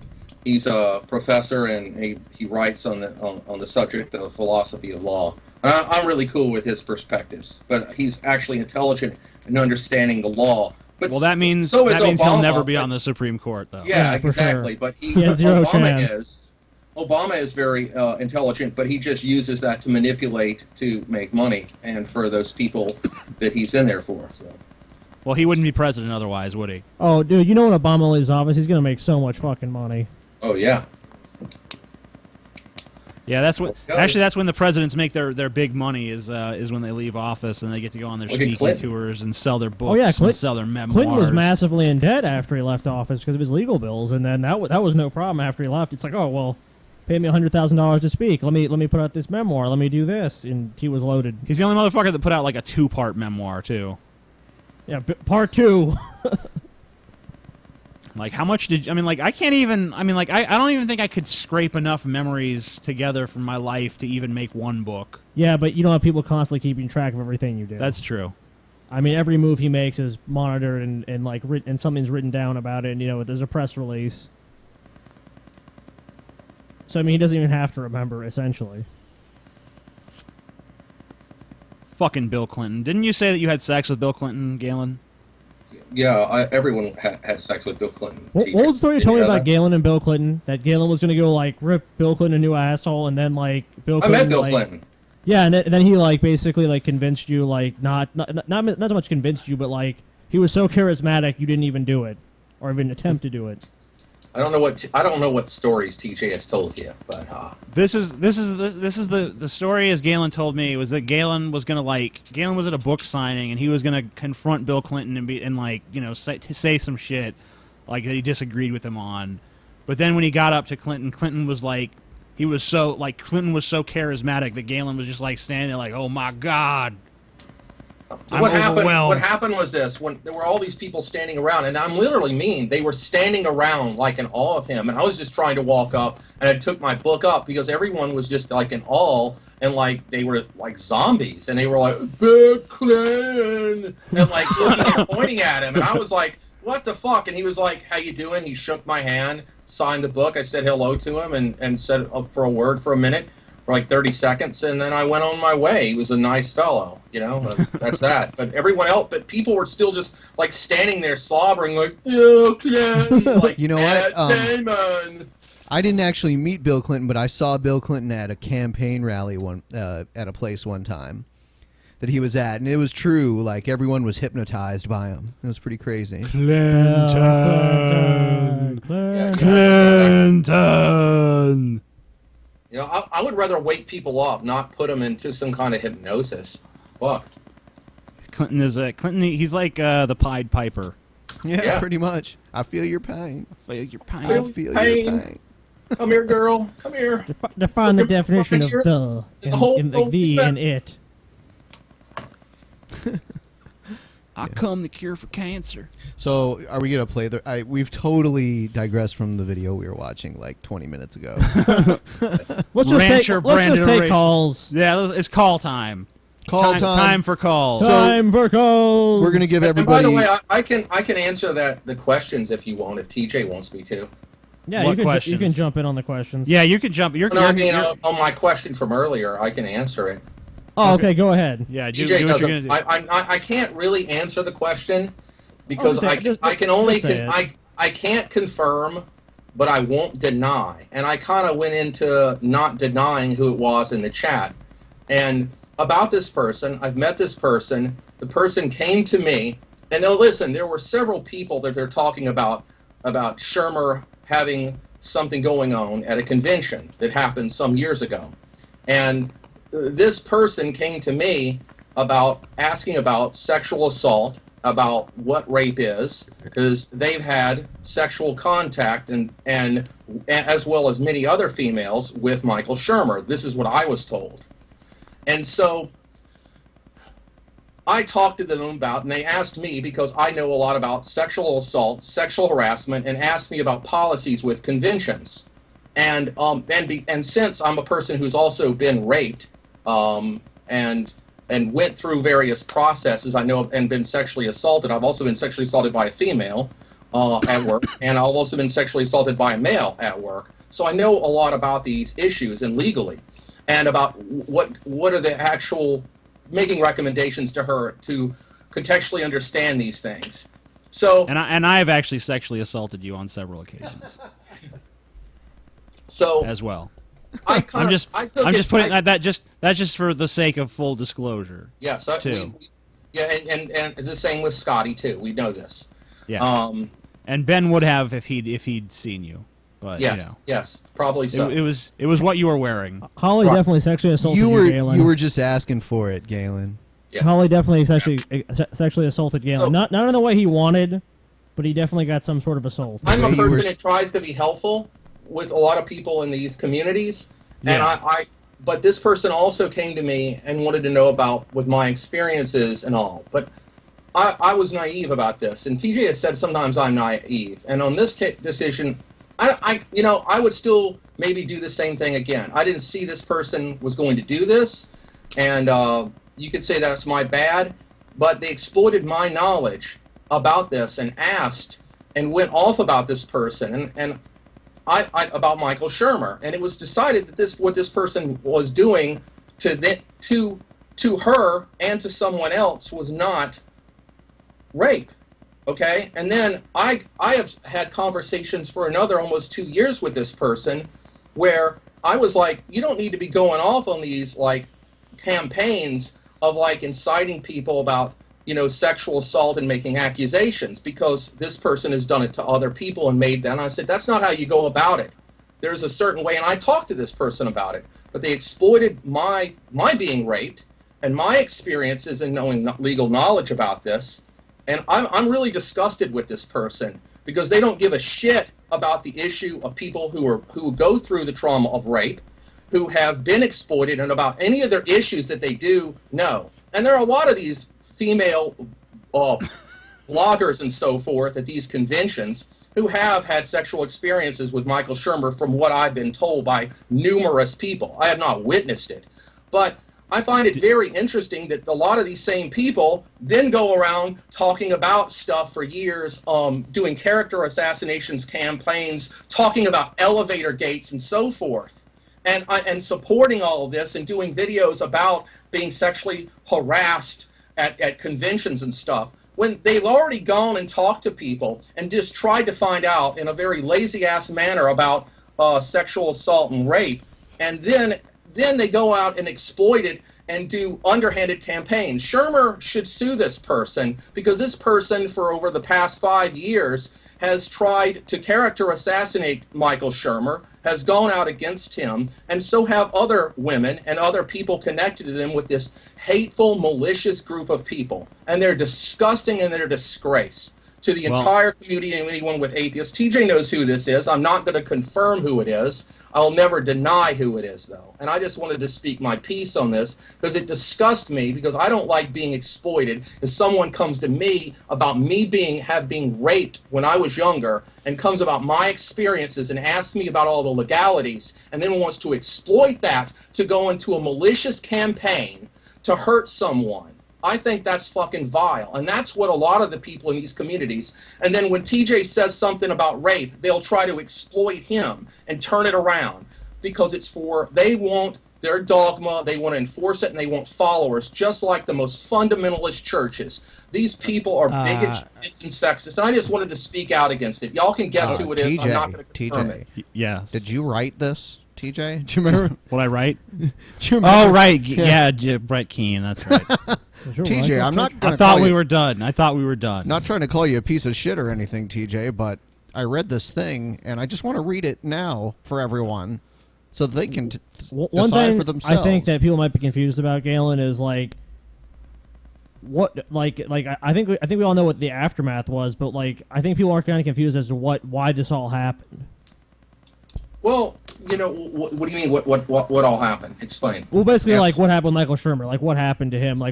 He's a professor and he writes on the subject of philosophy of law. And I'm really cool with his perspectives, but he's actually intelligent in understanding the law. But well, that means Obama, he'll never be on the Supreme Court, though. Yeah, exactly. Sure. But he has zero chance. Obama is very intelligent, but he just uses that to manipulate to make money and for those people that he's in there for. So. Well, he wouldn't be president otherwise, would he? Oh, dude, you know when Obama leaves office, he's going to make so much fucking money. Oh, yeah. Yeah, that's when the presidents make their big money is when they leave office and they get to go on their speaking tours and sell their books and sell their memoirs. Clinton was massively in debt after he left office because of his legal bills, and then that was no problem after he left. It's like, oh well, pay me $100,000 to speak. Let me put out this memoir. Let me do this, and he was loaded. He's the only motherfucker that put out like a 2-part memoir too. Yeah, part 2. Like, how much did... I mean, like, I can't even... I mean, like, I don't even think I could scrape enough memories together from my life to even make one book. Yeah, but you don't have people constantly keeping track of everything you do. That's true. I mean, every move he makes is monitored and like, and something's written down about it, and, you know, there's a press release. So, I mean, he doesn't even have to remember, essentially. Fucking Bill Clinton. Didn't you say that you had sex with Bill Clinton, Galen? Yeah, everyone had sex with Bill Clinton. What was the story you told me about Galen and Bill Clinton? That Galen was going to go, like, rip Bill Clinton a new asshole, and then, like, Bill Clinton... I met Bill Clinton. Yeah, and then he, like, basically, like, convinced you, like, not so much convinced you, but, like, he was so charismatic you didn't even do it. Or even attempt to do it. I don't know what stories TJ has told you, but this is the story as Galen told me was that Galen was at a book signing and he was gonna confront Bill Clinton and like, you know, say some shit like that he disagreed with him on, but then when he got up to Clinton was like, Clinton was so charismatic that Galen was just like standing there like, oh my god. What happened was this: when there were all these people standing around, and I'm literally mean, they were standing around like in awe of him, and I was just trying to walk up, and I took my book up because everyone was just like in awe, and like they were like zombies, and they were like Bill Clinton, and like looking and pointing at him, and I was like, what the fuck? And he was like, how you doing? He shook my hand, signed the book, I said hello to him, and said for a word for a minute. For like 30 seconds, and then I went on my way. He was a nice fellow, you know. That's that. But everyone else, but people were still just like standing there slobbering, like, Bill Clinton, like, you know what? Damon. I didn't actually meet Bill Clinton, but I saw Bill Clinton at a campaign rally at a place one time that he was at, and it was true. Like everyone was hypnotized by him. It was pretty crazy. Clinton. You know, I would rather wake people up, not put them into some kind of hypnosis. Fuck. Clinton. He's like the Pied Piper. Yeah, pretty much. I feel your pain. I feel your pain. I feel your pain. Come here, girl. Come here. Define the definition of the and it. I come the cure for cancer. So, are we gonna play the? We've totally digressed from the video we were watching like 20 minutes ago. Let's just take calls. Yeah, it's call time. Time for calls. Time for calls. We're gonna give And by everybody. the way, I can answer the questions if you want. If TJ wants me to. Yeah, you can jump in on the questions. Yeah, you can jump. On my question from earlier, I can answer it. Oh, okay, go ahead. Yeah, TJ do what doesn't. you're gonna do. I can't really answer the question because I can't confirm, but I won't deny. And I kind of went into not denying who it was in the chat. And about this person, I've met this person. The person came to me, and now listen, there were several people that they're talking about Shermer having something going on at a convention that happened some years ago. And this person came to me about asking about sexual assault, about what rape is, because they've had sexual contact and as well as many other females with Michael Shermer. This is what I was told. And so I talked to them about, and they asked me, because I know a lot about sexual assault, sexual harassment, and asked me about policies with conventions. And since I'm a person who's also been raped, and went through various processes, I know, and been sexually assaulted. I've also been sexually assaulted by a female at work, and I've also been sexually assaulted by a male at work. So I know a lot about these issues and legally, and about what are the actual making recommendations to her to contextually understand these things. So and I've actually sexually assaulted you on several occasions. So as well. I'm just putting that's just for the sake of full disclosure. Yes, too. and the same with Scotty too. We know this. Yeah. And Ben would have if he'd seen you. But yes, yes, probably so. It was what you were wearing. Holly definitely sexually assaulted you, Galen. You were just asking for it, Galen. Yeah. Holly definitely sexually assaulted Galen. Not in the way he wanted, but he definitely got some sort of assault. I'm a person that tries to be helpful with a lot of people in these communities, and but this person also came to me and wanted to know about with my experiences and all. But I was naive about this, and TJ has said sometimes I'm naive, and on this decision, I would still maybe do the same thing again. I didn't see this person was going to do this, and you could say that's my bad, but they exploited my knowledge about this and asked and went off about this person and about Michael Shermer, and it was decided that what this person was doing to her and to someone else was not rape. Okay, and then I have had conversations for another almost 2 years with this person, where I was like, you don't need to be going off on these like campaigns of like inciting people about sexual assault and making accusations, because this person has done it to other people and made them. And I said, that's not how you go about it. There's a certain way, and I talked to this person about it, but they exploited my being raped and my experiences in knowing legal knowledge about this. And I'm really disgusted with this person, because they don't give a shit about the issue of people who go through the trauma of rape, who have been exploited, and about any other issues that they do know. And there are a lot of these female bloggers and so forth at these conventions who have had sexual experiences with Michael Shermer, from what I've been told by numerous people. I have not witnessed it, but I find it very interesting that a lot of these same people then go around talking about stuff for years, doing character assassinations campaigns, talking about elevator gates and so forth, and supporting all of this and doing videos about being sexually harassed at conventions and stuff, when they've already gone and talked to people and just tried to find out in a very lazy-ass manner about sexual assault and rape, and then they go out and exploit it and do underhanded campaigns. Shermer should sue this person, because this person for over the past 5 years has tried to character assassinate Michael Shermer, has gone out against him, and so have other women and other people connected to them with this hateful, malicious group of people. And they're disgusting and they're a disgrace. to the entire community and anyone with atheists. TJ knows who this is. I'm not going to confirm who it is. I'll never deny who it is, though. And I just wanted to speak my piece on this because it disgusts me, because I don't like being exploited. If someone comes to me about me being raped when I was younger and comes about my experiences and asks me about all the legalities and then wants to exploit that to go into a malicious campaign to hurt someone, I think that's fucking vile. And that's what a lot of the people in these communities, and then when TJ says something about rape, they'll try to exploit him and turn it around because they want their dogma, they want to enforce it, and they want followers, just like the most fundamentalist churches. These people are bigots and sexist, and I just wanted to speak out against it. Y'all can guess who it is. TJ, I'm not going to confirm it. Yeah. Did you write this, TJ? Do you remember? What I write? Do you remember? Oh, right. Yeah, Brett Keane. That's right. TJ, I'm not going to I thought we were done. I thought we were done. Not trying to call you a piece of shit or anything, TJ, but I read this thing, and I just want to read it now for everyone so they can decide for themselves. I think that people might be confused about, Galen, is like what, I think we all know what the aftermath was, but I think people are kind of confused as to why this all happened. Well, what do you mean? What all happened? Explain. Well, basically, what happened with Michael Shermer? What happened to him? Why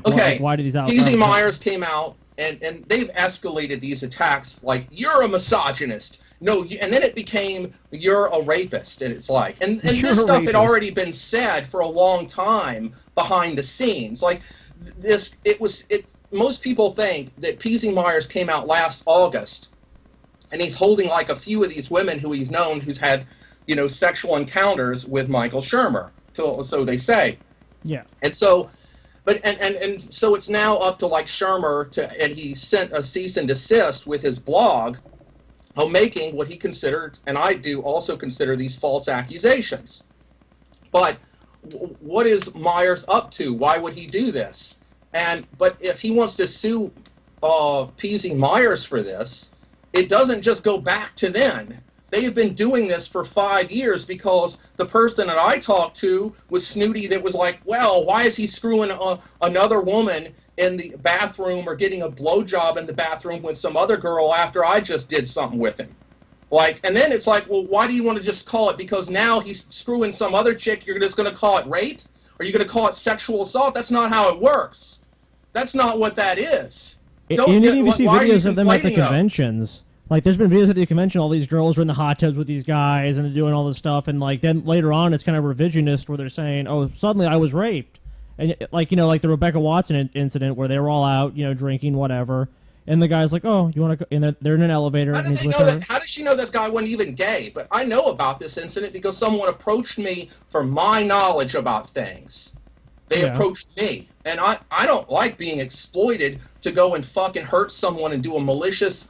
did these out? P.Z. Myers came out, and they've escalated these attacks. You're a misogynist. No, and then it became you're a rapist, and it's and this stuff had already been said for a long time behind the scenes. Most people think that P.Z. Myers came out last August, and he's holding a few of these women who he's known who's had sexual encounters with Michael Shermer. So they say. Yeah. And so, and so it's now up to Shermer and he sent a cease and desist with his blog on making what he considered, and I do also consider, these false accusations. But what is Myers up to? Why would he do this? But if he wants to sue P.Z. Myers for this, it doesn't just go back to then. They have been doing this for 5 years because the person that I talked to was snooty that was well, why is he screwing another woman in the bathroom or getting a blowjob in the bathroom with some other girl after I just did something with him? And then it's well, why do you want to just call it? Because now he's screwing some other chick, you're just going to call it rape? Or you're going to call it sexual assault? That's not how it works. That's not what that is. You even see videos of them at the conventions. There's been videos at the convention, all these girls are in the hot tubs with these guys, and they're doing all this stuff, and, then later on, it's kind of revisionist, where they're saying, oh, suddenly I was raped. And, like the Rebecca Watson incident, where they were all out, drinking, whatever, and the guy's like, oh, you want to go, and they're in an elevator, and he's with her. How does she know this guy wasn't even gay? But I know about this incident because someone approached me for my knowledge about things. They approached me, and I don't like being exploited to go and fucking hurt someone and do a malicious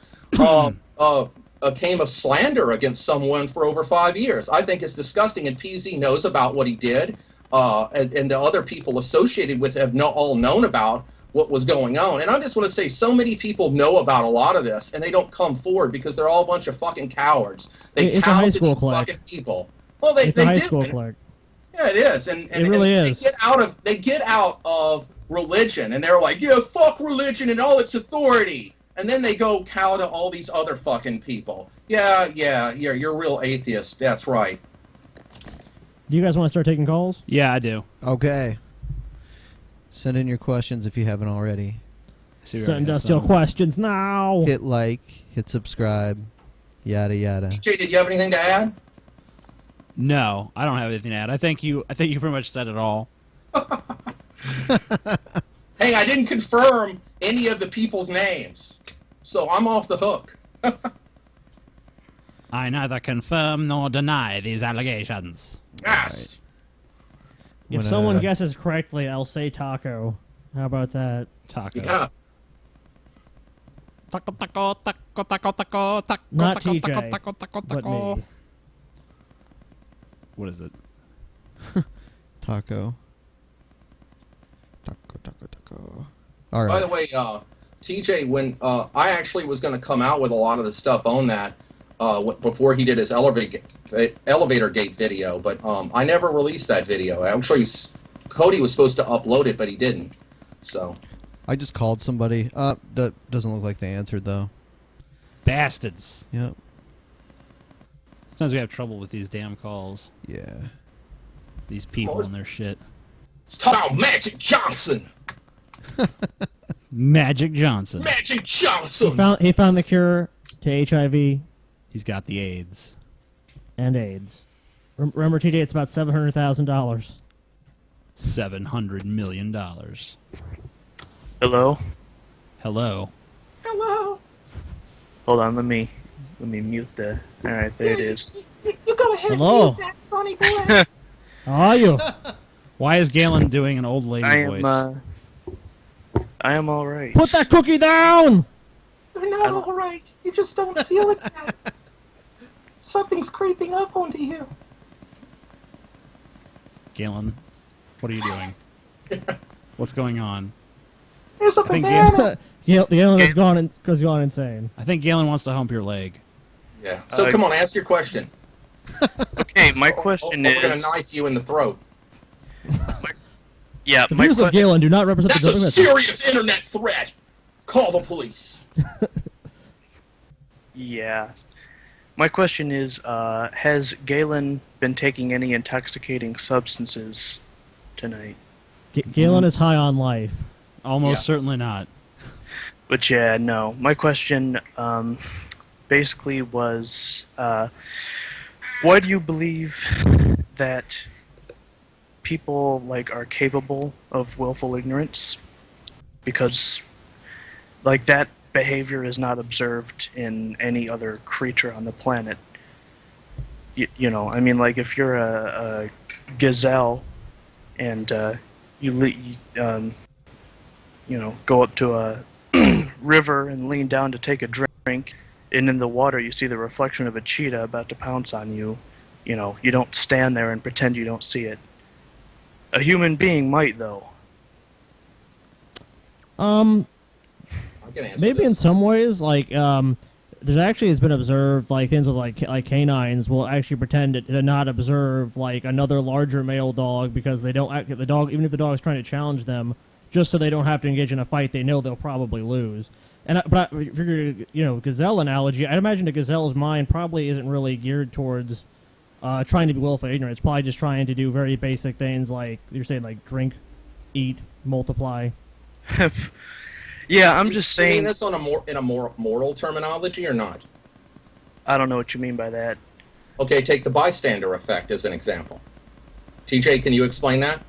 a game of slander against someone for over 5 years. I think it's disgusting, and PZ knows about what he did, and the other people associated with have all known about what was going on. And I just want to say, so many people know about a lot of this, and they don't come forward because they're all a bunch of fucking cowards. They cow to these fucking people. Well, they do. Yeah, it is, and it really is. They get out of religion, and they're like, yeah, fuck religion and all its authority. And then they go cow to all these other fucking people. Yeah, you're a real atheist. That's right. Do you guys want to start taking calls? Yeah, I do. Okay. Send in your questions if you haven't already. Send us your questions now. Hit like, hit subscribe, yada yada. DJ, did you have anything to add? No, I don't have anything to add. I think you pretty much said it all. Hey, I didn't confirm any of the people's names, so I'm off the hook. I neither confirm nor deny these allegations. Yes. Right. If someone guesses correctly, I'll say taco. How about that? Taco. Yeah. Taco, taco, taco, taco, taco, taco, not taco, TJ, taco, taco, taco, but taco. me. What is it? Taco. Taco, taco, taco. All right. By the way, TJ, when I actually was going to come out with a lot of the stuff on that before he did his elevator gate video, but I never released that video. Actually, Cody was supposed to upload it, but he didn't. So I just called somebody. That doesn't look like they answered though. bastards. Yep. Sometimes we have trouble with these damn calls. Yeah. These people and their shit. Let's talk about Magic Johnson. Magic Johnson. Magic Johnson. He found the cure to HIV. He's got the AIDS. And AIDS. Remember, TJ, it's about $700,000. $700 million. Hello? Hello. Hello. Hold on, let me mute the... Alright, there it is. You go ahead Hello. and use that, Sonny boy. How are you? Why is Galen doing an old lady voice? I am alright. Put that cookie down! You're not all right. You just don't feel it yet. Something's creeping up onto you. Galen, what are you doing? What's going on? There's a banana. Galen has gone insane. I think Galen wants to hump your leg. Yeah. So come on, ask your question. Okay, my question is... We're going to knife you in the throat. Yeah, The views of Galen do not represent That's the a government. serious internet threat. Call the police. Yeah. My question is, has Galen been taking any intoxicating substances tonight? Galen is high on life. Almost certainly not. But yeah, no. My question basically was, why do you believe that people are capable of willful ignorance? Because that behavior is not observed in any other creature on the planet. You know, I mean, if you're a gazelle and go up to a river and lean down to take a drink, and in the water you see the reflection of a cheetah about to pounce on you, you don't stand there and pretend you don't see it. A human being might, though. Maybe in some ways, there's actually has been observed things with like canines will actually pretend to not observe another larger male dog because they don't the dog, even if the dog is trying to challenge them, just so they don't have to engage in a fight they know they'll probably lose. But I figure, gazelle analogy, I'd imagine a gazelle's mind probably isn't really geared towards trying to be willfully ignorant. It's probably just trying to do very basic things like you're saying, drink, eat, multiply. Yeah, I'm just saying... You mean this in a more moral terminology or not? I don't know what you mean by that. Okay, take the bystander effect as an example. TJ, can you explain that?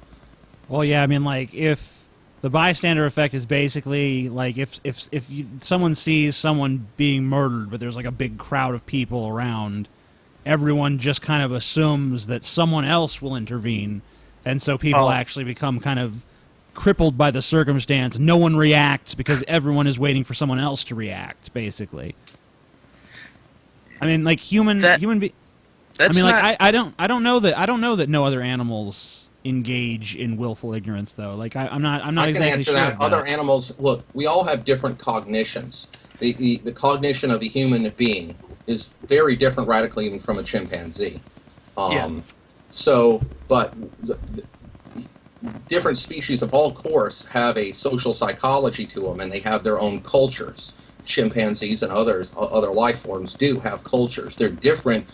Well, yeah, I mean, if the bystander effect is basically if someone sees someone being murdered, but there's a big crowd of people around, everyone just kind of assumes that someone else will intervene, and so people actually become kind of crippled by the circumstance. No one reacts because everyone is waiting for someone else to react, basically. I mean, human beings. I mean, I don't know that no other animals engage in willful ignorance, though. I'm not exactly sure. I can answer that. Other animals, look, we all have different cognitions. The cognition of a human being is very different radically even from a chimpanzee. But different species of all course have a social psychology to them, and they have their own cultures. Chimpanzees and other life forms do have cultures. They're different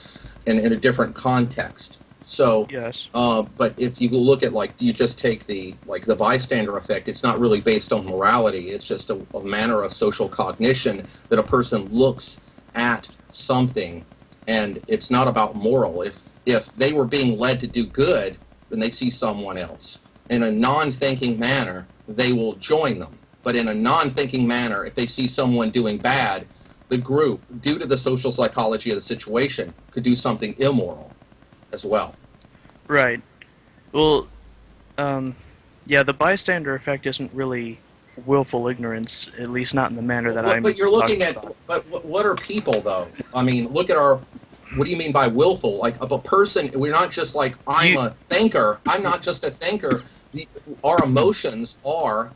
and in a different context. So, yes. But if you look at you just take the bystander effect, it's not really based on morality. It's just a manner of social cognition that a person looks at something, and it's not about moral. If they were being led to do good, then they see someone else. In a non-thinking manner, they will join them. But in a non-thinking manner, if they see someone doing bad, the group, due to the social psychology of the situation, could do something immoral as well. Right. Well, the bystander effect isn't really willful ignorance, at least not in the manner that I'm. But you're looking at. About. But what are people though? I mean, look at our. What do you mean by willful? Of a person, we're not just I'm a thinker. I'm not just a thinker. Our emotions are.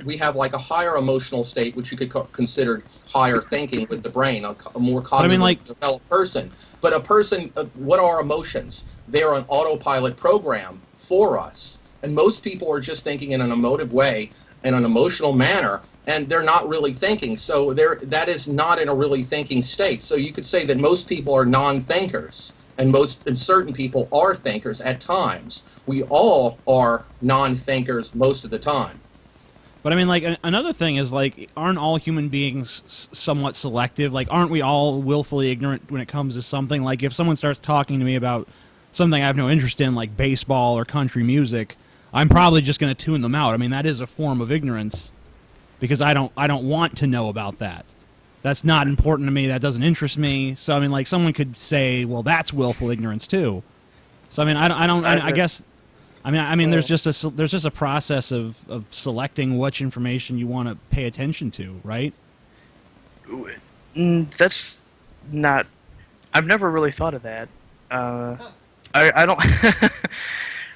We have a higher emotional state, which you could consider higher thinking with the brain, a more cognitively developed person. But a person, what are emotions? They're an autopilot program for us. And most people are just thinking in an emotive way, in an emotional manner, and they're not really thinking. So that is not in a really thinking state. So you could say that most people are non-thinkers, and certain people are thinkers at times. We all are non-thinkers most of the time. But I mean, like, another thing is, like, aren't all human beings somewhat selective? Like, aren't we all willfully ignorant when it comes to something? Like, if someone starts talking to me about something I have no interest in, like baseball or country music, I'm probably just going to tune them out. I mean, that is a form of ignorance, because I don't want to know about that. That's not important to me. That doesn't interest me. So, I mean, like, someone could say, well, that's willful ignorance, too. So, I mean, I guess... I mean, there's just a process of selecting which information you want to pay attention to, right? That's not. I've never really thought of that. I don't.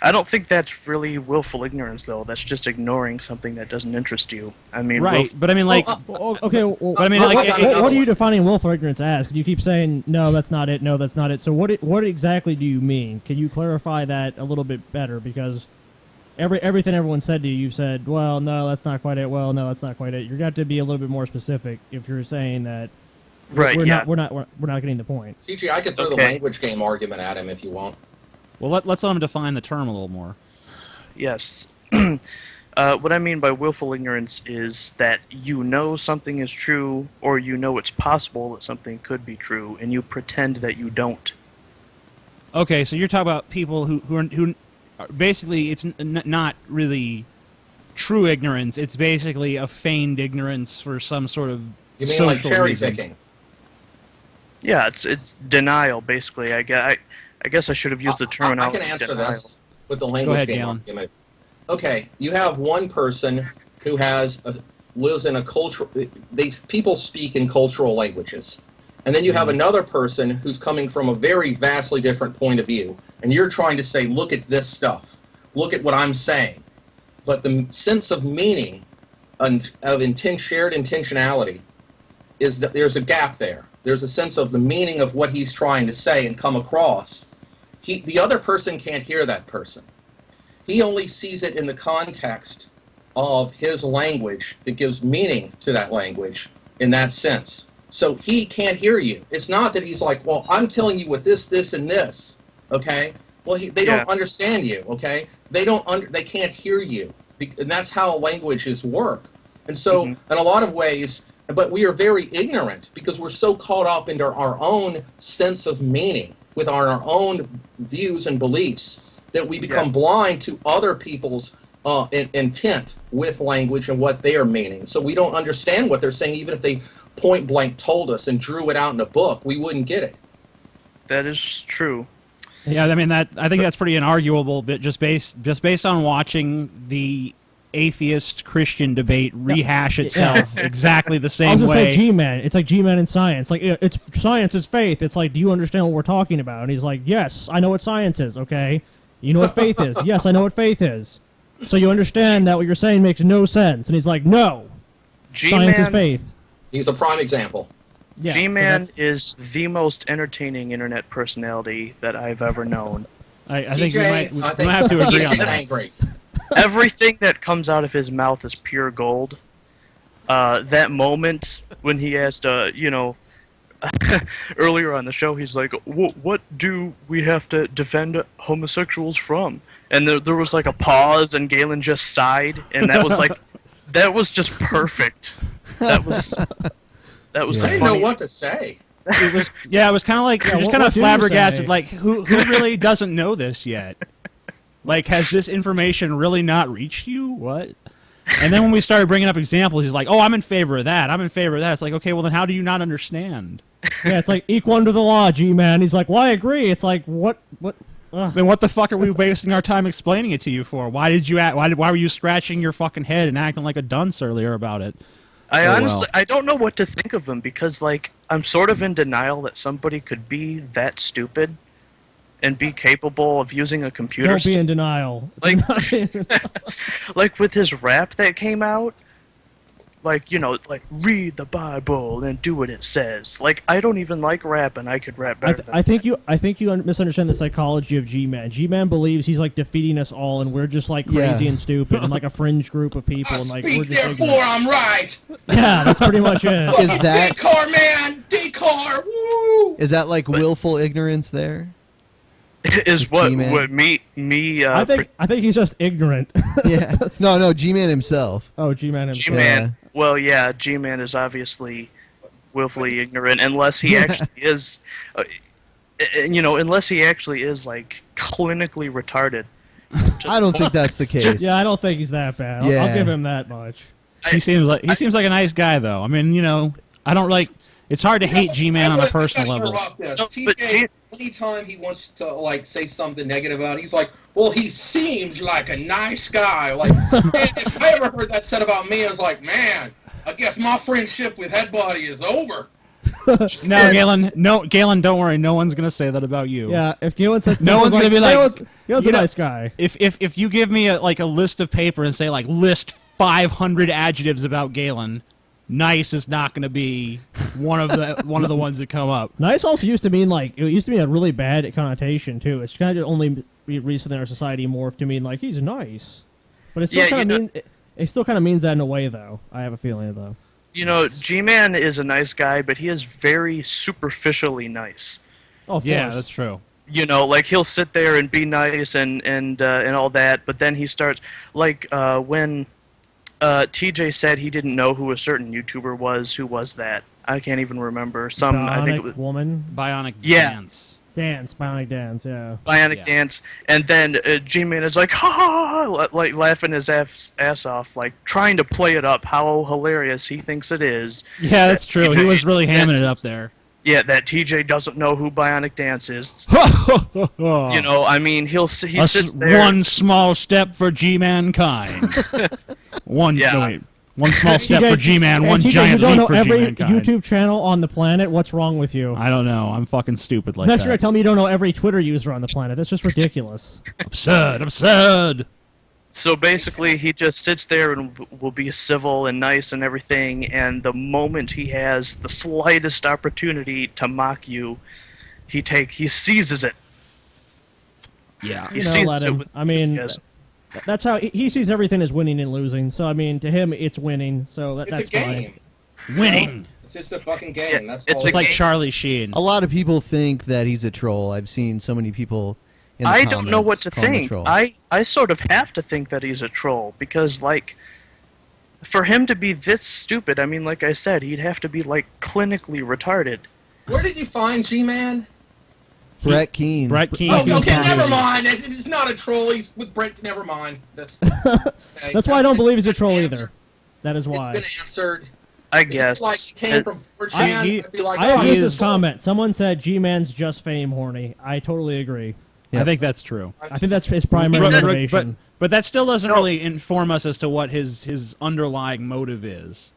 I don't think that's really willful ignorance, though. That's just ignoring something that doesn't interest you. I mean, right? But I mean, like, okay. Well, but I mean, like, what are you defining willful ignorance as? Because you keep saying no, that's not it. No, that's not it. So what exactly do you mean? Can you clarify that a little bit better? Because everything everyone said to you, you've said, well, no, that's not quite it. Well, no, that's not quite it. You're got to be a little bit more specific if you're saying that. Right. We're not getting the point. TG, I could throw the language game argument at him if you want. Well, let's let him define the term a little more. Yes. What I mean by willful ignorance is that you know something is true, or you know it's possible that something could be true, and you pretend that you don't. Okay, so you're talking about people who basically, it's not really true ignorance. It's basically a feigned ignorance for some sort of You mean social like cherry reason. picking? Yeah, it's denial, basically. I guess I should have used the terminology. I can answer denial. this with the Go language ahead, game Galen. argument. Okay, you have one person who lives in a cultural. People speak in cultural languages, and then you have another person who's coming from a very vastly different point of view, and you're trying to say, look at this stuff, look at what I'm saying, but the sense of meaning of shared intentionality is that there's a gap there. There's a sense of the meaning of what he's trying to say and come across. The other person can't hear that person. He only sees it in the context of his language that gives meaning to that language in that sense. So he can't hear you. It's not that he's like, well, I'm telling you with this, this, and this, okay? Well, they don't understand you, okay? They can't hear you, and that's how languages work. And so, in a lot of ways, but we are very ignorant because we're so caught up into our own sense of meaning with our own views and beliefs that we become blind to other people's intent with language and what they are meaning. So we don't understand what they're saying, even if they point blank told us and drew it out in a book, we wouldn't get it. That is true. Yeah, I mean, I think that's pretty inarguable, but just based on watching the atheist Christian debate rehash itself exactly the same way. I was gonna say Gman. It's like Gman in science. Like, it's science is faith. It's like, do you understand what we're talking about? And he's like, yes, I know what science is. Okay, you know what faith is? Yes, I know what faith is. So you understand that what you're saying makes no sense. And he's like, no, science is faith. He's a prime example. Yeah, Gman is the most entertaining internet personality that I've ever known. I think we might have to agree on that. Angry. Everything that comes out of his mouth is pure gold. That moment when he asked, earlier on the show, he's like, what do we have to defend homosexuals from? And there was like a pause, and Galen just sighed, and that was like, that was just perfect. That was I didn't know what to say. It was kind of like, just kind of flabbergasted, like, who really doesn't know this yet? Like, has this information really not reached you? What? And then when we started bringing up examples, he's like, oh, I'm in favor of that. I'm in favor of that. It's like, okay, well, then how do you not understand? Yeah, it's like, equal under the law, G-Man. He's like, well, I agree. It's like, what? Then what the fuck are we wasting our time explaining it to you for? Why were you scratching your fucking head and acting like a dunce earlier about it? I honestly, I don't know what to think of him, because, like, I'm sort of in denial that somebody could be that stupid and be capable of using a computer. Don't be in denial. Like, like with his rap that came out, like, you know, like read the Bible and do what it says. Like, I don't even like rap, and I could rap better. I think you misunderstand the psychology of G-Man. G-Man believes he's like defeating us all, and we're just like crazy and stupid, and like a fringe group of people, and like we're just therefore like, I'm right. yeah, that's pretty much it. Is that Decar, man? Decar, woo! is that like willful ignorance there? Is what me I think he's just ignorant. Yeah. No, G-Man himself. Oh, G-Man himself. G-Man. Well, yeah, G-Man is obviously willfully ignorant, unless he actually is, unless he actually is like clinically retarded. I don't think that's the case. Yeah, I don't think he's that bad. Yeah. I'll give him that much. He seems like a nice guy, though. I mean, you know, I don't like. It's hard to hate G-Man on a personal level. TJ, anytime he wants to like say something negative about it, he's like, "Well, he seems like a nice guy." Like, if I ever heard that said about me, I was like, "Man, I guess my friendship with Headbody is over." No, Galen, don't worry. No one's gonna say that about you. Yeah, if Galen said no one's gonna be like, Galen's a nice guy. If you give me a list of paper and say like list 500 adjectives about Galen, nice is not going to be one of the ones that come up. Nice also used to mean a really bad connotation too. It's kind of only recently in our society morphed to mean like he's nice, but it still kind of means that in a way though. I have a feeling though. You know, G-Man is a nice guy, but he is very superficially nice. Oh, of yeah, course. that's true. You know, like he'll sit there and be nice and all that, but then he starts when TJ said he didn't know who a certain YouTuber was. Who was that? I can't even remember. I think it was woman. Bionic Bionic Dance, yeah. Bionic Dance, and then G-Man is like, ha ha ha, like laughing his ass off, like trying to play it up how hilarious he thinks it is. Yeah, that's true. He was really hamming it up there. Yeah, that TJ doesn't know who Bionic Dance is. You know, I mean, he sits there. One small step for G-Mankind. One small step for G-Man, one giant leap for G-Mankind. You don't know every YouTube channel on the planet? What's wrong with you? I don't know. I'm fucking stupid like that. Next, you're going to tell me you don't know every Twitter user on the planet. That's just ridiculous. Absurd. So basically, he just sits there and will be civil and nice and everything, and the moment he has the slightest opportunity to mock you, he seizes it. Yeah. He seizes it with that's how he sees everything as winning and losing. So, I mean, to him, it's winning. So that's a game. Fine. Winning. It's just a fucking game. That's it's all. like Charlie Sheen. A lot of people think that he's a troll. I've seen so many people in the comments don't know what to call him a think. troll. I sort of have to think that he's a troll because, like, for him to be this stupid, I mean, like I said, he'd have to be, like, clinically retarded. Where did you find G-Man? Brett Keane. Oh, okay, never mind. It's not a troll. He's with Brett. Never mind. That's why I don't believe he's a troll either. That is why. It's been answered. I guess. Like he came from 4chan. I'd be like, I agree with this comment. Someone said G-Man's just fame horny. I totally agree. Yep. I think that's true. I think that's his primary motivation. But that still doesn't really inform us as to what his underlying motive is.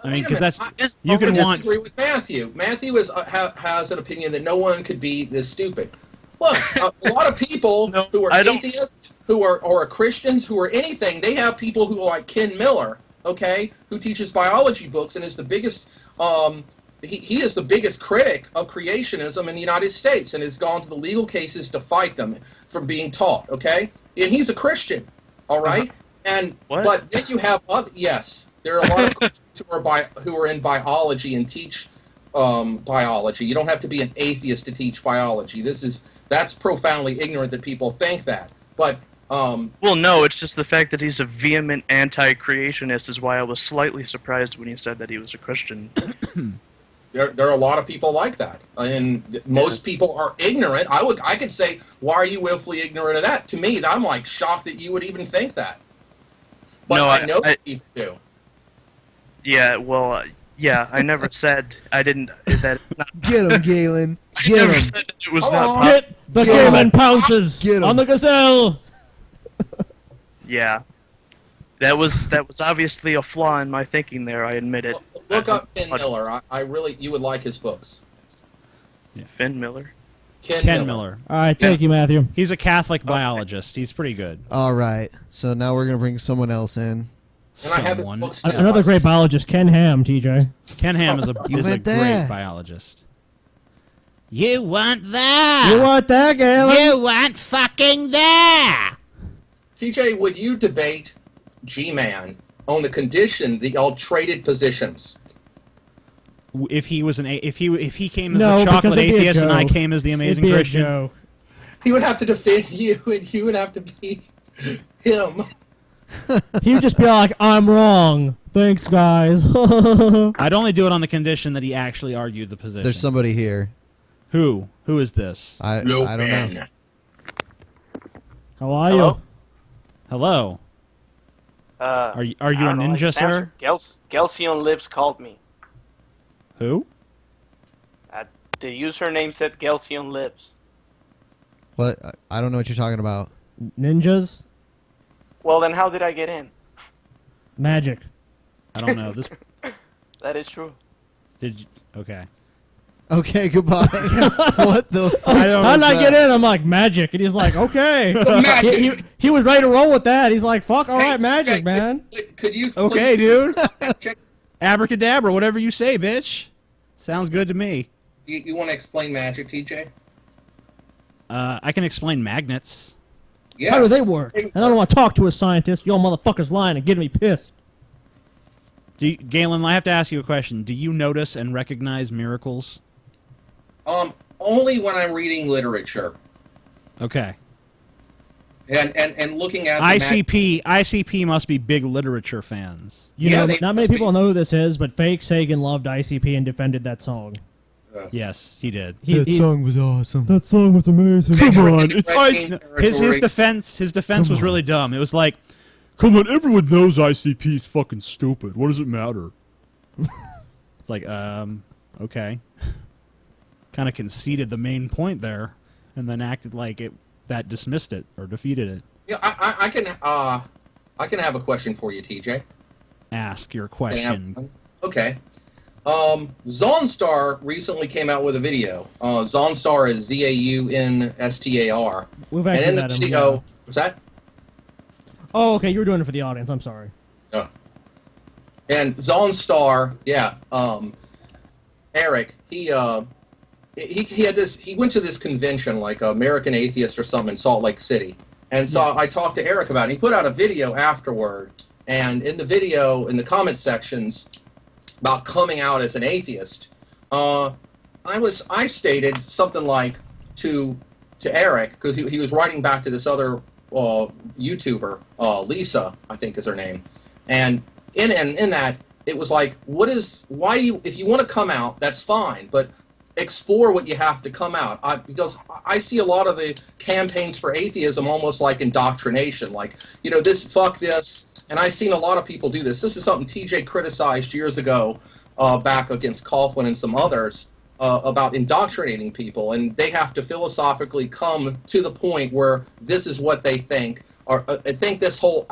I mean, because you can want. Disagree with Matthew. Matthew has an opinion that no one could be this stupid. Look, a lot of people who are atheists, who are Christians, who are anything, they have people who are like Ken Miller, okay, who teaches biology books and is the biggest. He is the biggest critic of creationism in the United States and has gone to the legal cases to fight them from being taught. Okay, and he's a Christian, all right. But then you have yes. There are a lot of Christians who are in biology and teach biology. You don't have to be an atheist to teach biology. That's profoundly ignorant that people think that. But well, no, it's just the fact that he's a vehement anti-creationist is why I was slightly surprised when he said that he was a Christian. There are a lot of people like that, and most people are ignorant. I could say, why are you willfully ignorant of that? To me, I'm like shocked that you would even think that. But no, I know people do. Yeah, well, I never said I didn't. Get him, Galen. Get him. Said that it was not Get the Galen pounces on the gazelle. Yeah, that was obviously a flaw in my thinking there. I admit it. Look up Ken Miller. You would like his books. Yeah. Finn Miller. Ken Miller. All right, thank you, Matthew. He's a Catholic biologist. He's pretty good. All right, so now we're gonna bring someone else in. And I have it in books too. Another great biologist, Ken Ham, TJ. Ken Ham is a went great there. biologist. You want that? You want that, Galen? You want fucking that? TJ, would you debate G-Man on the condition that y'all traded positions? If he was if he came as No, the chocolate because it'd be a atheist and I joke. came as the amazing It'd be a Christian, joke. He would have to defend you, and you would have to be him. He would just be like, I'm wrong. Thanks, guys. I'd only do it on the condition that he actually argued the position. There's somebody here. Who? Who is this? I don't know. How are you? Hello. Are you a ninja, sir? Gelsion Lips called me. Who? The username said Gelsion Lips. What? I don't know what you're talking about. Ninjas? Well, then how did I get in? Magic. I don't know. This. That is true. Did you? Okay. Okay, goodbye. What the fuck? How did I get in? I'm like, magic. And he's like, okay. He was ready to roll with that. He's like, fuck, all right, magic, man. Could you Okay, dude. Abracadabra, whatever you say, bitch. Sounds good to me. You want to explain magic, TJ? I can explain magnets. Yeah. How do they work? And I don't want to talk to a scientist. Y'all motherfuckers lying and getting me pissed. Galen, I have to ask you a question. Do you notice and recognize miracles? Only when I'm reading literature. Okay. And looking at ICP must be big literature fans. You know, not many people know who this is, but fake Sagan loved ICP and defended that song. Yes, he did. That song was awesome. That song was amazing. Come on, it's his defense was really dumb. It was like, come on, everyone knows ICP's fucking stupid. What does it matter? It's like, okay. Kind of conceded the main point there, and then acted like that dismissed it or defeated it. Yeah, I can have a question for you, TJ. Ask your question. Okay. Zonstar recently came out with a video. Zonstar is Zaunstar. We've and in the actually met him, video, yeah. what's that? Oh, okay, you were doing it for the audience. I'm sorry. Oh. And Zonstar, yeah. Eric, he had this. He went to this convention, like American Atheist or something, in Salt Lake City. And so I talked to Eric about it. He put out a video afterward, and in the video, in the comment sections, about coming out as an atheist, I stated something like to Eric, because he was writing back to this other YouTuber, Lisa, I think is her name, and in that it was like, if you want to come out, that's fine, but explore what you have to come out. Because I see a lot of the campaigns for atheism almost like indoctrination, like, fuck this. And I've seen a lot of people do this. This is something TJ criticized years ago back against Coughlin and some others about indoctrinating people. And they have to philosophically come to the point where this is what they think, or think this whole,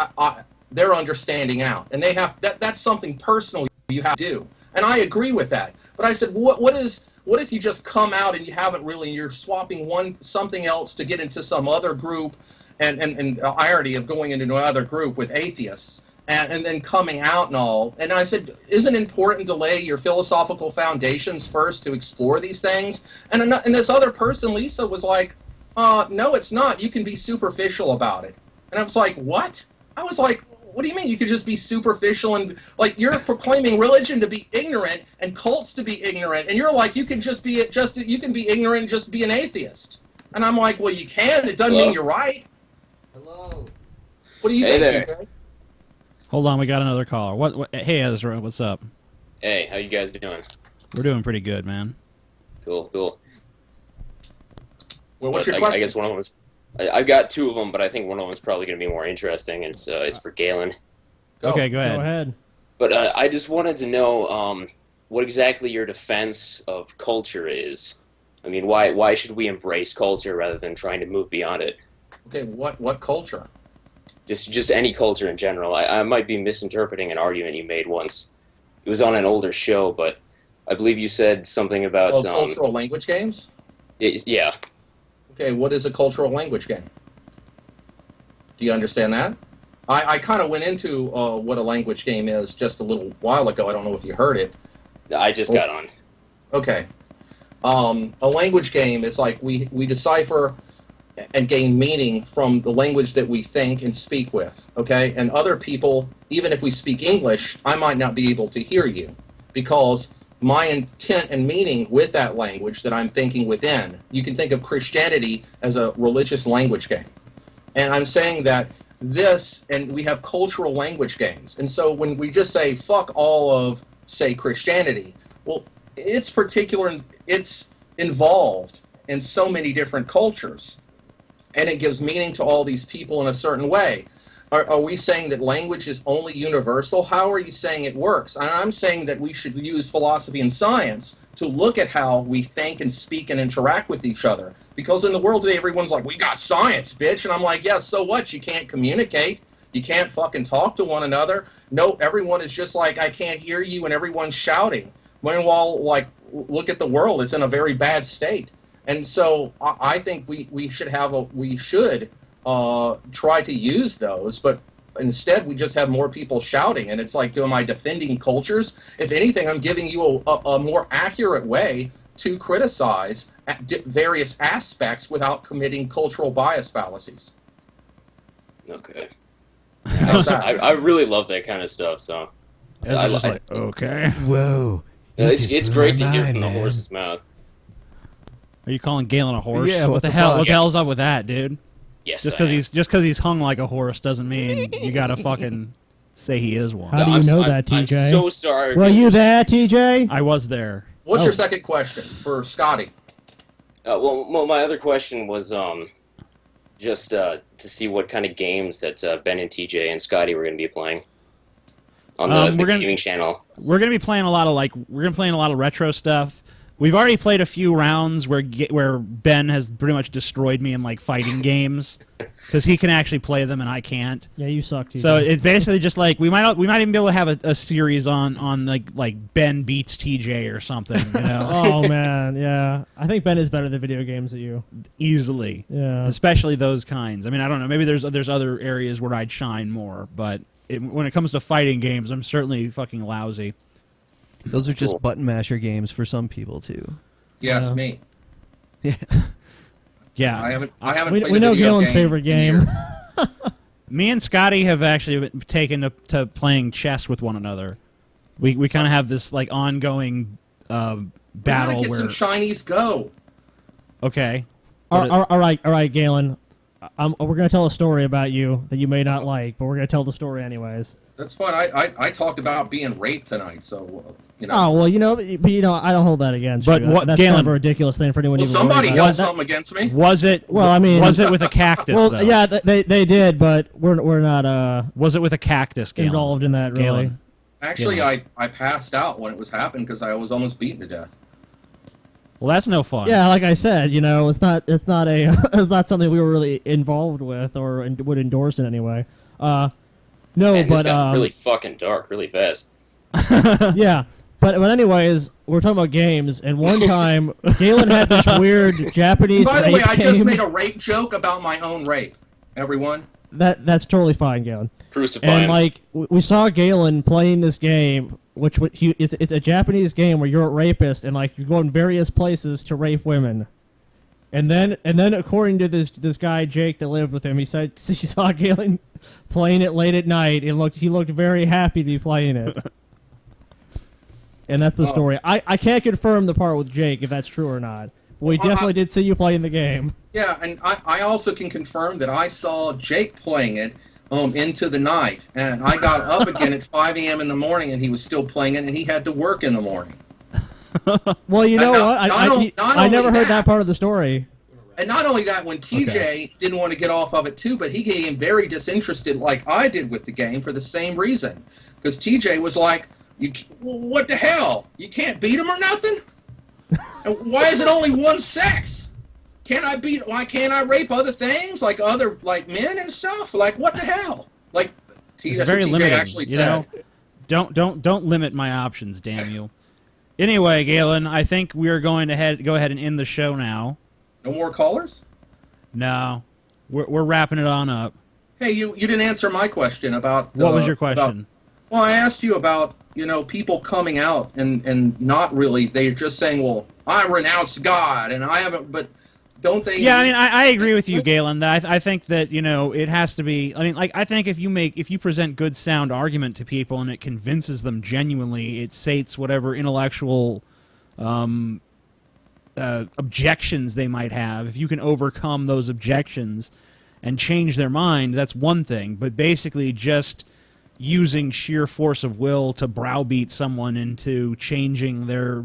their understanding out. And they have that's something personal you have to do. And I agree with that. But I said, what if you just come out and you haven't really, you're swapping something else to get into some other group, and irony of going into another group with atheists, and then coming out and all. And I said, isn't it important to lay your philosophical foundations first to explore these things? And this other person, Lisa, was like, no, it's not. You can be superficial about it. And I was like, what? I was like, what do you mean you could just be superficial and, like, you're proclaiming religion to be ignorant and cults to be ignorant, and you're like, you can be ignorant and just be an atheist. And I'm like, well, you can. It doesn't mean you're right. Hello. What do you think? There. Hold on, we got another caller. What? Hey, Ezra, what's up? Hey, how you guys doing? We're doing pretty good, man. Cool. Well, what's your question? I guess one of them is, I've got two of them, but I think one of them is probably going to be more interesting. It's for Galen. Okay, go ahead. Go ahead. But I just wanted to know what exactly your defense of culture is. I mean, why should we embrace culture rather than trying to move beyond it? Okay, what culture? Just any culture in general. I might be misinterpreting an argument you made once. It was on an older show, but I believe you said something about... cultural language games? Yeah. Okay, what is a cultural language game? Do you understand that? I kind of went into what a language game is just a little while ago. I don't know if you heard it. I just got on. Okay. A language game is like we decipher and gain meaning from the language that we think and speak with, okay? And other people, even if we speak English, I might not be able to hear you because my intent and meaning with that language that I'm thinking within. You can think of Christianity as a religious language game. And I'm saying that this, and we have cultural language games. And so when we just say, fuck all of, say, Christianity, well, it's particular, it's involved in so many different cultures. And it gives meaning to all these people in a certain way. Are we saying that language is only universal? How are you saying it works? And I'm saying that we should use philosophy and science to look at how we think and speak and interact with each other. Because in the world today, everyone's like, we got science, bitch. And I'm like, yeah, so what? You can't communicate. You can't fucking talk to one another. No, everyone is just like, I can't hear you, and everyone's shouting. Meanwhile, like, look at the world. It's in a very bad state. And so I think we should try to use those, but instead we just have more people shouting, and it's like, am I defending cultures? If anything, I'm giving you a more accurate way to criticize various aspects without committing cultural bias fallacies. Okay. I really love that kind of stuff, so. I was like, okay. Whoa. It's great to hear from the horse's mouth. Are you calling Galen a horse? Yeah, what the hell? What the hell's up with that, dude? Yes. Just because he's hung like a horse doesn't mean you gotta fucking say he is one. How do you know that, TJ? I'm so sorry. Were you there, TJ? I was there. What's your second question for Scotty? Well, my other question was just to see what kind of games that Ben and TJ and Scotty were going to be playing on the gaming channel. We're gonna be playing a lot of retro stuff. We've already played a few rounds where Ben has pretty much destroyed me in like fighting games because he can actually play them and I can't. Yeah, you suck, TJ. So it's basically just like we might even be able to have a series on like Ben beats TJ or something. You know? Oh man, yeah. I think Ben is better than video games than you. Easily. Yeah. Especially those kinds. I mean, I don't know. Maybe there's other areas where I'd shine more, but when it comes to fighting games, I'm certainly fucking lousy. Those are just button masher games for some people too. Yes, me. Yeah. Yeah. I haven't played we know a video Galen's game favorite game. Me and Scotty have actually taken to playing chess with one another. We kind of have this like ongoing battle get where some Chinese Go. Okay. All right, Galen. We're gonna tell a story about you that you may not like, but we're gonna tell the story anyways. That's fine. I talked about being raped tonight, so you know. Oh well, I don't hold that against But you. what, That's Galen, kind of a ridiculous thing for anyone to even worry somebody about. held something against me. Was it? Well, I mean, was it with a cactus? Well, though? yeah, they did, but we're not. Was it with a cactus? Galen? Involved in that, really? Galen. Actually, I passed out when it was happening because I was almost beaten to death. Well, that's no fun. Yeah, like I said, it's not it's not something we were really involved with or would endorse in any way. No, Man, but this got really fucking dark really fast. yeah, but anyways, we're talking about games, and one time Galen had this weird Japanese. By the way, I game. just made a rape joke about my own rape. Everyone. That's totally fine, Galen. Crucify and him. like we saw Galen playing this game, which it's a Japanese game where you're a rapist and like you go in various places to rape women. And then according to this guy Jake that lived with him, he said he saw Galen playing it late at night and he looked very happy to be playing it. And that's the story. I can't confirm the part with Jake if that's true or not. We definitely did see you playing the game. Yeah, and I also can confirm that I saw Jake playing it into the night, and I got up again at 5 a.m. in the morning, and he was still playing it, and he had to work in the morning. Well, you know what? I never heard that part of the story. And not only that, when TJ didn't want to get off of it too, but he became very disinterested like I did with the game for the same reason. Because TJ was like, what the hell? You can't beat him or nothing? And why is it only one sex? Why can't I rape other things like other men and stuff? Like what the hell? Like it's very limiting. Actually said. Don't limit my options, damn you. Anyway, Galen, I think we are going to go ahead and end the show now. No more callers? No, we're wrapping it on up. Hey, you didn't answer my question about... What was your question? Well, I asked you about, people coming out and not really, they're just saying, well, I renounce God, and I haven't, but don't they... Yeah, I mean, I agree with you, Galen. That I think that, it has to be... I mean, like, I think if you present good, sound argument to people and it convinces them genuinely, it sates whatever intellectual objections they might have. If you can overcome those objections and change their mind, that's one thing. But basically just using sheer force of will to browbeat someone into changing their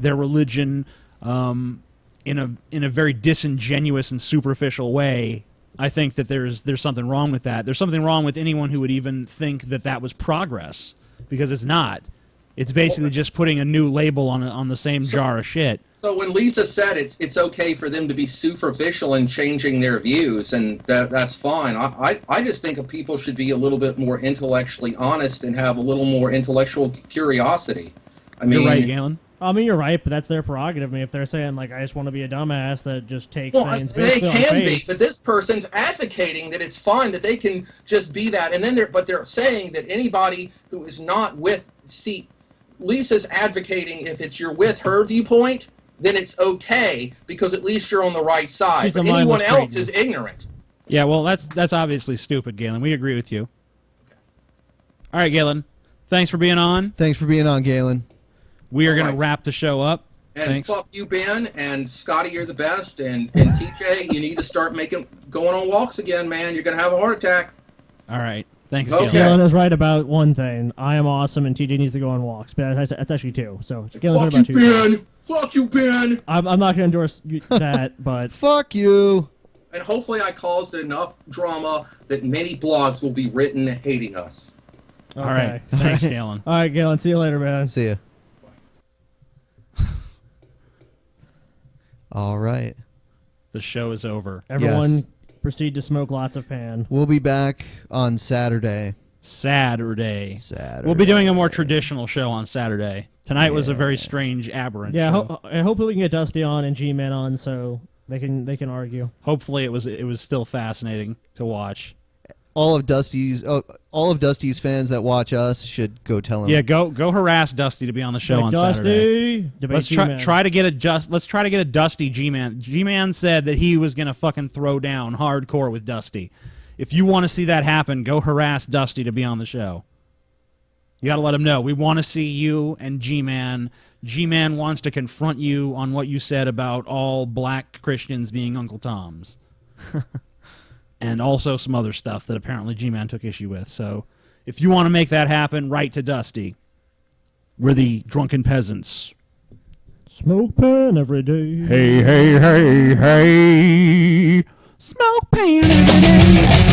religion in a very disingenuous and superficial way, I think that there's something wrong with that. There's something wrong with anyone who would even think that was progress, because it's not. It's basically just putting a new label on the same jar of shit. So when Lisa said it's okay for them to be superficial in changing their views, and that's fine. I just think people should be a little bit more intellectually honest and have a little more intellectual curiosity. I mean, you're right, Galen. I mean, you're right, but that's their prerogative. I mean, if they're saying, like, I just want to be a dumbass that just takes things they basically on can faith. be, but this person's advocating that it's fine that they can just be that, and then they're saying that anybody who is not with, Lisa's advocating if you're with her viewpoint, then it's okay, because at least you're on the right side. But anyone else is ignorant. Yeah, well, that's obviously stupid, Galen. We agree with you. All right, Galen. Thanks for being on. Thanks for being on, Galen. We are going to wrap the show up. And Thanks. fuck you, Ben, and Scotty, you're the best, and TJ, you need to start going on walks again, man. You're going to have a heart attack. All right. Thanks, Okay. Galen is right about one thing. I am awesome, and TJ needs to go on walks. But that's actually two. So Galen's right about two. Ben. Fuck you, Ben. I'm not going to endorse that, but fuck you. And hopefully I caused enough drama that many blogs will be written hating us. Okay. All right. Thanks, Galen. All right, Galen. See you later, man. See ya. All right. The show is over. Everyone proceed to smoke lots of pan. We'll be back on Saturday. Saturday. We'll be doing a more traditional show on Saturday. Tonight was a very strange, aberrant show. And hopefully we can get Dusty on and Gman on so they can argue. Hopefully it was still fascinating to watch. All of Dusty's fans that watch us should go tell him. Yeah, go harass Dusty to be on the show on Saturday. Let's try to get a Dusty G-Man. G-Man said that he was gonna fucking throw down hardcore with Dusty. If you want to see that happen, go harass Dusty to be on the show. You got to let him know. We want to see you and G-Man. G-Man wants to confront you on what you said about all black Christians being Uncle Toms. And also some other stuff that apparently G-Man took issue with. So if you want to make that happen, write to Dusty. We're the Drunken Peasants. Smoke pan every day. Hey, hey, hey, hey. Smoke pan every day.